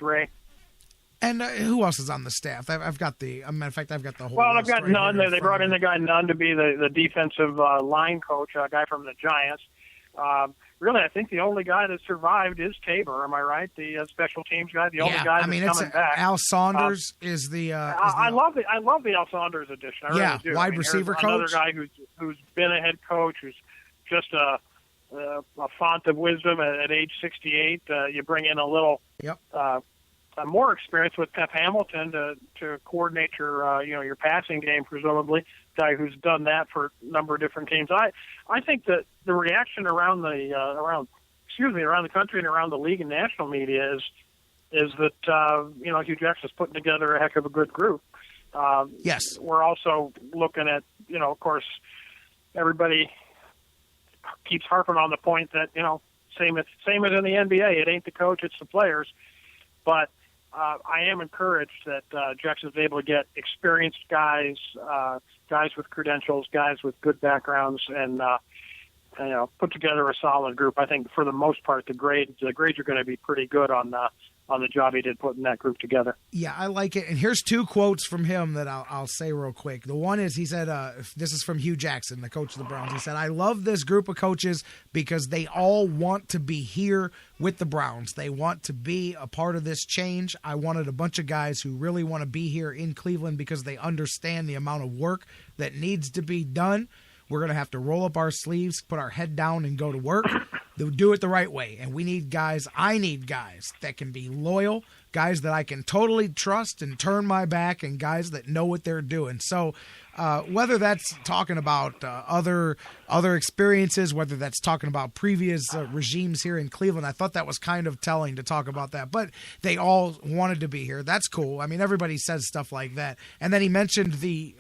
Ray. And who else is on the staff? I've got the. Matter of fact, I've got the whole. Well, I've got Nunn. They brought in the guy Nunn to be the defensive line coach, a guy from the Giants. Really, I think the only guy that survived is Tabor. Am I right? The special teams guy, the only guy that's coming back. Al Saunders is the. I love the Al Saunders addition. I really do. Wide receiver coach. Another guy who's been a head coach, who's just a font of wisdom at age 68. You bring in a little more experience with Pep Hamilton to coordinate your passing game, presumably. Guy who's done that for a number of different teams. I think that the reaction around the country and around the league and national media is that Hugh Jackson's putting together a heck of a good group. Yes, we're also looking at of course everybody keeps harping on the point that same as in the NBA, it ain't the coach, it's the players. But I am encouraged that Jackson's able to get experienced guys, guys with credentials, guys with good backgrounds, and put together a solid group. I think for the most part, the grades are going to be pretty good on the job he did putting that group together. Yeah, I like it. And here's two quotes from him that I'll say real quick. The one is he said, this is from Hugh Jackson, the coach of the Browns. He said, "I love this group of coaches because they all want to be here with the Browns. They want to be a part of this change. I wanted a bunch of guys who really want to be here in Cleveland because they understand the amount of work that needs to be done. We're going to have to roll up our sleeves, put our head down, and go to work. They'll do it the right way. And we need guys, I need guys that can be loyal, guys that I can totally trust and turn my back, and guys that know what they're doing." So whether that's talking about other experiences, whether that's talking about previous regimes here in Cleveland, I thought that was kind of telling to talk about that. But they all wanted to be here. That's cool. I mean, everybody says stuff like that. And then he mentioned the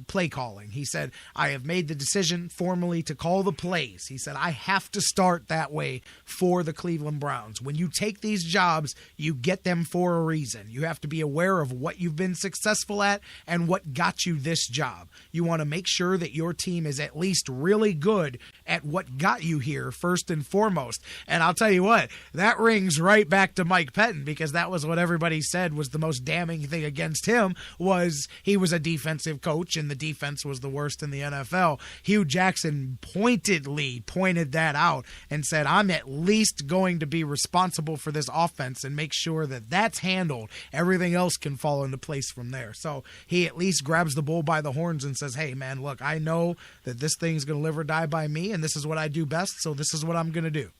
play calling. He said, "I have made the decision formally to call the plays." He said, "I have to start that way for the Cleveland Browns. When you take these jobs, you get them for a reason. You have to be aware of what you've been successful at and what got you this job. You want to make sure that your team is at least really good at what got you here first and foremost." And I'll tell you what, that rings right back to Mike Pettin, because that was what everybody said was the most damning thing against him, was he was a defensive coach and the defense was the worst in the NFL. Hugh Jackson pointedly pointed that out and said, "I'm at least going to be responsible for this offense and make sure that that's handled. Everything else can fall into place from there." So he at least grabs the bull by the horns and says, "Hey, man, look, I know that this thing's going to live or die by me, and this is what I do best, so this is what I'm going to do."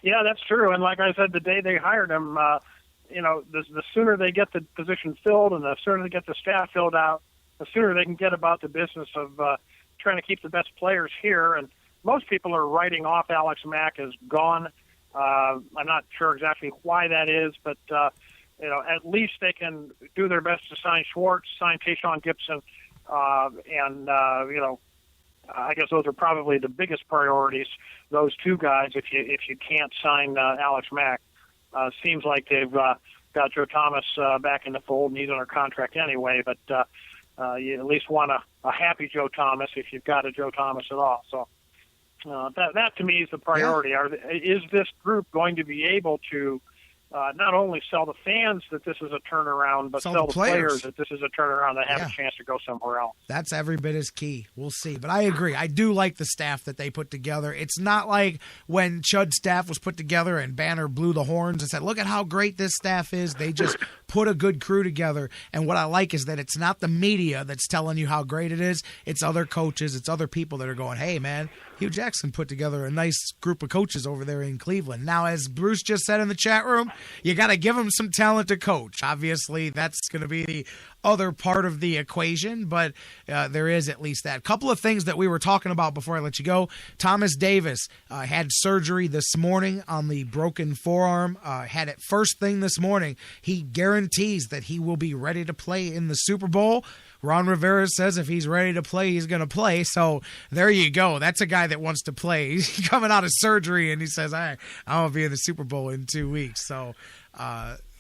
Yeah, that's true. And like I said, the day they hired him, the sooner they get the position filled and the sooner they get the staff filled out, the sooner they can get about the business of trying to keep the best players here. And most people are writing off Alex Mack as gone. I'm not sure exactly why that is, but at least they can do their best to sign Schwartz, sign Tayshaun Gibson, and I guess those are probably the biggest priorities. Those two guys, if you can't sign Alex Mack, seems like they've got Joe Thomas back in the fold, and he's under contract anyway. But you at least want a happy Joe Thomas if you've got a Joe Thomas at all. So that to me is the priority. Yeah. Is this group going to be able to not only sell the fans that this is a turnaround, but sell the players that this is a turnaround that have a chance to go somewhere else? That's every bit as key. We'll see. But I agree. I do like the staff that they put together. It's not like when Chud's staff was put together and Banner blew the horns and said, "Look at how great this staff is." They just put a good crew together. And what I like is that it's not the media that's telling you how great it is. It's other coaches. It's other people that are going, "Hey, man, Hugh Jackson put together a nice group of coaches over there in Cleveland. Now, as Bruce just said in the chat room, you got to give him some talent to coach. Obviously, that's going to be the other part of the equation, but there is at least that. Couple of things that we were talking about before I let you go. Thomas Davis had surgery this morning on the broken forearm, had it first thing this morning. He guarantees that he will be ready to play in the Super Bowl. Ron Rivera says if he's ready to play, he's going to play. So there you go. That's a guy that wants to play. He's coming out of surgery, and he says, I'm going to be in the Super Bowl in 2 weeks. So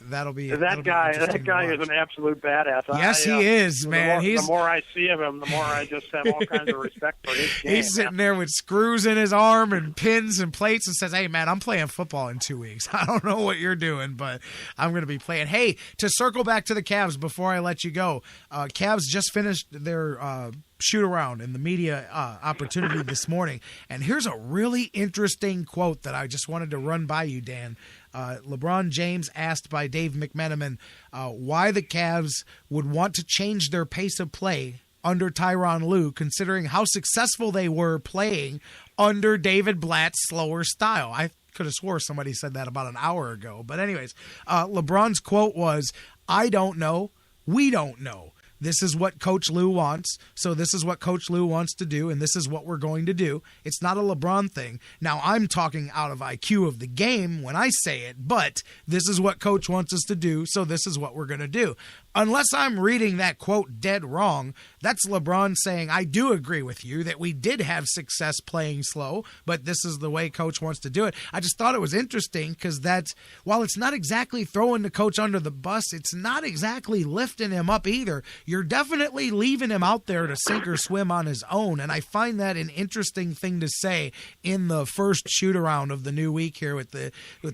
that'll be that guy is an absolute badass. Yes, he is, man. The more I see of him, the more I just have all kinds of respect for his game. He's sitting there with screws in his arm and pins and plates and says, hey, man, I'm playing football in 2 weeks. I don't know what you're doing, but I'm going to be playing. Hey, to circle back to the Cavs before I let you go, Cavs just finished their shoot-around in the media opportunity this morning, and here's a really interesting quote that I just wanted to run by you, Dan. LeBron James asked by Dave McMenamin why the Cavs would want to change their pace of play under Tyronn Lue, considering how successful they were playing under David Blatt's slower style. I could have swore somebody said that about an hour ago. But anyways, LeBron's quote was, I don't know, we don't know. This is what Coach Lue wants, so this is what Coach Lue wants to do, and this is what we're going to do. It's not a LeBron thing. Now, I'm talking out of IQ of the game when I say it, but this is what Coach wants us to do, so this is what we're going to do. Unless I'm reading that quote dead wrong, that's LeBron saying, I do agree with you that we did have success playing slow, but this is the way Coach wants to do it. I just thought it was interesting because that's, while it's not exactly throwing the coach under the bus, it's not exactly lifting him up either. You're definitely leaving him out there to sink or swim on his own, and I find that an interesting thing to say in the first shoot-around of the new week here with the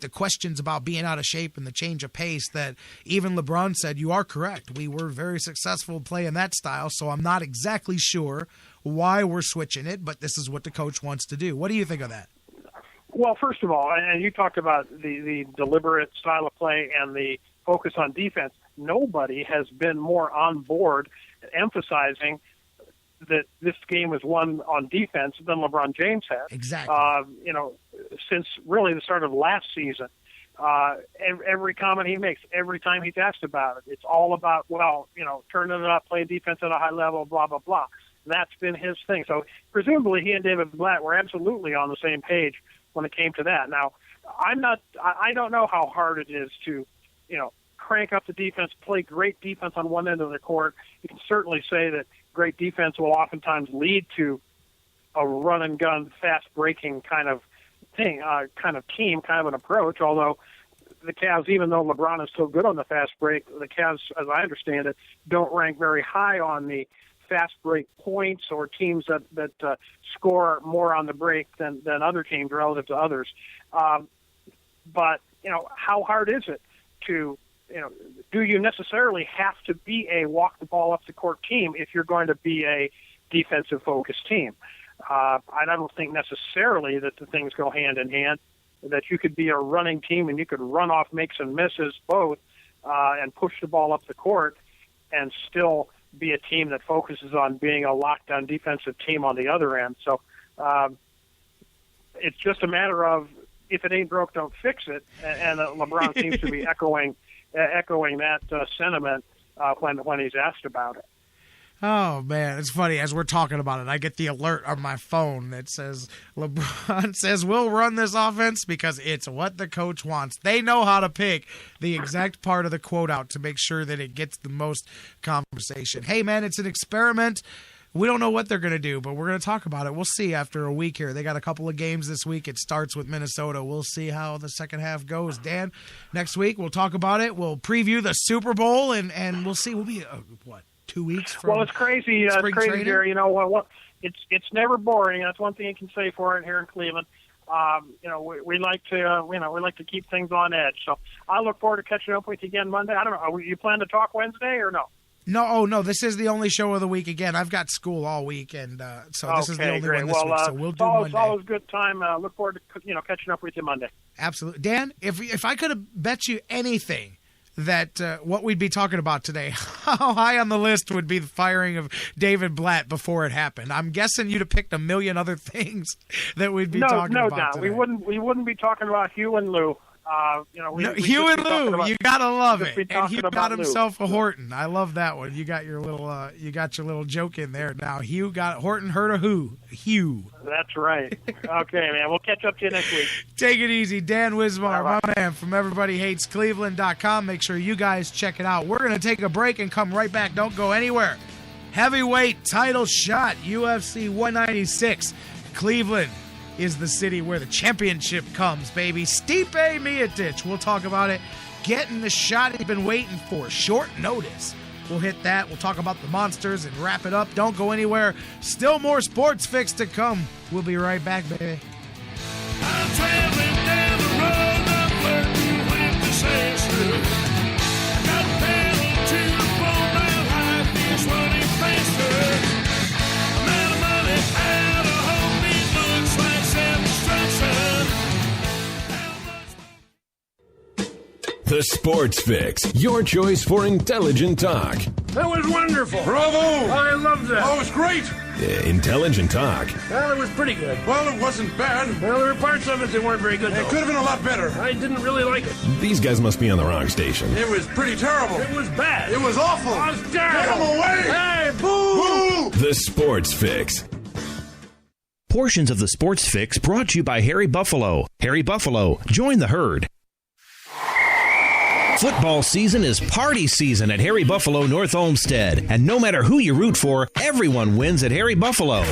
questions about being out of shape and the change of pace, that even LeBron said, you are correct. We were very successful playing that style, so I'm not exactly sure why we're switching it, but this is what the coach wants to do. What do you think of that? Well, first of all, and you talked about the deliberate style of play and the focus on defense. Nobody has been more on board emphasizing that this game was won on defense than LeBron James has. Exactly. Since really the start of last season. Every comment he makes, every time he's asked about it, it's all about, turning it up, playing defense at a high level, blah, blah, blah. That's been his thing. So presumably he and David Blatt were absolutely on the same page when it came to that. Now, I don't know how hard it is to, crank up the defense, play great defense on one end of the court. You can certainly say that great defense will oftentimes lead to a run and gun, fast breaking kind of thing, kind of team, kind of an approach, although the Cavs, even though LeBron is so good on the fast break, the Cavs, as I understand it, don't rank very high on the fast break points or teams that score more on the break than other teams relative to others. But, how hard is it to, do you necessarily have to be a walk the ball up the court team if you're going to be a defensive focused team? I don't think necessarily that the things go hand in hand, that you could be a running team and you could run off makes and misses both and push the ball up the court and still be a team that focuses on being a lockdown defensive team on the other end. So it's just a matter of if it ain't broke, don't fix it. And LeBron seems to be echoing that sentiment when he's asked about it. Oh, man, it's funny. As we're talking about it, I get the alert on my phone that says, LeBron says we'll run this offense because it's what the coach wants. They know how to pick the exact part of the quote out to make sure that it gets the most conversation. Hey, man, it's an experiment. We don't know what they're going to do, but we're going to talk about it. We'll see after a week here. They got a couple of games this week. It starts with Minnesota. We'll see how the second half goes. Dan, next week we'll talk about it. We'll preview the Super Bowl, and we'll see. We'll be, 2 weeks from Well, it's crazy. It's crazy, Jerry. It's never boring. That's one thing you can say for it here in Cleveland. We like to keep things on edge. So I look forward to catching up with you again Monday. I don't know. You plan to talk Wednesday or no? No. This is the only show of the week. Again, I've got school all week, and so this is the only one this week. So we'll do Monday. It's always a good time. Look forward to catching up with you Monday. Absolutely, Dan. If I could have bet you anything that what we'd be talking about today. How high on the list would be the firing of David Blatt before it happened? I'm guessing you'd have picked a million other things that we'd be talking about today. We wouldn't be talking about Hugh and Lou. Hugh and Lou, you gotta love it. And Hugh got himself a Horton. I love that one. You got your little joke in there. Now Hugh got Horton heard of who? Hugh. That's right. Okay, man. We'll catch up to you next week. Take it easy, Dan Wismar, my man from EverybodyHatesCleveland.com. Make sure you guys check it out. We're gonna take a break and come right back. Don't go anywhere. Heavyweight title shot, UFC 196, Cleveland is the city where the championship comes, baby. Stipe Miocic, we'll talk about it. Getting the shot he's been waiting for. Short notice. We'll hit that. We'll talk about the monsters and wrap it up. Don't go anywhere. Still more Sports Fix to come. We'll be right back, baby. I'm traveling down the road, I'm flirting with disaster. I got a pedal to the floor, my life is running faster. I'm out of money, out of hope, it looks like self-destruction. The Sports Fix, your choice for intelligent talk. That was wonderful. Bravo! I loved that. Oh, it was great. Intelligent talk. Well, it was pretty good. Well, it wasn't bad. Well, there were parts of it that weren't very good, though. It could have been a lot better. I didn't really like it. These guys must be on the wrong station. It was pretty terrible. It was bad. It was awful. It was terrible. Get him away! Hey, boo! The Sports Fix. Portions of the Sports Fix brought to you by Harry Buffalo. Harry Buffalo, join the herd. Football season is party season at Harry Buffalo North Olmsted. And no matter who you root for, everyone wins at Harry Buffalo.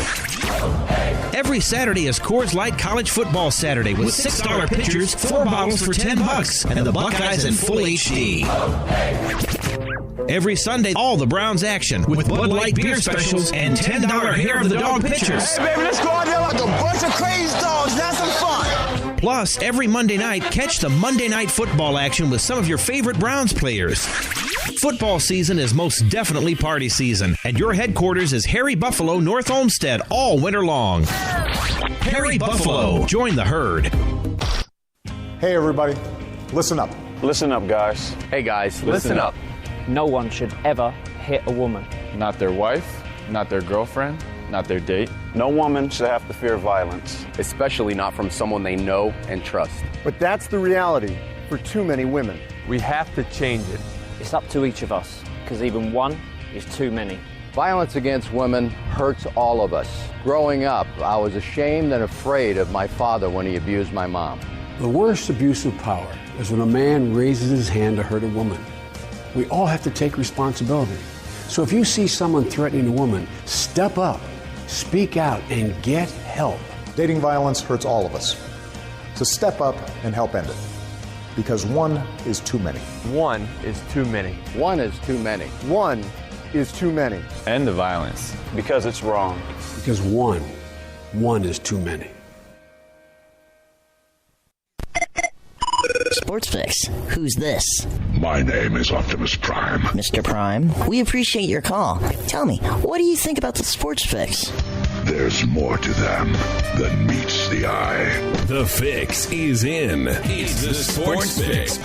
Every Saturday is Coors Light College Football Saturday with $6 pitchers, 4 bottles for $10, and the Buckeyes in full HD. Every Sunday, all the Browns action with Bud Light beer specials and $10 hair of the dog pitchers. Hey, baby, let's go out there like a bunch of crazy dogs. Have some fun. Plus, every Monday night, catch the Monday Night Football action with some of your favorite Browns players. Football season is most definitely party season, and your headquarters is Harry Buffalo North Olmsted all winter long. Harry Buffalo, join the herd. Hey, everybody, listen up. Listen up, guys. Hey, guys, listen up. No one should ever hit a woman. Not their wife, not their girlfriend, not their date. No woman should have to fear violence, Especially not from someone they know and trust. But that's the reality for too many women. We have to change it. It's up to each of us, because even one is too many. Violence against women hurts all of us. Growing up, I was ashamed and afraid of my father when he abused my mom. The worst abuse of power is when a man raises his hand to hurt a woman. We all have to take responsibility. So if you see someone threatening a woman, step up, speak out, and get help. Dating violence hurts all of us. So step up and help end it. Because one is too many. One is too many. One is too many. One is too many. End the violence. Because it's wrong. Because one is too many. Sports Fix. Who's this? My name is Optimus Prime. Mr. Prime, we appreciate your call. Tell me, what do you think about the Sports Fix? There's more to them than meets the eye. The Fix is in. It's the Sports Fix.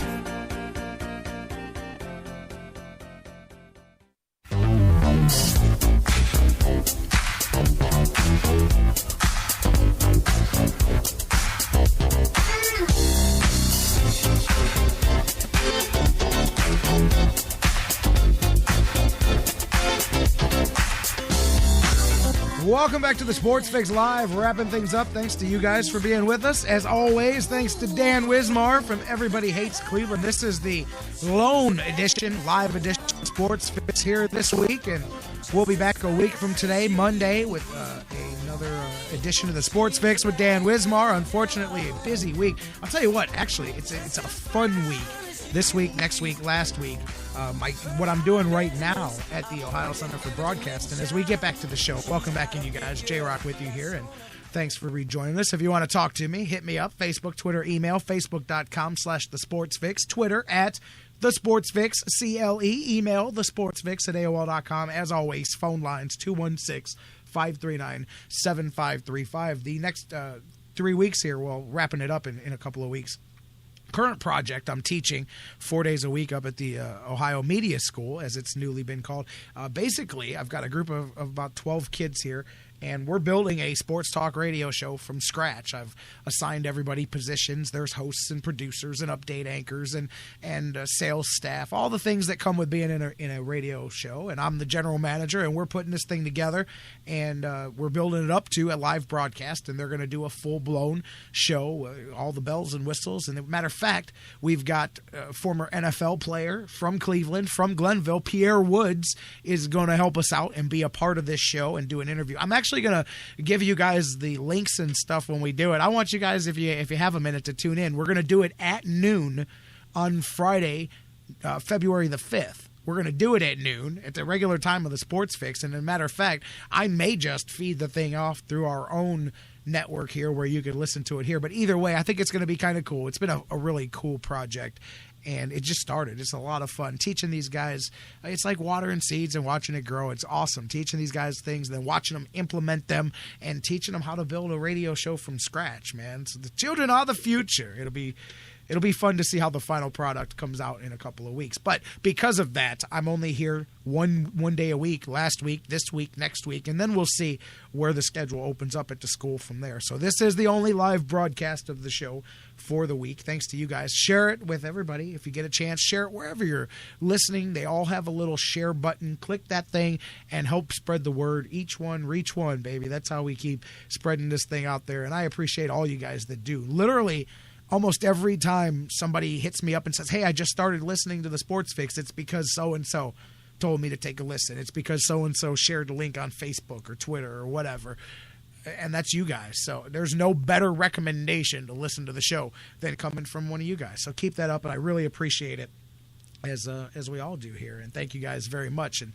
Welcome back to the Sports Fix Live. Wrapping things up. Thanks to you guys for being with us. As always, thanks to Dan Wismar from Everybody Hates Cleveland. This is the lone edition, live edition of Sports Fix here this week, and we'll be back a week from today, Monday, with another edition of the Sports Fix with Dan Wismar. Unfortunately, a busy week. I'll tell you what, actually, it's a fun week. This week, next week, last week, what I'm doing right now at the Ohio Center for Broadcasting as we get back to the show. Welcome back in, you guys. J-Rocc with you here, and thanks for rejoining us. If you want to talk to me, hit me up. Facebook, Twitter, email, facebook.com/thesportsfix, Twitter @thesportsfix, CLE, email thesportsfix@AOL.com. As always, phone lines 216-539-7535. The next 3 weeks here, well, wrapping it up in a couple of weeks. current project, I'm teaching 4 days a week up at the Ohio Media School, as it's newly been called. Basically, I've got a group of about 12 kids here, and we're building a sports talk radio show from scratch. I've assigned everybody positions. There's hosts and producers and update anchors and sales staff, all the things that come with being in a radio show. And I'm the general manager, and we're putting this thing together, and we're building it up to a live broadcast, and they're going to do a full-blown show, all the bells and whistles. And as a matter of fact, we've got a former NFL player from Cleveland, from Glenville, Pierre Woods, is going to help us out and be a part of this show and do an interview. I'm actually going to give you guys the links and stuff when we do it. I want you guys, if you have a minute, to tune in. We're going to do it at noon on Friday, February the 5th. We're going to do it at noon at the regular time of the Sports Fix. And as a matter of fact, I may just feed the thing off through our own network here where you can listen to it here. But either way, I think it's going to be kind of cool. It's been a really cool project. And it just started. It's a lot of fun. Teaching these guys, it's like watering seeds and watching it grow. It's awesome. Teaching these guys things, then watching them implement them, and teaching them how to build a radio show from scratch, man. So the children are the future. It'll be fun to see how the final product comes out in a couple of weeks. But because of that, I'm only here one day a week, last week, this week, next week, and then we'll see where the schedule opens up at the school from there. So this is the only live broadcast of the show for the week. Thanks to you guys. Share it with everybody. If you get a chance, share it wherever you're listening. They all have a little share button. Click that thing and help spread the word. Each one, reach one, baby. That's how we keep spreading this thing out there. And I appreciate all you guys that do. Literally, almost every time somebody hits me up and says, hey, I just started listening to the Sports Fix, it's because so-and-so told me to take a listen. It's because so-and-so shared the link on Facebook or Twitter or whatever. And that's you guys. So there's no better recommendation to listen to the show than coming from one of you guys. So keep that up, and I really appreciate it, as we all do here. And thank you guys very much. And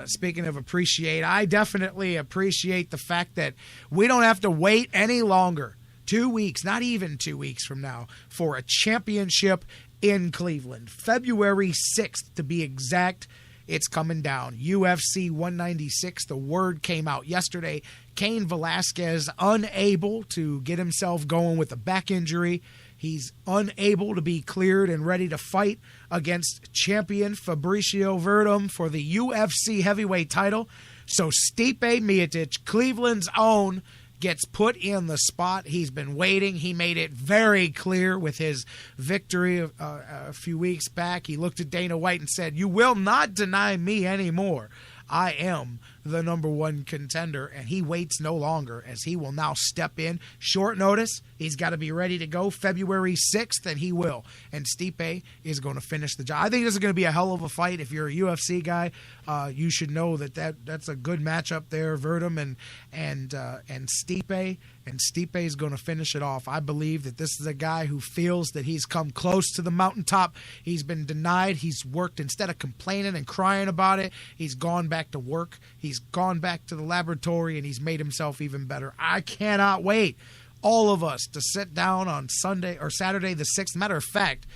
speaking of appreciate, I definitely appreciate the fact that we don't have to wait any longer. 2 weeks, not even 2 weeks from now, for a championship in Cleveland. February 6th, to be exact. It's coming down. UFC 196. The word came out yesterday. Cain Velasquez unable to get himself going with a back injury. He's unable to be cleared and ready to fight against champion Fabricio Verdum for the UFC heavyweight title. So Stipe Miocic, Cleveland's own, gets put in the spot. He's been waiting. He made it very clear with his victory a few weeks back. He looked at Dana White and said, you will not deny me anymore. I am the number one contender, and he waits no longer as he will now step in. Short notice, he's got to be ready to go February 6th, and he will. And Stipe is going to finish the job. I think this is going to be a hell of a fight. If you're a UFC guy, you should know that's a good matchup there, Verdum and Stipe. And Stipe is going to finish it off. I believe that this is a guy who feels that he's come close to the mountaintop. He's been denied. He's worked, instead of complaining and crying about it, he's gone back to work. He's gone back to the laboratory, and he's made himself even better. I cannot wait, all of us, to sit down on Sunday or Saturday the 6th. Matter of fact,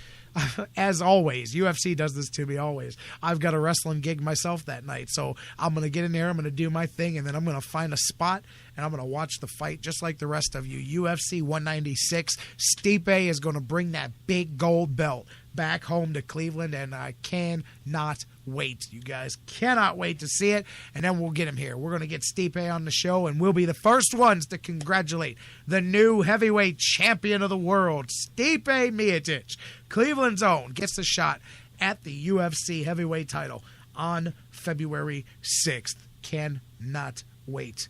as always, UFC does this to me always. I've got a wrestling gig myself that night, so I'm going to get in there, I'm going to do my thing, and then I'm going to find a spot, and I'm going to watch the fight just like the rest of you. UFC 196, Stipe is going to bring that big gold belt back home to Cleveland, and I cannot wait. You guys cannot wait to see it, and then we'll get him here. We're going to get Stipe on the show, and we'll be the first ones to congratulate the new heavyweight champion of the world, Stipe Miocic. Cleveland's own gets the shot at the UFC heavyweight title on February 6th. Cannot wait.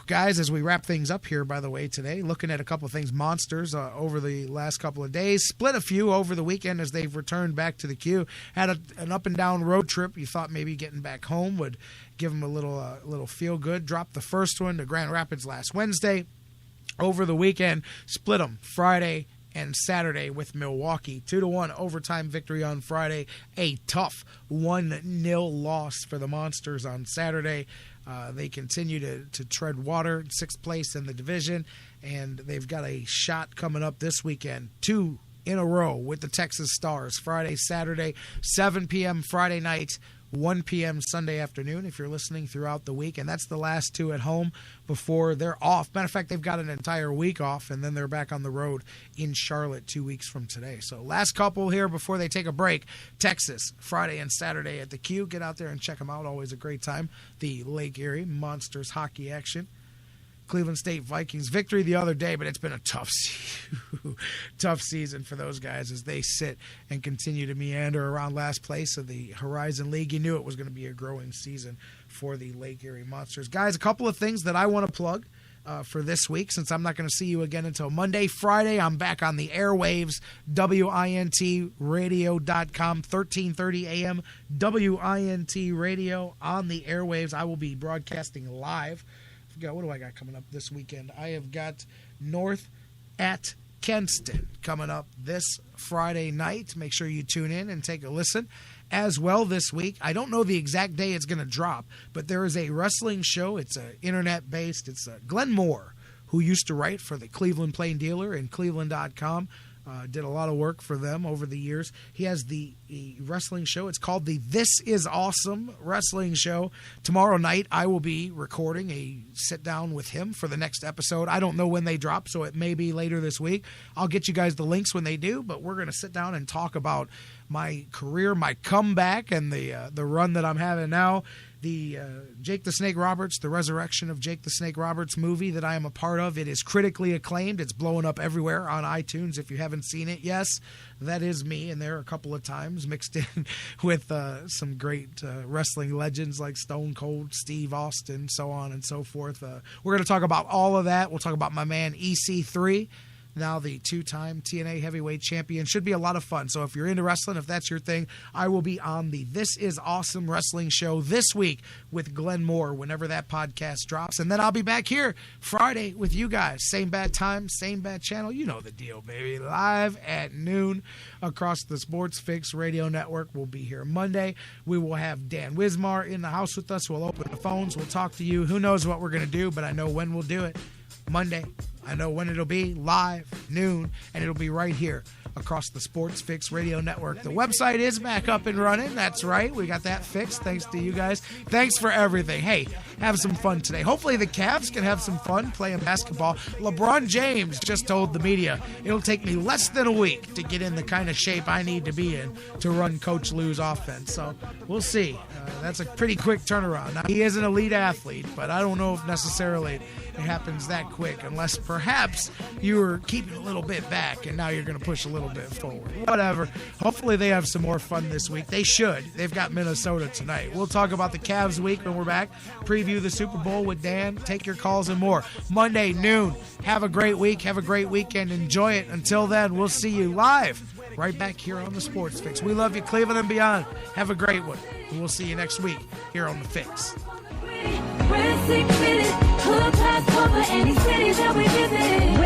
Guys, as we wrap things up here, by the way, today, looking at a couple of things. Monsters over the last couple of days. Split a few over the weekend as they've returned back to the queue. Had an up-and-down road trip. You thought maybe getting back home would give them a little feel-good. Dropped the first one to Grand Rapids last Wednesday. Over the weekend, split them Friday and Saturday with Milwaukee. 2-1 overtime victory on Friday. A tough 1-0 loss for the Monsters on Saturday. They continue to tread water, 6th place in the division, and they've got a shot coming up this weekend, 2 in a row with the Texas Stars. Friday, Saturday, 7 p.m. Friday night, 1 p.m. Sunday afternoon if you're listening throughout the week. And that's the last two at home before they're off. Matter of fact, they've got an entire week off, and then they're back on the road in Charlotte 2 weeks from today. So last couple here before they take a break. Texas, Friday and Saturday at the Q. Get out there and check them out. Always a great time. The Lake Erie Monsters hockey action. Cleveland State Vikings victory the other day, but it's been a tough season for those guys as they sit and continue to meander around last place of the Horizon League. You knew it was going to be a growing season for the Lake Erie Monsters. Guys, a couple of things that I want to plug for this week, since I'm not going to see you again until Monday. Friday, I'm back on the airwaves, WINTradio.com, 1330 a.m., WINT Radio on the airwaves. I will be broadcasting live. What do I got coming up this weekend? I have got North at Kenston coming up this Friday night. Make sure you tune in and take a listen. As well this week, I don't know the exact day it's going to drop, but there is a wrestling show. It's internet-based. It's Glenn Moore, who used to write for the Cleveland Plain Dealer and Cleveland.com. Did a lot of work for them over the years. He has the wrestling show. It's called the This Is Awesome Wrestling Show. Tomorrow night, I will be recording a sit-down with him for the next episode. I don't know when they drop, so it may be later this week. I'll get you guys the links when they do, but we're going to sit down and talk about my career, my comeback, and the run that I'm having now. The Jake the Snake Roberts, the resurrection of Jake the Snake Roberts movie that I am a part of. It is critically acclaimed. It's blowing up everywhere on iTunes. If you haven't seen it, yes, that is me in there a couple of times, mixed in with some great wrestling legends like Stone Cold, Steve Austin, so on and so forth. We're going to talk about all of that. We'll talk about my man EC3, now the two-time TNA heavyweight champion. Should be a lot of fun. So if you're into wrestling, if that's your thing, I will be on the This Is Awesome Wrestling Show this week with Glenn Moore whenever that podcast drops. And then I'll be back here Friday with you guys. Same bad time, same bad channel. You know the deal, baby. Live at noon across the Sports Fix Radio Network. We'll be here Monday. We will have Dan Wismar in the house with us. We'll open the phones. We'll talk to you. Who knows what we're going to do, but I know when we'll do it. Monday. I know when it'll be, live, noon, and it'll be right here across the Sports Fix Radio Network. The website is back up and running. That's right. We got that fixed thanks to you guys. Thanks for everything. Hey, have some fun today. Hopefully the Cavs can have some fun playing basketball. LeBron James just told the media it'll take me less than a week to get in the kind of shape I need to be in to run Coach Lou's offense. So we'll see. That's a pretty quick turnaround. Now, he is an elite athlete, but I don't know if necessarily it happens that quick unless perhaps you were keeping a little bit back and now you're going to push a little bit forward. Whatever. Hopefully they have some more fun this week. They should. They've got Minnesota tonight. We'll talk about the Cavs week when we're back. Preview the Super Bowl with Dan. Take your calls and more. Monday, noon. Have a great week. Have a great weekend. Enjoy it. Until then, we'll see you live right back here on the Sports Fix. We love you, Cleveland and beyond. Have a great one. And we'll see you next week here on the Fix. We're 6 minutes, hood past over any city that we visit.